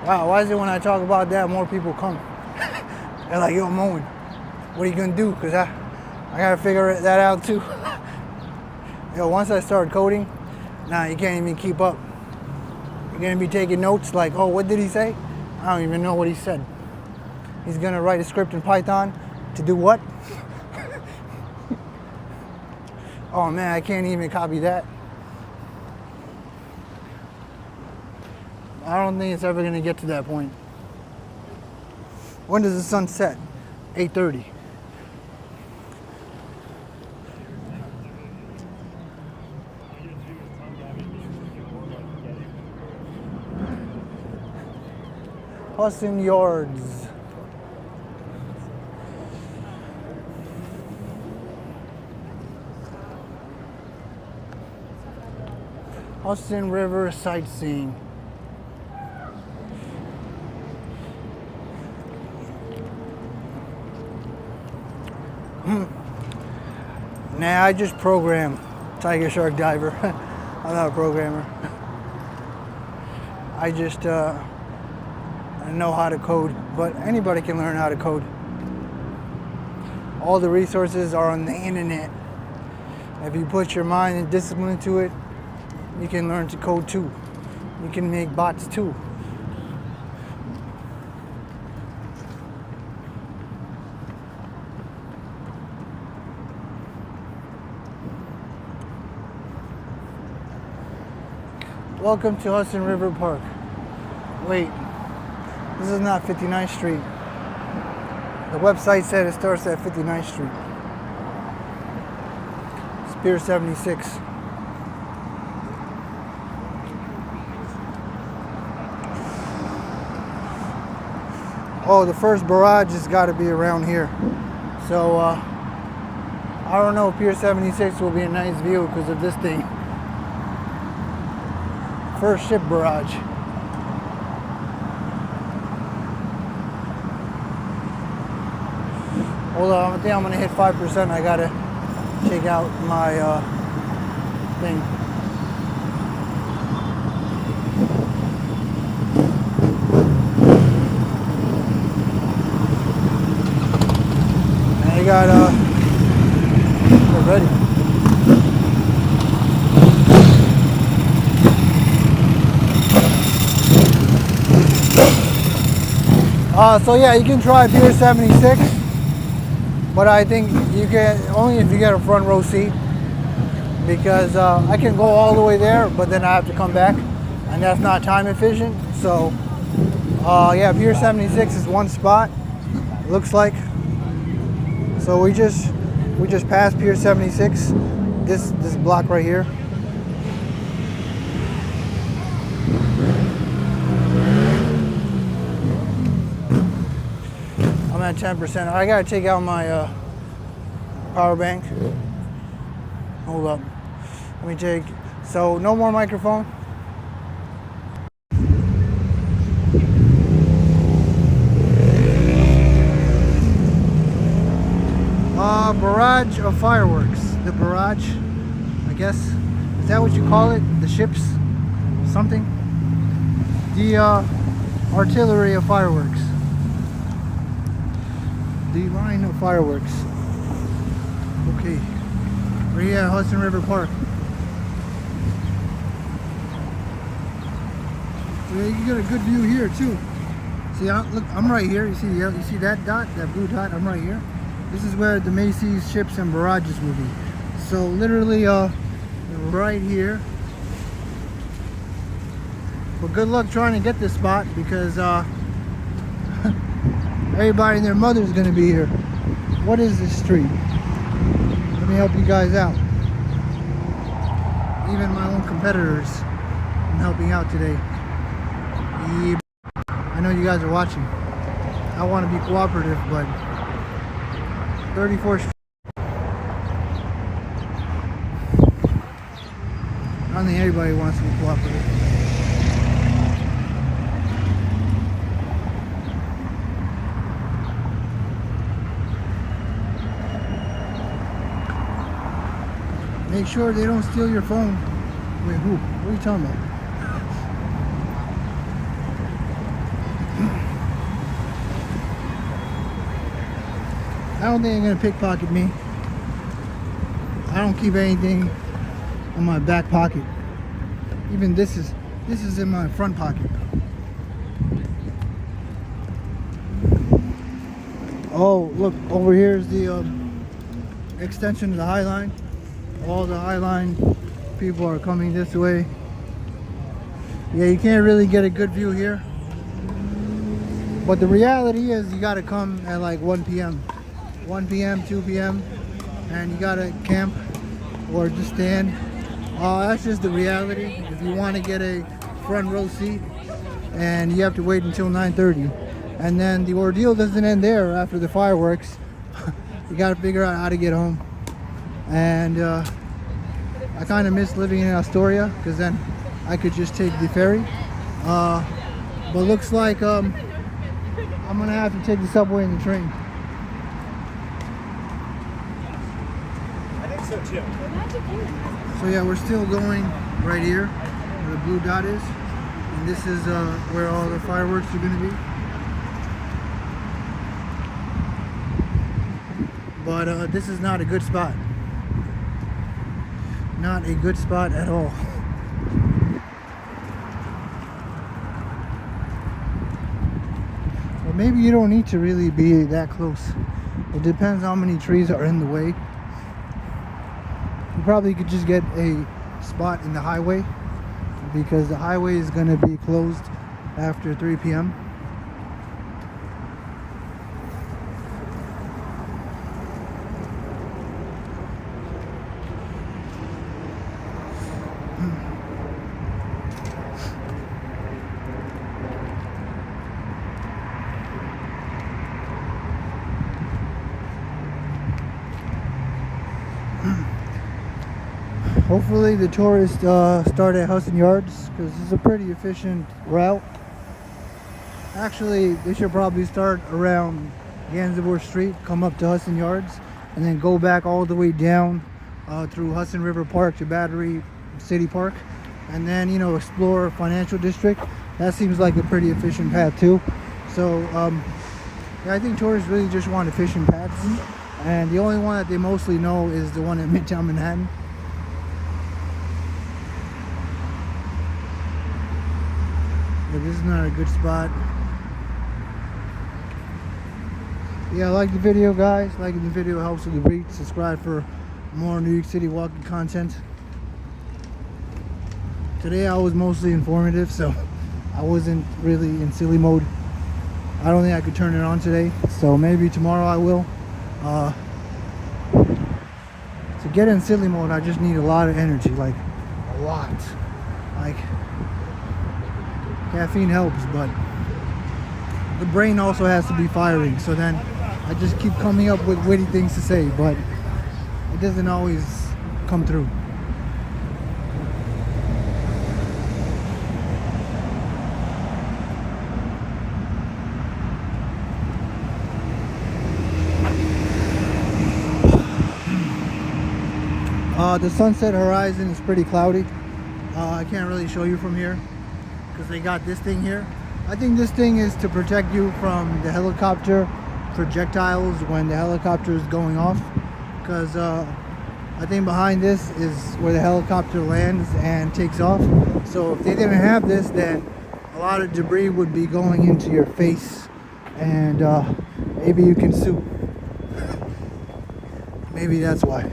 Wow, why is it when I talk about that, more people come? They're like, yo, Moen, what are you gonna do? Because I gotta figure that out too. Yo, once I start coding, nah, you can't even keep up. You're gonna be taking notes like, oh, what did he say? I don't even know what he said. He's gonna write a script in Python to do what? Oh man, I can't even copy that. I don't think it's ever gonna get to that point. When does the sun set? 8:30. Hudson Yards. Hudson River sightseeing. Nah, I just program tiger shark diver. I'm not a programmer. I just know how to code, but anybody can learn how to code. All the resources are on the internet. If you put your mind and discipline into it, you can learn to code too. You can make bots too. Welcome to Hudson River Park. Wait, this is not 59th Street. The website said it starts at 59th Street. It's Pier 76. Oh, the first barrage has got to be around here. So, I don't know, Pier 76 will be a nice view because of this thing. First ship barrage. Hold on, I think I'm gonna hit 5%. I gotta check out my thing. And I got we're ready. So yeah, you can try Pier 76, but I think you can only if you get a front row seat, because I can go all the way there, but then I have to come back, and that's not time efficient. So yeah, Pier 76 is one spot, looks like. So we just passed Pier 76, this block right here. I'm at 10%. I gotta take out my power bank. Hold up. Let me take. So no more microphone. Barrage of fireworks. The barrage, I guess. Is that what you call it? The ships? Something? The artillery of fireworks. The line of fireworks. Okay. We're here at Hudson River Park. So you get a good view here too. See, look, I'm right here. You see that dot, that blue dot? I'm right here. This is where the Macy's ships and barrages will be. So literally, right here. But good luck trying to get this spot because everybody and their mother is going to be here. What is this street? Let me help you guys out. Even my own competitors, I'm helping out today. Yeah, I know you guys are watching. I want to be cooperative, but 34th Street. I don't think everybody wants to be cooperative. Make sure they don't steal your phone. Wait, who? What are you talking about? I don't think they're gonna pickpocket me. I don't keep anything in my back pocket. Even this is in my front pocket. Oh, look, over here is the extension of the High Line. All the High Line people are coming this way. Yeah, you can't really get a good view here. But the reality is you gotta come at like 1 p.m. 1 p.m., 2 p.m. and you gotta camp or just stand. That's just the reality. If you want to get a front row seat, and you have to wait until 9:30, and then the ordeal doesn't end there after the fireworks. You gotta figure out how to get home, and I kind of miss living in Astoria because then I could just take the ferry. But looks like I'm gonna have to take the subway and the train. I think so too. So yeah, we're still going right here where the blue dot is, and this is where all the fireworks are gonna be. But this is not a good spot. Not a good spot at all. Well, maybe you don't need to really be that close. It depends how many trees are in the way. You probably could just get a spot in the highway because the highway is going to be closed after 3 p.m. Hopefully the tourists start at Hudson Yards because it's a pretty efficient route. Actually, they should probably start around Gansevoort Street, come up to Hudson Yards, and then go back all the way down through Hudson River Park to Battery City Park, and then, you know, explore Financial District. That seems like a pretty efficient path too. So yeah, I think tourists really just want efficient paths, and the only one that they mostly know is the one at Midtown Manhattan. Yeah, this is not a good spot. Yeah, like the video, guys. Liking the video helps with the reach. Subscribe for more New York City walking content. Today I was mostly informative, so I wasn't really in silly mode. I don't think I could turn it on today, so maybe tomorrow I will. To get in silly mode, I just need a lot of energy, like a lot. Like, caffeine helps, but the brain also has to be firing, so then I just keep coming up with witty things to say, but it doesn't always come through. The sunset horizon is pretty cloudy. I can't really show you from here because they got this thing here. I think this thing is to protect you from the helicopter projectiles when the helicopter is going off, because I think behind this is where the helicopter lands and takes off. So if they didn't have this, then a lot of debris would be going into your face, and maybe you can sue. Maybe that's why.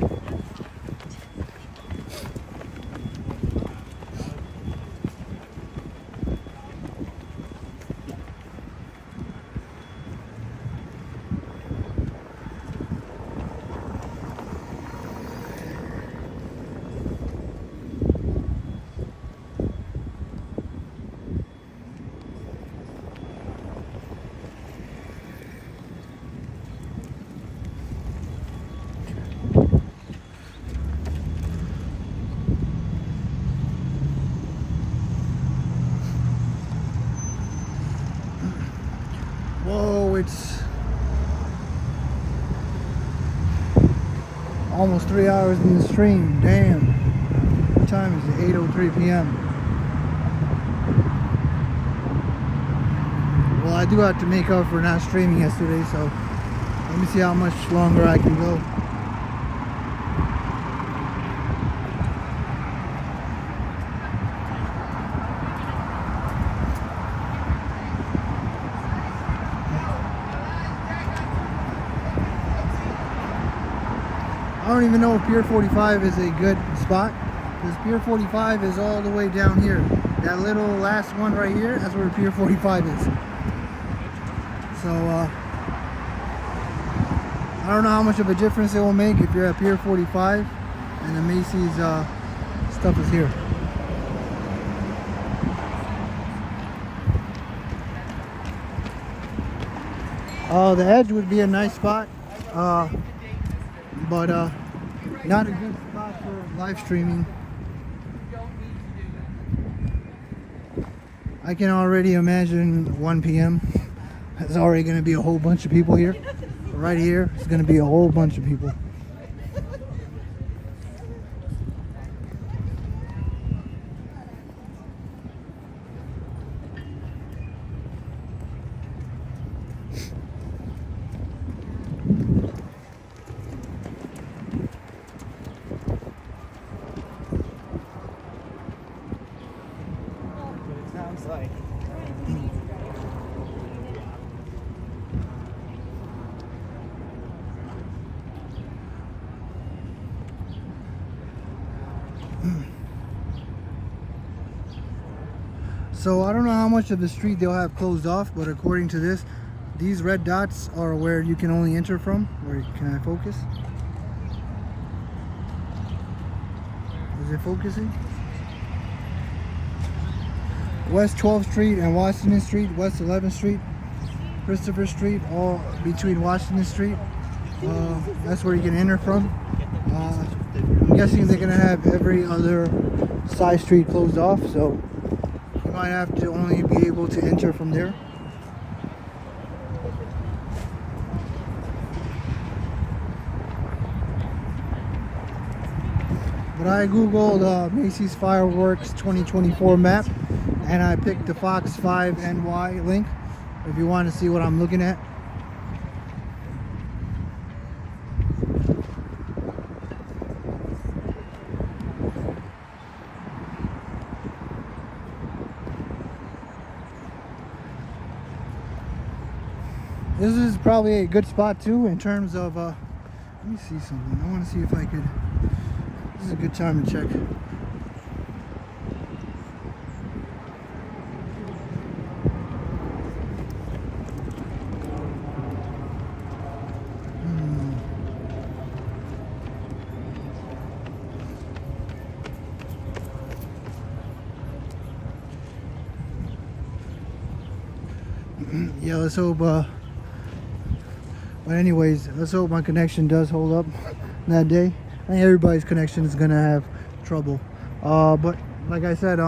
Whoa, it's almost 3 hours in the stream. Damn. What time is it? 8:03 p.m. Well, I do have to make up for not streaming yesterday, so let me see how much longer I can go. I don't even know if Pier 45 is a good spot, because Pier 45 is all the way down here. That little last one right here, that's where Pier 45 is. So I don't know how much of a difference it will make if you're at Pier 45 and the Macy's stuff is here. The edge would be a nice spot, but not a good spot for live streaming. I can already imagine 1 p.m. There's already going to be a whole bunch of people here. Right here, it's going to be a whole bunch of people. Sounds like. So I don't know how much of the street they'll have closed off, but according to this, these red dots are where you can only enter from. Where can I focus? Is it focusing? West 12th Street and Washington Street, West 11th Street, Christopher Street, all between Washington Street. That's where you can enter from. I'm guessing they're gonna have every other side street closed off, so you might have to only be able to enter from there. But I googled Macy's Fireworks 2024 map, and I picked the Fox 5 NY link if you want to see what I'm looking at. This is probably a good spot too in terms of let me see something. I want to see if I could. This is a good time to check. Yeah, let's hope but anyways, let's hope my connection does hold up that day. I think everybody's connection is gonna have trouble, but like I said,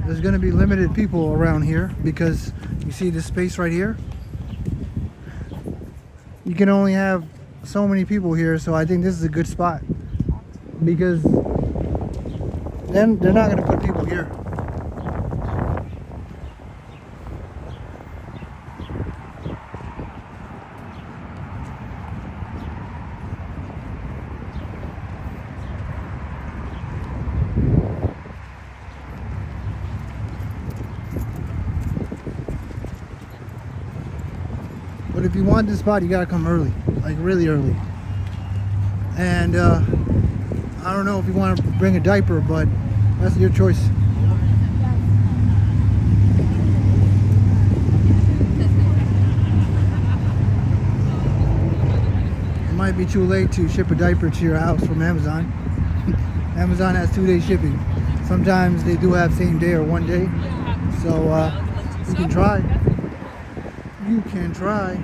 there's gonna be limited people around here because you see this space right here, you can only have so many people here. So I think this is a good spot because then they're not gonna put people here. But if you want this spot, you gotta come early, like really early. And I don't know if you want to bring a diaper, but that's your choice. It might be too late to ship a diaper to your house from Amazon. Amazon has 2-day shipping. Sometimes they do have same day or 1 day. So you can try. You can try.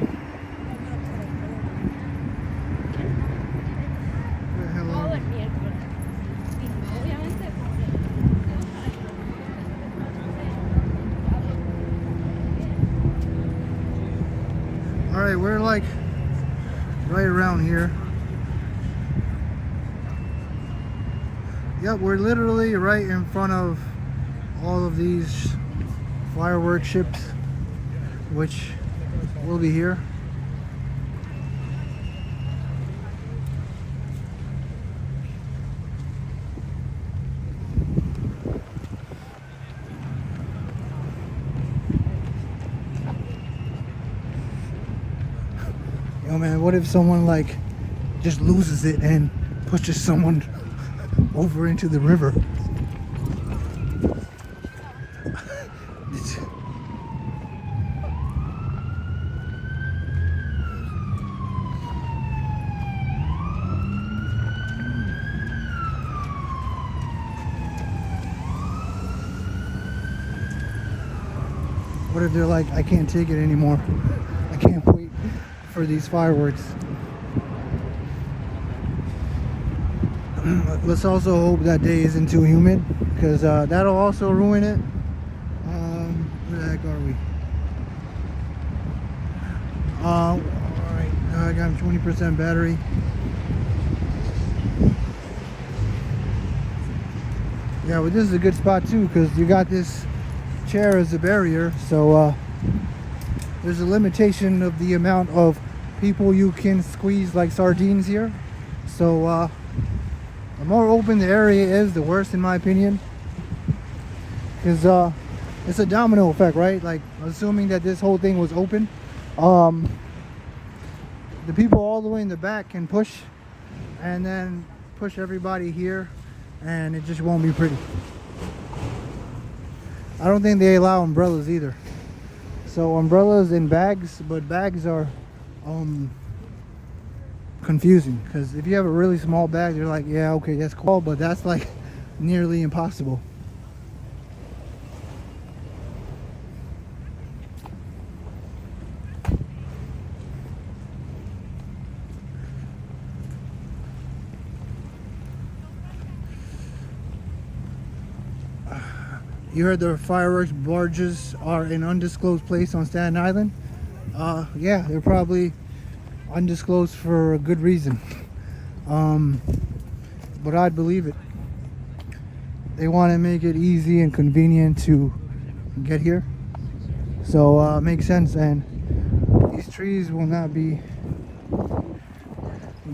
Alright, we're like right around here. Yep, we're literally right in front of all of these fireworks ships, which will be here. Yo man, what if someone like just loses it and pushes someone over into the river? What if they're like, I can't take it anymore. I can't wait for these fireworks. Let's also hope that day isn't too humid, because that'll also ruin it. Where the heck are we? Alright, I got 20% battery. Yeah, but this is a good spot too, because you got this chair as a barrier, so there's a limitation of the amount of people you can squeeze like sardines here. So the more open the area is, the worse, in my opinion, because it's a domino effect, right? Like, assuming that this whole thing was open, the people all the way in the back can push, and then push everybody here, and it just won't be pretty. I don't think they allow umbrellas either. So umbrellas in bags, but bags are confusing, because if you have a really small bag, you're like, yeah, okay, that's cool, but that's like nearly impossible. You heard the fireworks barges are in an undisclosed place on Staten Island? Yeah, they're probably undisclosed for a good reason. But I'd believe it. They want to make it easy and convenient to get here. So it makes sense, and these trees will not be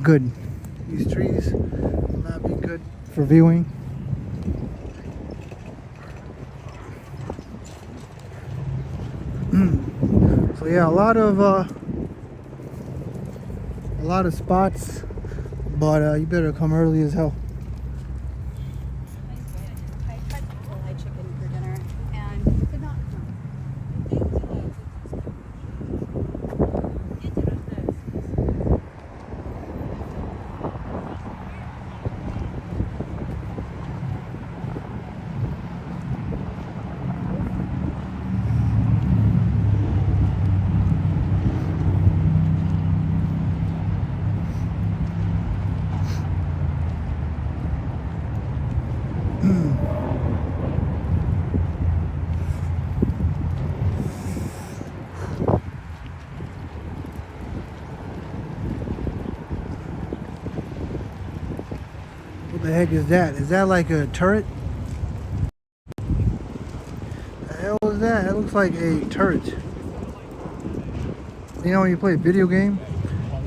good. These trees will not be good for viewing. So yeah, a lot of spots, but you better come early as hell. I tried Thai chicken for dinner and it did not What the heck is that? Is that like a turret? The hell is that? It looks like a turret. You know when you play a video game,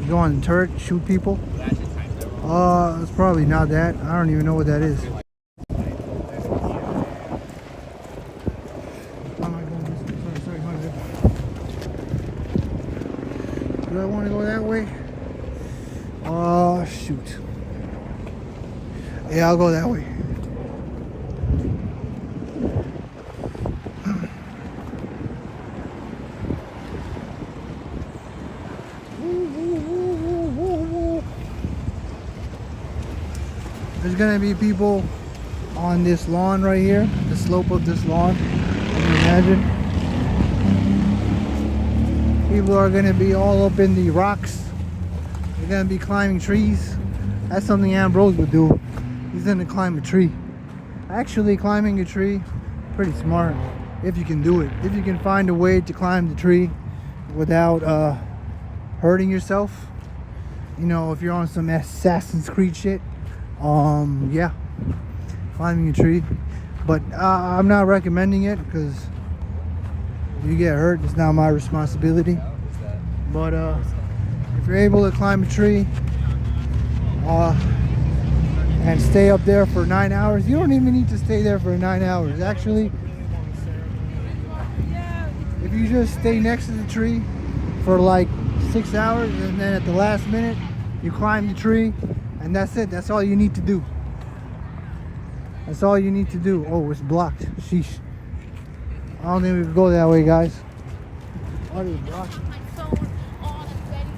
you go on the turret, shoot people? It's probably not that. I don't even know what that is. Sorry, my bad. Do I want to go that way? Oh, shoot. Yeah, I'll go that way. There's gonna be people on this lawn right here, the slope of this lawn. Can you imagine? People are gonna be all up in the rocks. They're gonna be climbing trees. That's something Ambrose would do. He's gonna climb a tree. Actually, climbing a tree, pretty smart if you can do it. If you can find a way to climb the tree without hurting yourself. You know, if you're on some Assassin's Creed shit. Yeah, climbing a tree. But I'm not recommending it, because if you get hurt, it's not my responsibility. But if you're able to climb a tree and stay up there for 9 hours, you don't even need to stay there for 9 hours. Actually, if you just stay next to the tree for like 6 hours, and then at the last minute you climb the tree, and that's it. That's all you need to do. That's all you need to do. Oh, it's blocked. Sheesh. I don't think we can go that way, guys. What is blocked? My phone on and ready.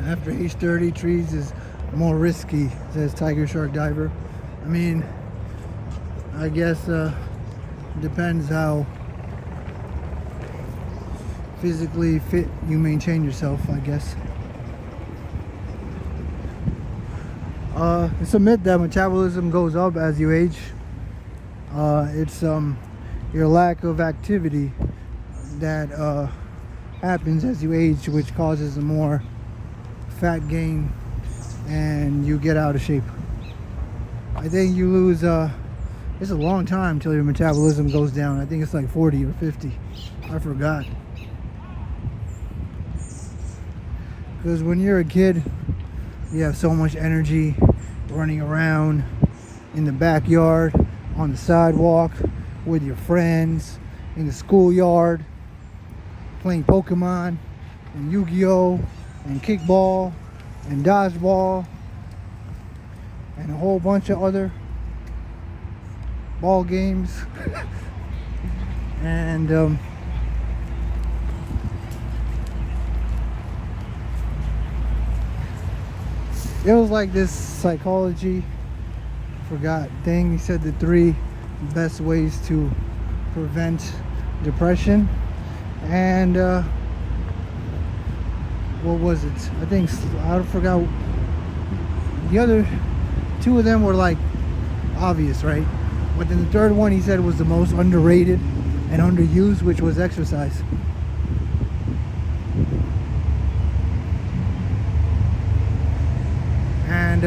After age 30, trees is more risky, says Tiger Shark Diver. I mean, I guess depends how physically fit you maintain yourself, I guess. It's a myth that metabolism goes up as you age. It's your lack of activity that happens as you age, which causes more fat gain and you get out of shape. I think you lose it's a long time till your metabolism goes down. I think it's like 40 or 50. I forgot. Because when you're a kid, you have so much energy running around in the backyard, on the sidewalk, with your friends, in the schoolyard, playing Pokemon, and Yu-Gi-Oh, and kickball, and dodgeball, and a whole bunch of other ball games. And it was like this psychology, forgot thing. He said the 3 best ways to prevent depression, and what was it? I think I forgot. The other 2 of them were like obvious, right? But then the third one he said was the most underrated and underused, which was exercise. And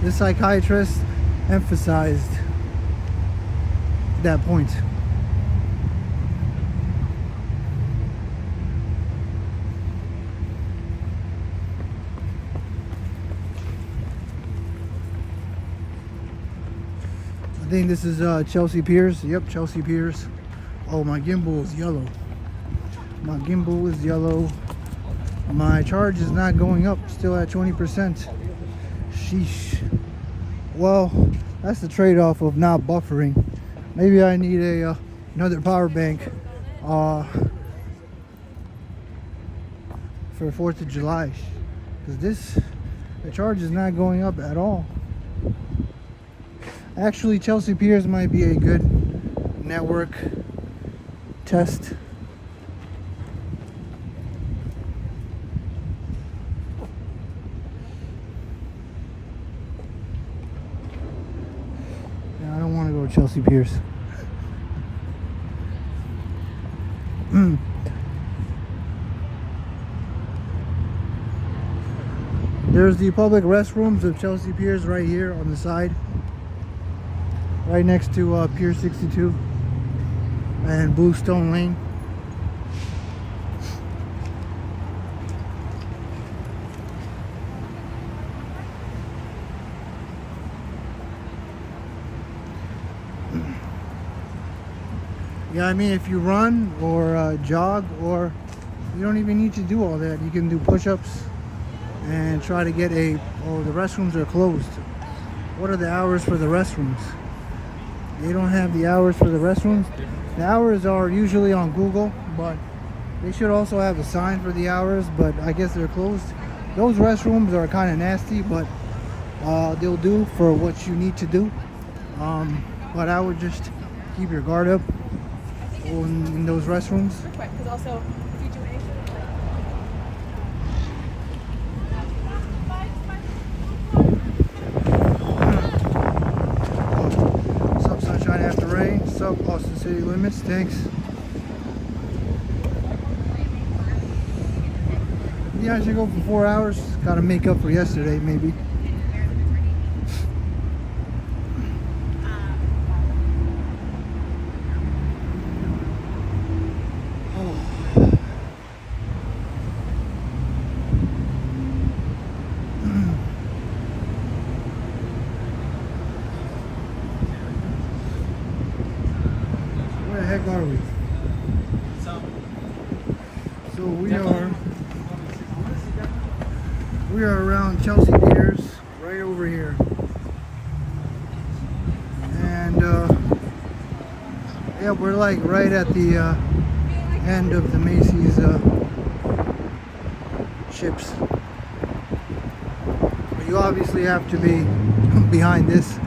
the psychiatrist emphasized that point. I think this is Chelsea Piers. Yep, Chelsea Piers. Oh, my gimbal is yellow. My gimbal is yellow. My charge is not going up, still at 20%. Sheesh. Well, that's the trade-off of not buffering. Maybe I need another power bank for 4th of July. Because the charge is not going up at all. Actually, Chelsea Piers might be a good network test. I don't want to go to Chelsea Piers. There's the public restrooms of Chelsea Piers right here on the side, right next to Pier 62 and Bluestone Lane. Yeah, I mean, if you run or jog, or you don't even need to do all that. You can do push-ups and try to get oh, the restrooms are closed. What are the hours for the restrooms? They don't have the hours for the restrooms. The hours are usually on Google, but they should also have a sign for the hours, but I guess they're closed. Those restrooms are kind of nasty, but they'll do for what you need to do. But I would just keep your guard up in those restrooms. Right, because also, if you do anything, What's up, sunshine after rain? What's up, Austin City Limits? Thanks. Yeah, I should go for 4 hours. Gotta make up for yesterday, maybe. Where the heck are we? So we are around Chelsea Piers, right over here, and yeah, we're like right at the end of the Macy's ships. But you obviously have to be behind this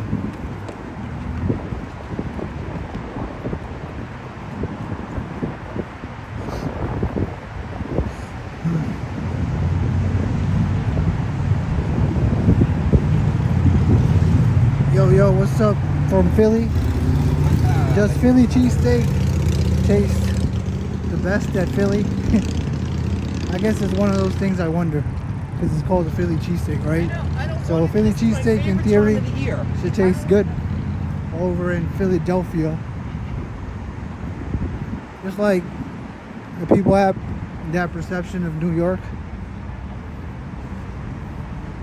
what's up from Philly. Does Philly cheesesteak taste the best at Philly? I guess it's one of those things I wonder, because it's called a Philly cheesesteak, right? So Philly cheesesteak in theory should taste good over in Philadelphia. Just like the people have that perception of New York.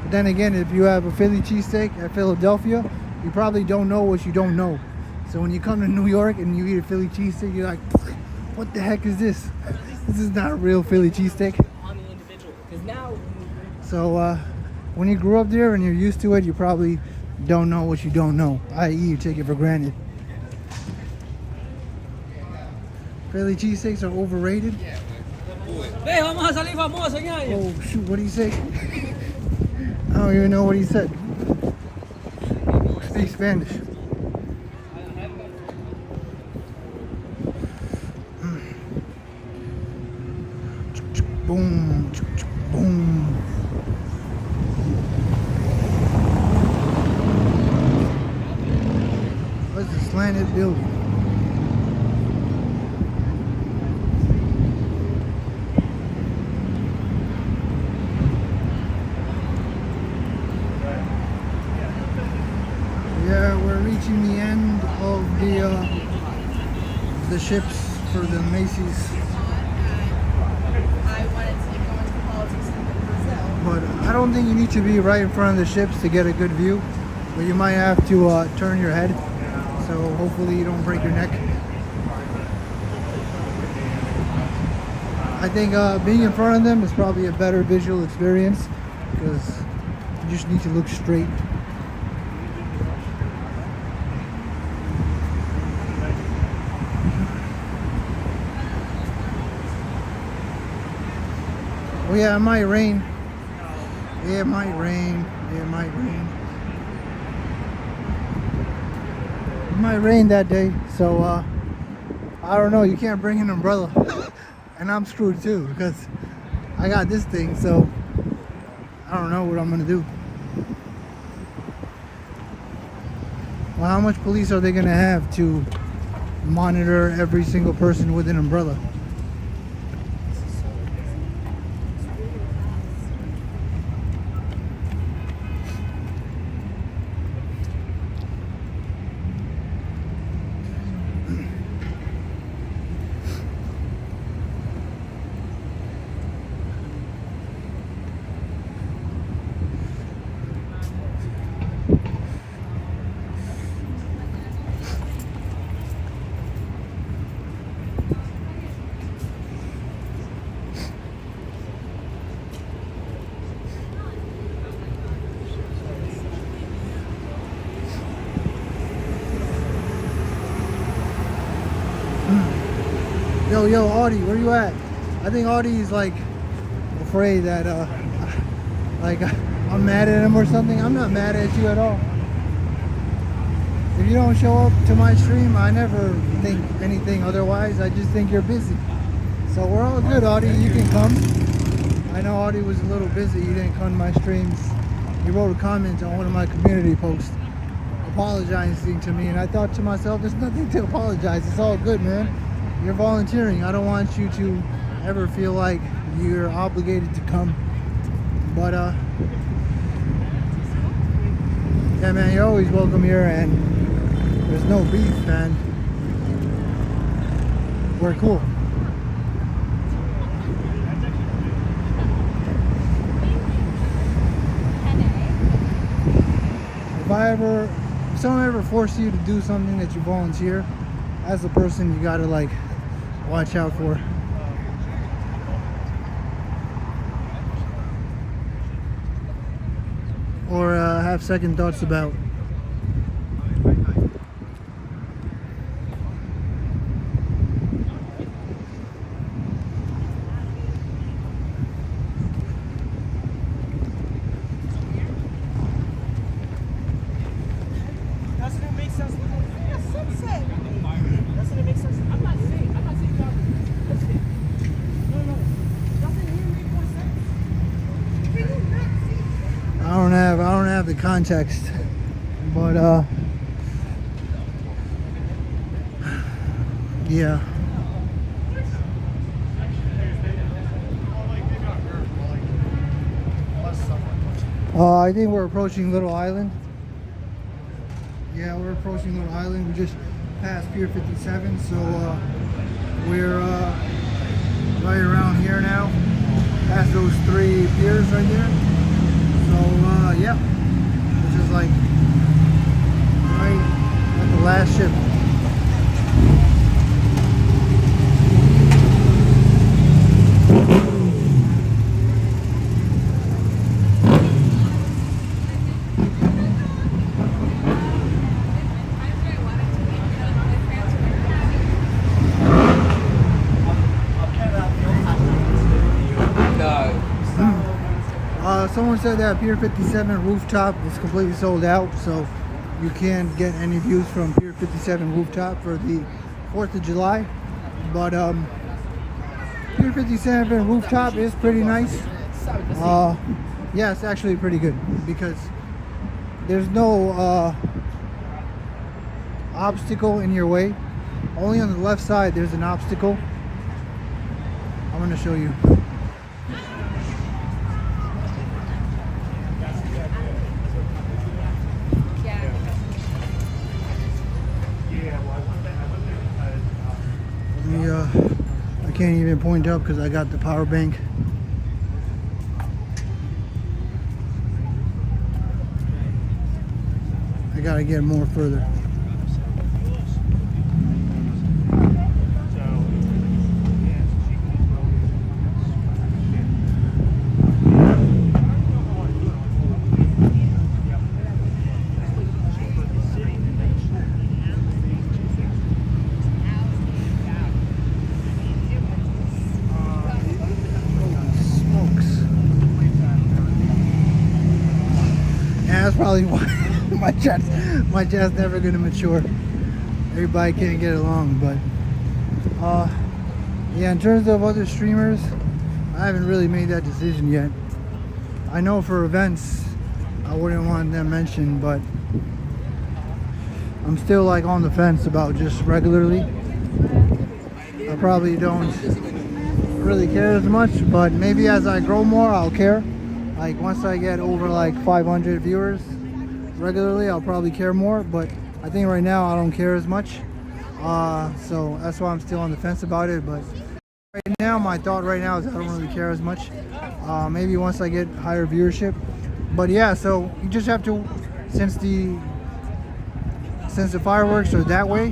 But then again, if you have a Philly cheesesteak at Philadelphia, you probably don't know what you don't know. So when you come to New York and you eat a Philly cheesesteak, you're like, what the heck is this? This is not a real Philly cheesesteak. On the individual. Because now. So when you grew up there and you're used to it, you probably don't know what you don't know, i.e. you take it for granted. Philly cheesesteaks are overrated. Oh shoot, what did he say? I don't even know what he said. Speak Spanish. Boom, boom. What's the slanted building? Yeah, we're reaching the end of the ships for the Macy's. But I don't think you need to be right in front of the ships to get a good view. But you might have to turn your head. So hopefully you don't break your neck. I think being in front of them is probably a better visual experience, because you just need to look straight. Oh yeah, it might rain. Yeah, it might rain. Yeah, it might rain. It might rain that day, so I don't know. You can't bring an umbrella, and I'm screwed too because I got this thing. So I don't know what I'm gonna do. Well, how much police are they gonna have to monitor every single person with an umbrella? Yo, Audie, where you at? I think Audie's like afraid that like I'm mad at him or something. I'm not mad at you at all. If you don't show up to my stream, I never think anything otherwise. I just think you're busy. So we're all good, Audie. You can come. I know Audie was a little busy. He didn't come to my streams. He wrote a comment on one of my community posts apologizing to me, and I thought to myself, there's nothing to apologize. It's all good, man. You're volunteering. I don't want you to ever feel like you're obligated to come. But yeah, man, you're always welcome here, and there's no beef, man. We're cool. If someone ever forces you to do something that you volunteer, as a person, you gotta like watch out for. Or have second thoughts about. Doesn't it make sense? Yeah, sunset. Doesn't it make sense? I'm not saying listen. No. Doesn't it make more sense? Can you not see? I don't have the context, but Yeah. I think we're approaching Little Island. Yeah, we're approaching Little Island. We just passed Pier 57, so we're right around here now. Past those 3 piers right there. So yeah, this is like right at the last ship. Someone said that Pier 57 rooftop is completely sold out, so you can't get any views from Pier 57 rooftop for the 4th of July. But Pier 57 rooftop is pretty nice. Yeah, it's actually pretty good because there's no obstacle in your way. Only on the left side there's an obstacle. I'm going to show you. I can't even point up because I got the power bank. I gotta get more further. That's probably why my chat's never gonna mature. Everybody can't get along, but yeah, in terms of other streamers, I haven't really made that decision yet. I know for events I wouldn't want them mentioned, but I'm still like on the fence about just regularly. I probably don't really care as much, but maybe as I grow more I'll care. Like once I get over like 500 viewers regularly, I'll probably care more, but I think right now I don't care as much. So that's why I'm still on the fence about it, but right now my thought right now is I don't really care as much. Maybe once I get higher viewership. But yeah, so you just have to, since the fireworks are that way,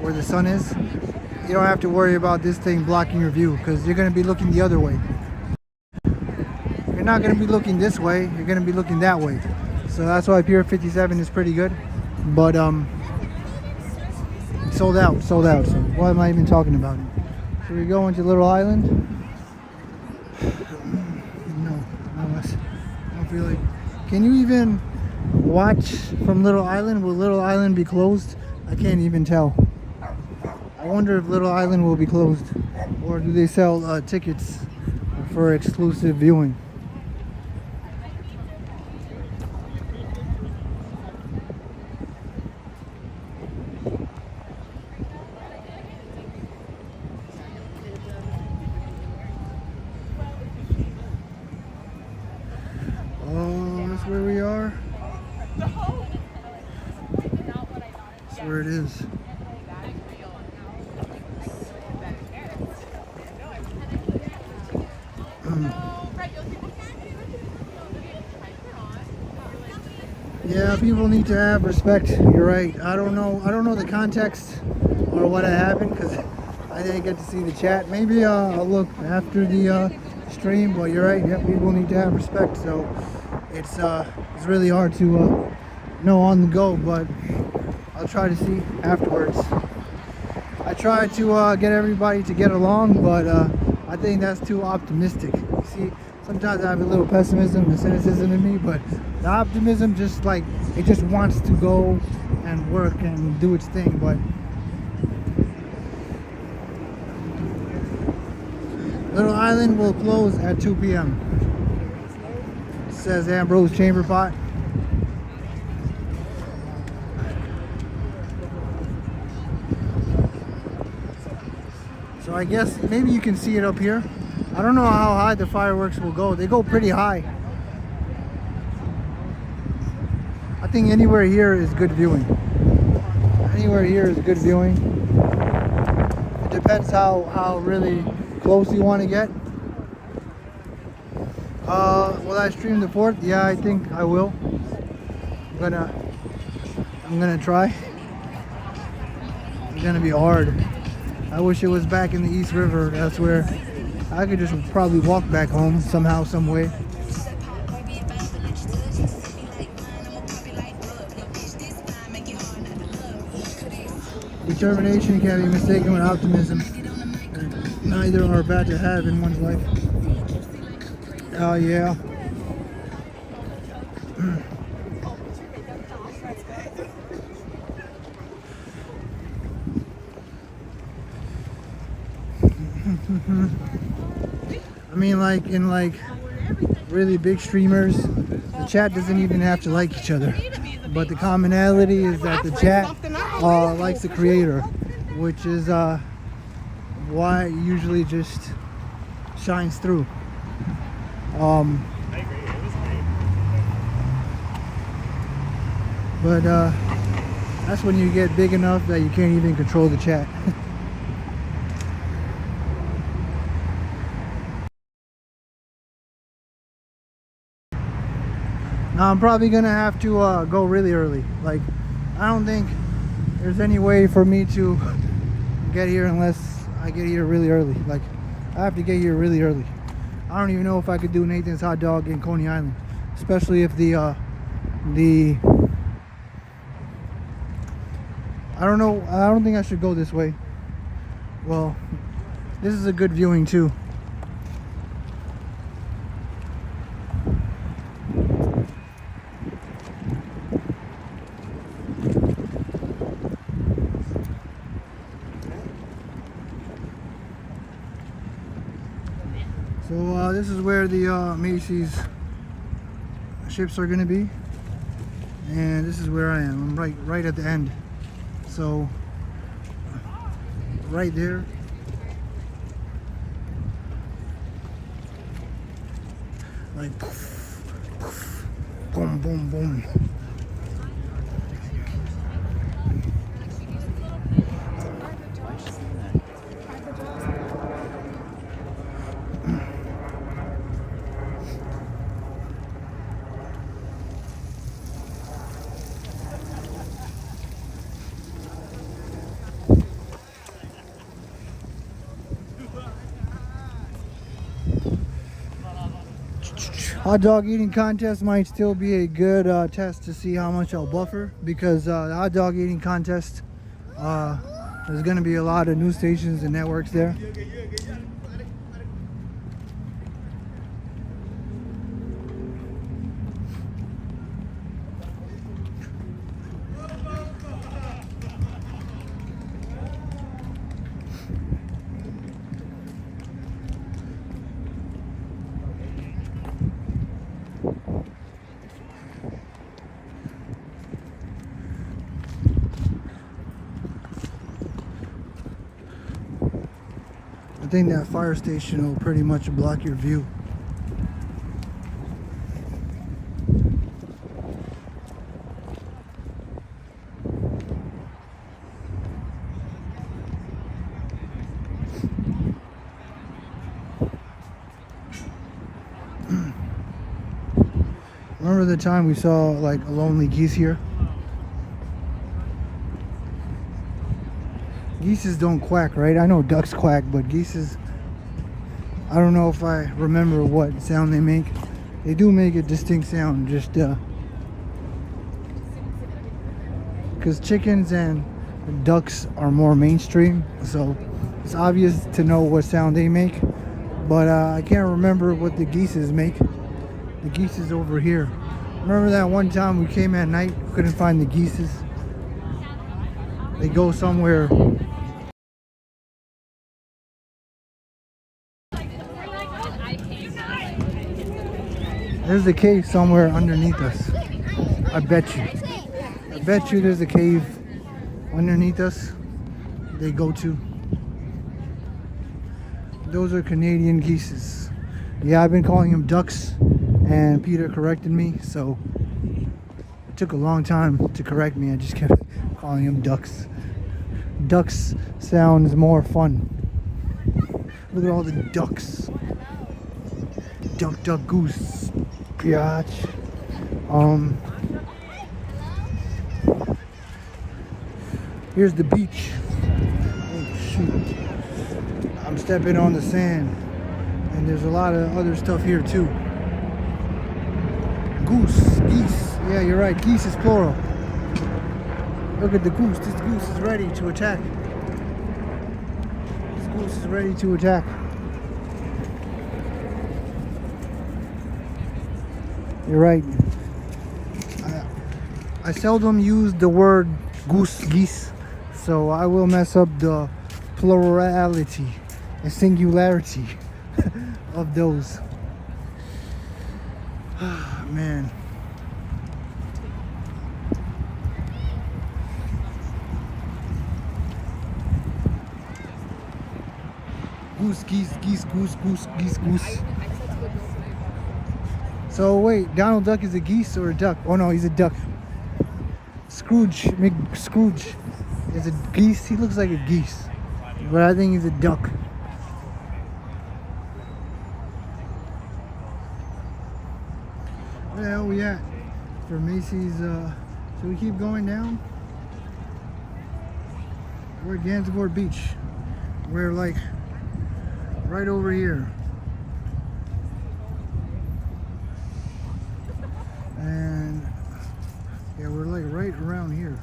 where the sun is, you don't have to worry about this thing blocking your view because you're going to be looking the other way. You're not going to be looking this way, you're going to be looking that way. So that's why Pier 57 is pretty good. But it's sold out. So why am I even talking about it? So we're going to Little Island. No, I don't feel like. Can you even watch from Little Island? Will Little Island be closed? I can't even tell. I wonder if Little Island will be closed, or do they sell tickets for exclusive viewing? Oh, that's where we are. That's where it is. Yeah, people need to have respect. You're right. I don't know the context or what happened because I didn't get to see the chat. Maybe I'll look after the stream. But you're right. Yeah, people need to have respect. So it's really hard to know on the go. But I'll try to see afterwards. I try to get everybody to get along, but I think that's too optimistic. You see, sometimes I have a little pessimism and cynicism in me, but the optimism just like, it just wants to go and work and do its thing. But Little Island will close at 2 p.m. Says Ambrose Chamber Pot. So I guess maybe you can see it up here. I don't know how high the fireworks will go. They go pretty high. I think anywhere here is good viewing. Anywhere here is good viewing. It depends how really close you want to get. Will I stream the 4th? Yeah, I think I will. I'm gonna try. It's gonna be hard. I wish it was back in the East River. That's where I could just probably walk back home somehow, some way. Determination can be mistaken with optimism. Neither are bad to have in one's life. Oh yeah. I mean, like in really big streamers, the chat doesn't even have to like each other, but the commonality is that the chat likes the creator, which is why it usually just shines through. But that's when you get big enough that you can't even control the chat. Now I'm probably gonna have to go really early. Like, I don't think there's any way for me to get here unless I get here really early. Like, I have to get here really early. I don't even know if I could do Nathan's hot dog in Coney Island, especially if I don't know. I don't think I should go this way. Well, this is a good viewing too. So this is where the Macy's ships are gonna be, and this is where I am. I'm right at the end. So right there. Like poof, poof, boom, boom, boom. Hot dog eating contest might still be a good test to see how much I'll buffer, because the hot dog eating contest, there's going to be a lot of news stations and networks there. I think that fire station will pretty much block your view. Remember the time we saw like a lonely geese here? Geeses don't quack, right? I know ducks quack, but geeses, I don't know if I remember what sound they make. They do make a distinct sound, just because chickens and ducks are more mainstream, so it's obvious to know what sound they make, but I can't remember what the geeses make. The geese is over here. Remember that one time we came at night, couldn't find the geeses? They go somewhere. There's a cave somewhere underneath us. I bet you. I bet you there's a cave underneath us they go to. those are Canadian geese. Yeah, I've been calling them ducks, and Peter corrected me, so it took a long time to correct me. I just kept calling them ducks. Ducks sounds more fun. Look at all the ducks. Duck, duck, goose. Biatch. Here's the beach. Oh shoot. I'm stepping on the sand. And there's a lot of other stuff here too. Goose, geese. Yeah, you're right. Geese is plural. Look at the goose. This goose is ready to attack. This goose is ready to attack. You're right. I seldom use the word goose, geese, so I will mess up the plurality and singularity of those. Man. Goose, geese, geese, goose, goose, geese, goose. So wait, Donald Duck is a geese or a duck? Oh no, he's a duck. Scrooge is a geese. He looks like a geese, but I think he's a duck. Where the hell we at? For Macy's, should we keep going down? We're at Gansevoort Beach. We're like right over here. And yeah, we're like right around here.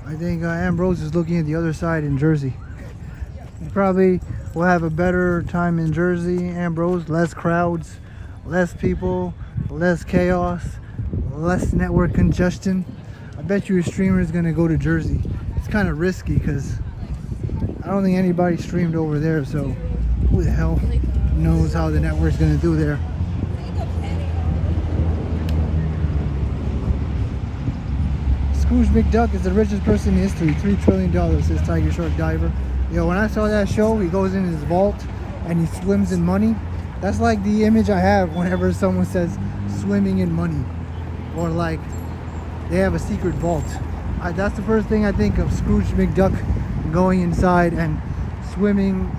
I think Ambrose is looking at the other side in Jersey. He probably will have a better time in Jersey, Ambrose. Less crowds, less people, less chaos, less network congestion. I bet you a streamer is going to go to Jersey. It's kind of risky because I don't think anybody streamed over there, so who the hell knows how the network's going to do there. Scrooge McDuck is the richest person in history. $3 trillion, says Tiger Shark Diver. Yo, when I saw that show, he goes in his vault and he swims in money. That's like the image I have whenever someone says swimming in money. Or like they have a secret vault. That's the first thing I think of, Scrooge McDuck going inside and swimming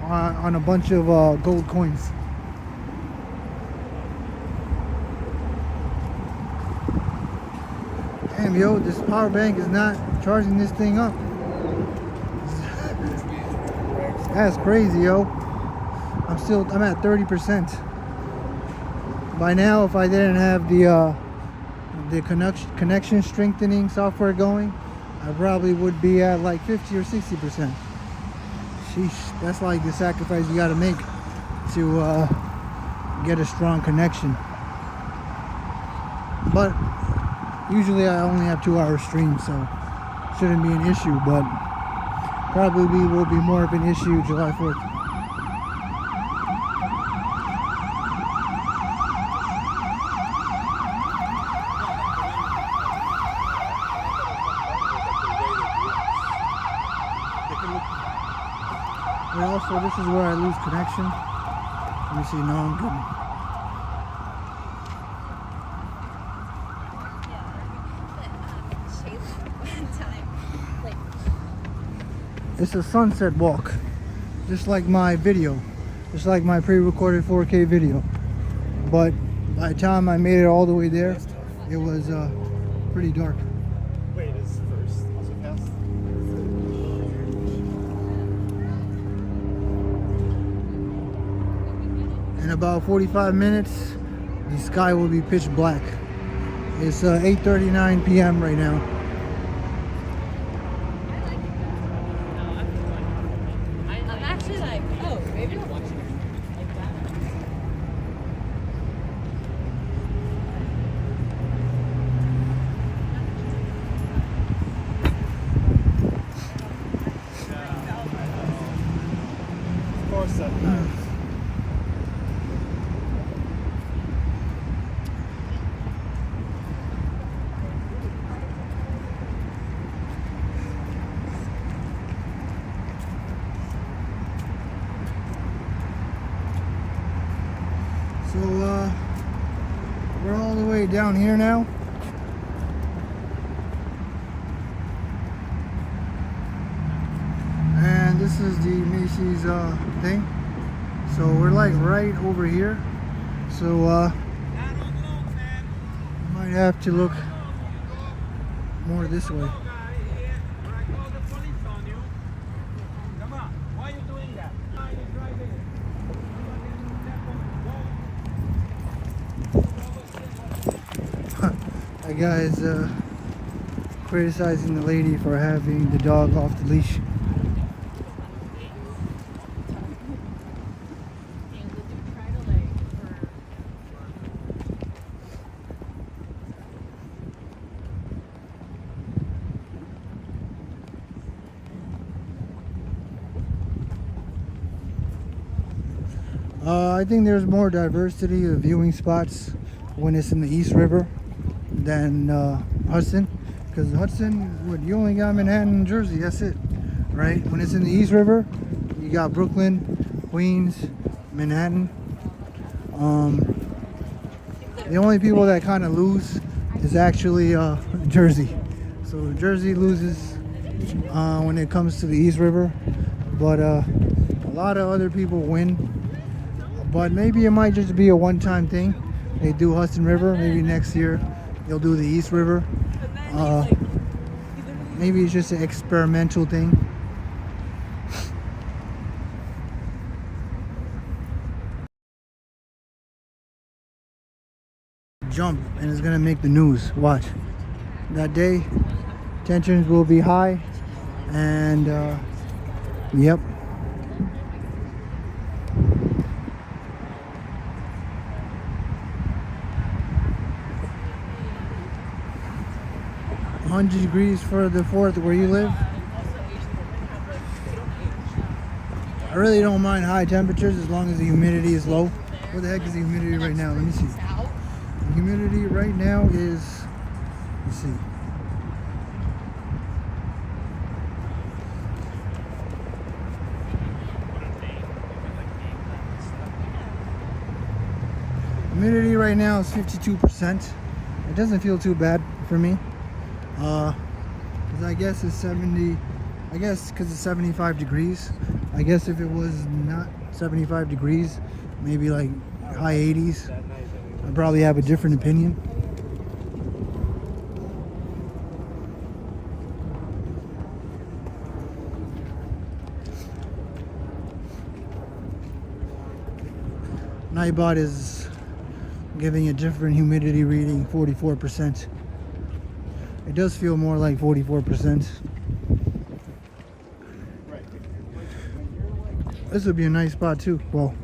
on a bunch of gold coins. Damn, yo, this power bank is not charging this thing up. That's crazy, yo. I'm at 30%. By now, if I didn't have the connection strengthening software going, I probably would be at like 50 or 60%. Sheesh, that's like the sacrifice you gotta make to get a strong connection. But usually I only have 2-hour streams, so shouldn't be an issue, but probably will be more of an issue July 4th. And also, this is where I lose connection. Let me see, no, I'm good. It's a sunset walk, just like my video, just like my pre-recorded 4K video. But by the time I made it all the way there, it was pretty dark. Wait, is first also fast? In about 45 minutes, the sky will be pitch black. It's 8:39 p.m. right now. I'm actually like, oh, maybe not watching it. Like that. Of course that. down here now. And this is the Macy's thing. So we're like right over here. So might have to look more this way. That guy's criticizing the lady for having the dog off the leash. I think there's more diversity of viewing spots when it's in the East River than Hudson, because Hudson, you only got Manhattan and Jersey, that's it, right? When it's in the East River, you got Brooklyn, Queens, Manhattan. The only people that kind of lose is actually Jersey. So Jersey loses when it comes to the East River, but a lot of other people win. But maybe it might just be a one-time thing. They do Hudson River, maybe next year they'll do the East River. Maybe it's just an experimental thing. Jump, and it's gonna make the news. Watch. That day, tensions will be high, and yep. $100 for the 4th where you live. I really don't mind high temperatures as long as the humidity is low. What the heck is the humidity right now? Let me see. The humidity right now is, let's see. Humidity right now is 52%. It doesn't feel too bad for me. Cause I guess it's 70, I guess cause it's 75 degrees. I guess if it was not 75 degrees, maybe like high 80s, I'd probably have a different opinion. Nightbot is giving a different humidity reading, 44%. It does feel more like 44%. This would be a nice spot too. Well,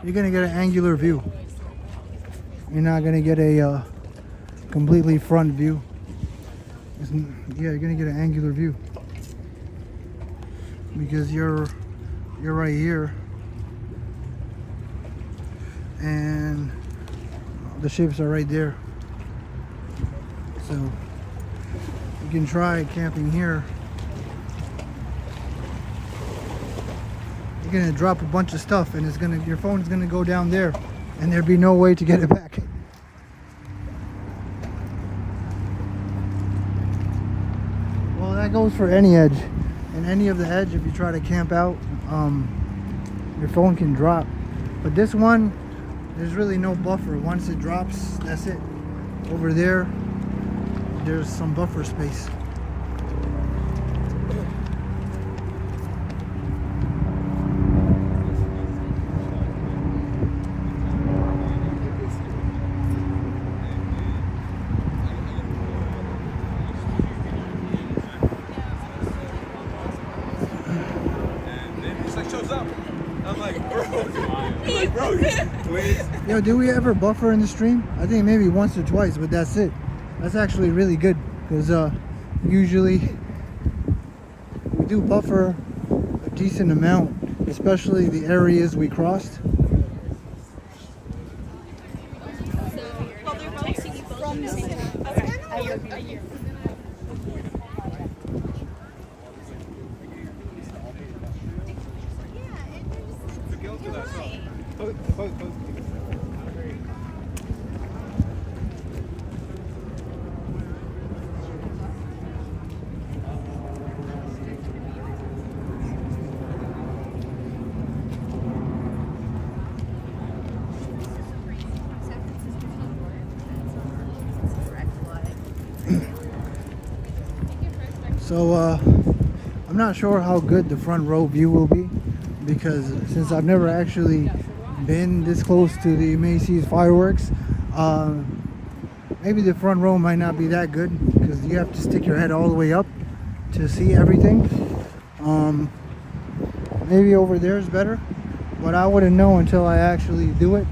you're gonna get an angular view. You're not gonna get a completely front view. Yeah, you're gonna get an angular view because you're right here, and the ships are right there. So you can try camping here. You're gonna drop a bunch of stuff, and it's gonna, your phone is gonna go down there, and there'd be no way to get it back. Well, that goes for any edge. And any of the edge, if you try to camp out, your phone can drop. But this one, there's really no buffer. Once it drops, that's it. Over there, there's some buffer space. Yo, did we ever buffer in the stream? I think maybe once or twice, but that's it. That's actually really good because usually we do buffer a decent amount, especially the areas we crossed. So I'm not sure how good the front row view will be, because since I've never actually been this close to the Macy's fireworks, maybe the front row might not be that good, because you have to stick your head all the way up to see everything. Maybe over there is better, but I wouldn't know until I actually do it.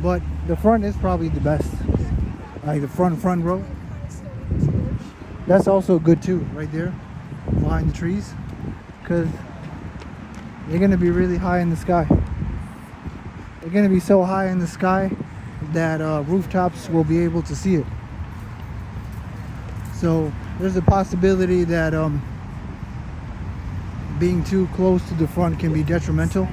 But the front is probably the best, like the front row. That's also good too, right there behind the trees, because they're gonna be really high in the sky. They're gonna be so high in the sky that rooftops will be able to see it. So there's a possibility that being too close to the front can be detrimental.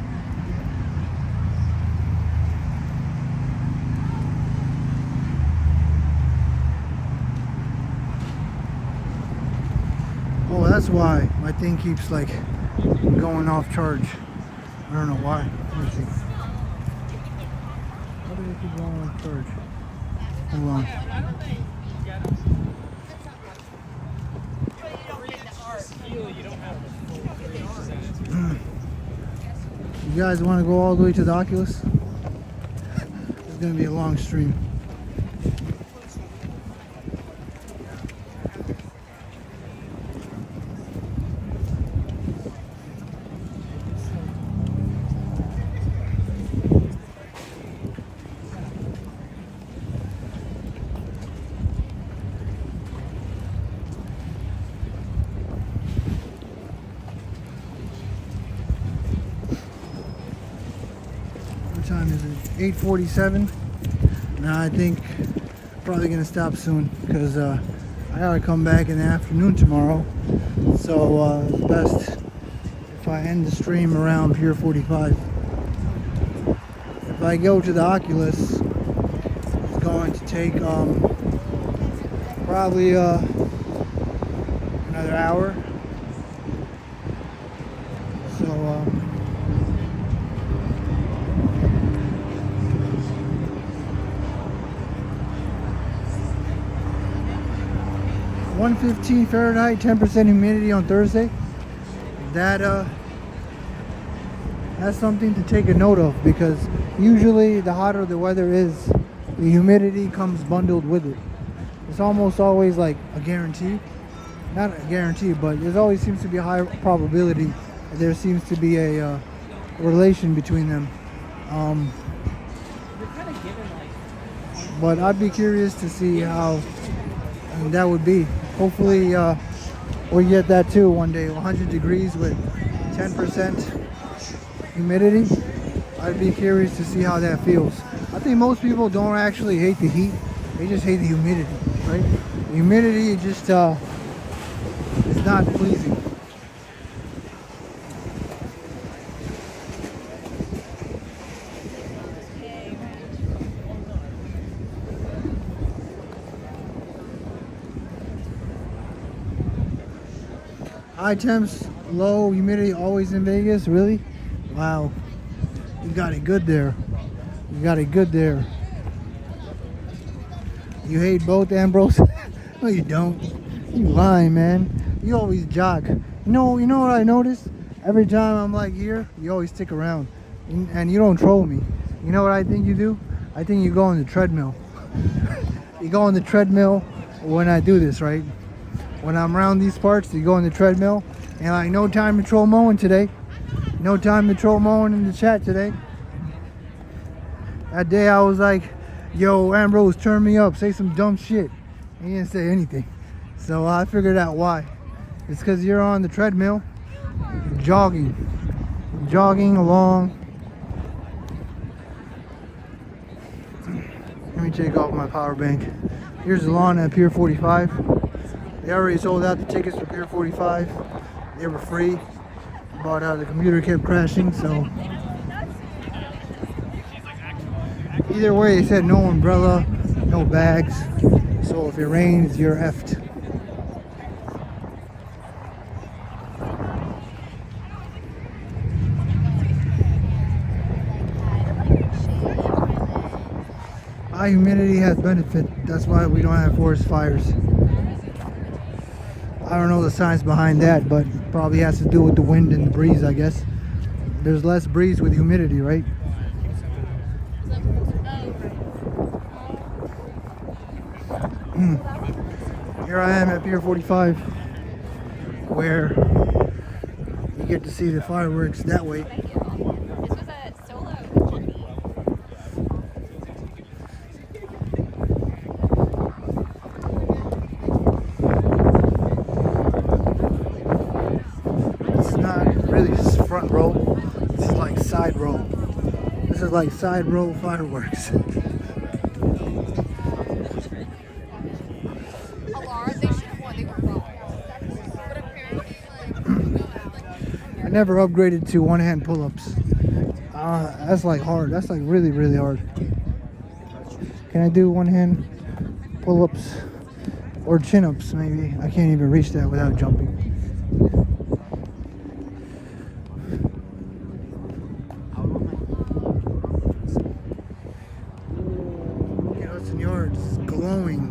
Oh, that's why my thing keeps like going off charge. I don't know why. Let me see. How do they keep going off charge? Hold on. You guys want to go all the way to the Oculus? It's going to be a long stream. What time is it? 8:47. Now I think probably gonna stop soon, because I gotta come back in the afternoon tomorrow. So it's best if I end the stream around Pier 45. If I go to the Oculus, it's going to take probably another hour. So 115 Fahrenheit, 10% humidity on Thursday. That's something to take a note of, because usually the hotter the weather is, the humidity comes bundled with it. It's almost always like a guarantee. Not a guarantee, but there always seems to be a high probability that there seems to be a relation between them. But I'd be curious to see how that would be. Hopefully we get that too one day. 100 degrees with 10% humidity. I'd be curious to see how that feels. I think most people don't actually hate the heat. They just hate the humidity, right? The humidity just is not pleasing. High temps, low humidity, always in Vegas, really? Wow, you got it good there. You got it good there. You hate both, Ambrose? No, you don't. You lying, man. You always jog. You know what I noticed? Every time I'm like here, you always stick around, and you don't troll me. You know what I think you do? I think you go on the treadmill. You go on the treadmill when I do this, right? When I'm around these parts, you go on the treadmill, and like, no time to troll mowing today. No time to troll mowing in the chat today. That day I was like, yo, Ambrose, turn me up, say some dumb shit. He didn't say anything. So I figured out why. It's because you're on the treadmill, jogging along. Let me take off my power bank. Here's the lawn at Pier 45. They already sold out the tickets for Pier 45. They were free, but the computer kept crashing, so either way, they said no umbrella, no bags, so if it rains, you're effed. high humidity has benefit. That's why we don't have forest fires. I don't know the science behind that, but probably has to do with the wind and the breeze, I guess. There's less breeze with humidity, right? Here I am at Pier 45, where you get to see the fireworks that way. This was a solo. It's not really front row, this is like side row. This is like side row fireworks. I never upgraded to one-hand pull-ups. That's like hard. That's like really, really hard. Can I do one-hand pull-ups or chin-ups? Maybe I can't even reach that without jumping. You know, senor, it's glowing.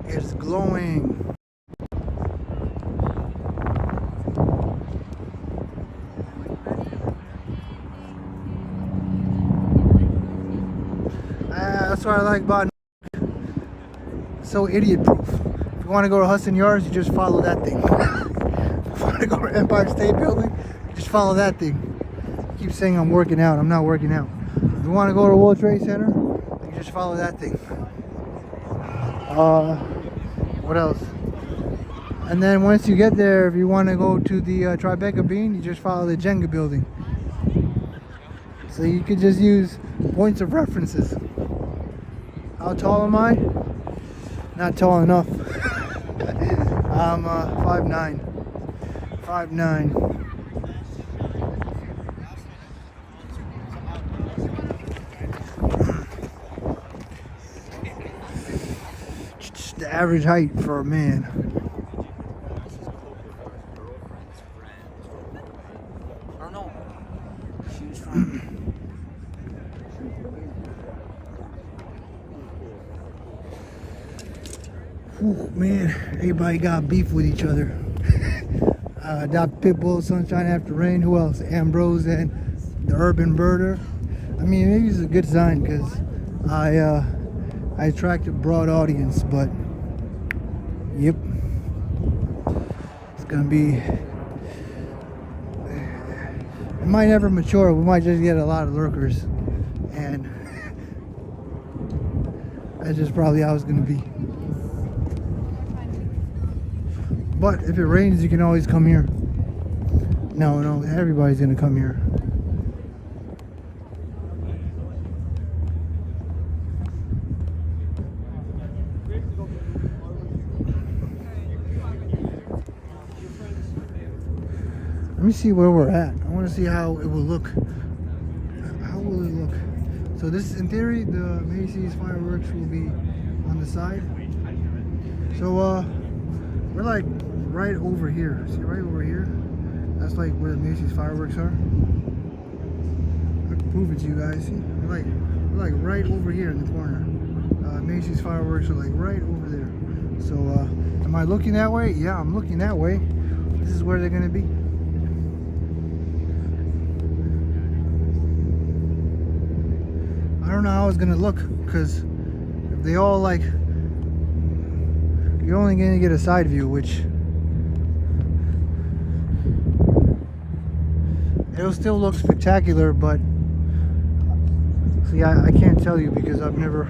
It's glowing. That's what I like about so idiot proof. If you want to go to Hudson Yards, you just follow that thing. If you want to go to Empire State Building, just follow that thing. I keep saying I'm working out. I'm not working out. If you want to go to World Trade Center, you just follow that thing. What else? And then once you get there, if you want to go to the Tribeca Bean, you just follow the Jenga building. So you could just use points of references. How tall am I? Not tall enough. I'm 5'9". 5'9". Just the average height for a man. I don't know. Shoes from. Ooh, man, everybody got beef with each other. Dr. Pitbull, Sunshine After Rain, who else? Ambrose and the Urban Birder. I mean, maybe it's a good sign because I attract a broad audience, but yep, it's gonna be. It might never mature. We might just get a lot of lurkers, and that's just probably how it's gonna be. But if it rains, you can always come here. No, everybody's gonna come here. Let me see where we're at. I want to see how it will look. How will it look? So this, in theory, the Macy's fireworks will be on the side. So we're like right over here. See, right over here? That's like where the Macy's fireworks are. I can prove it to you guys. See? We're like right over here in the corner. Macy's fireworks are like right over there. So am I looking that way? Yeah, I'm looking that way. This is where they're gonna be. I don't know how it's gonna look, because if they all like, you're only gonna get a side view, which it'll still look spectacular, but see, I can't tell you because I've never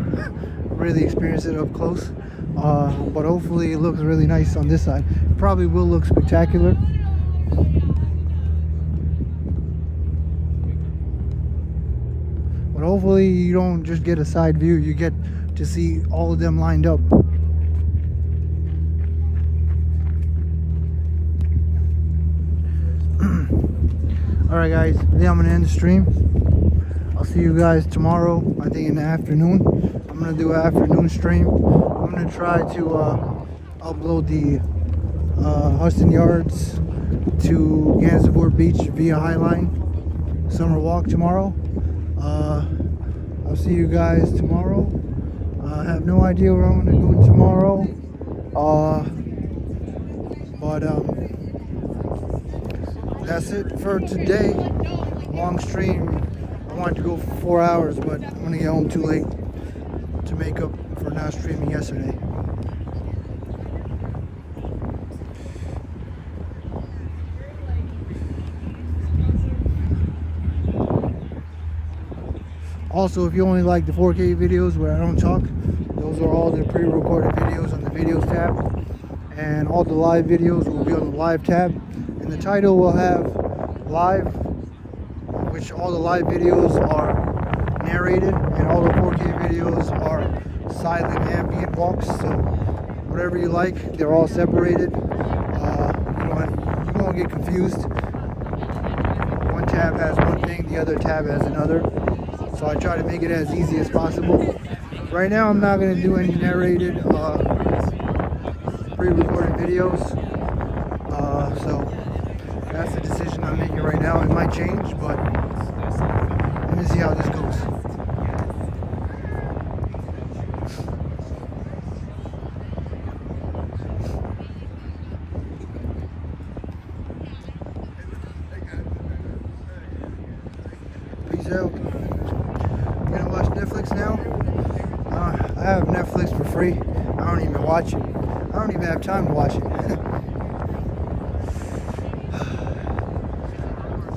really experienced it up close. But hopefully it looks really nice on this side. It probably will look spectacular. But hopefully you don't just get a side view, you get to see all of them lined up. Alright guys, I think I'm gonna end the stream. I'll see you guys tomorrow, I think in the afternoon. I'm gonna do an afternoon stream. I'm gonna try to upload the Hudson Yards to Gansevoort Beach via Highline Summer Walk tomorrow. I'll see you guys tomorrow. I have no idea where I'm gonna go tomorrow. But that's it for today. Long stream. I wanted to go for 4 hours, but I'm gonna get home too late to make up for not streaming yesterday. Also, if you only like the 4K videos where I don't talk, those are all the pre-recorded videos on the videos tab. And all the live videos will be on the live tab. And the title will have live, which all the live videos are narrated, and all the 4K videos are silent ambient walks. So whatever you like, they're all separated. You won't get confused. One tab has one thing, the other tab has another. So I try to make it as easy as possible. Right now I'm not going to do any narrated pre-recorded videos. So that's the decision I'm making right now. It might change, but let me see how this goes. Peace out. Gonna watch Netflix now. I have Netflix for free. I don't even watch it. I don't even have time to watch it.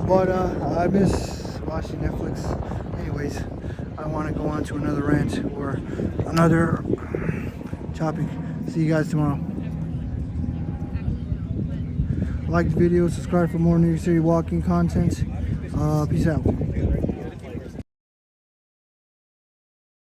But I miss watching Netflix. Anyways, I want to go on to another rant or another topic. See you guys tomorrow. Like the video, subscribe for more New York City walking content. Peace out.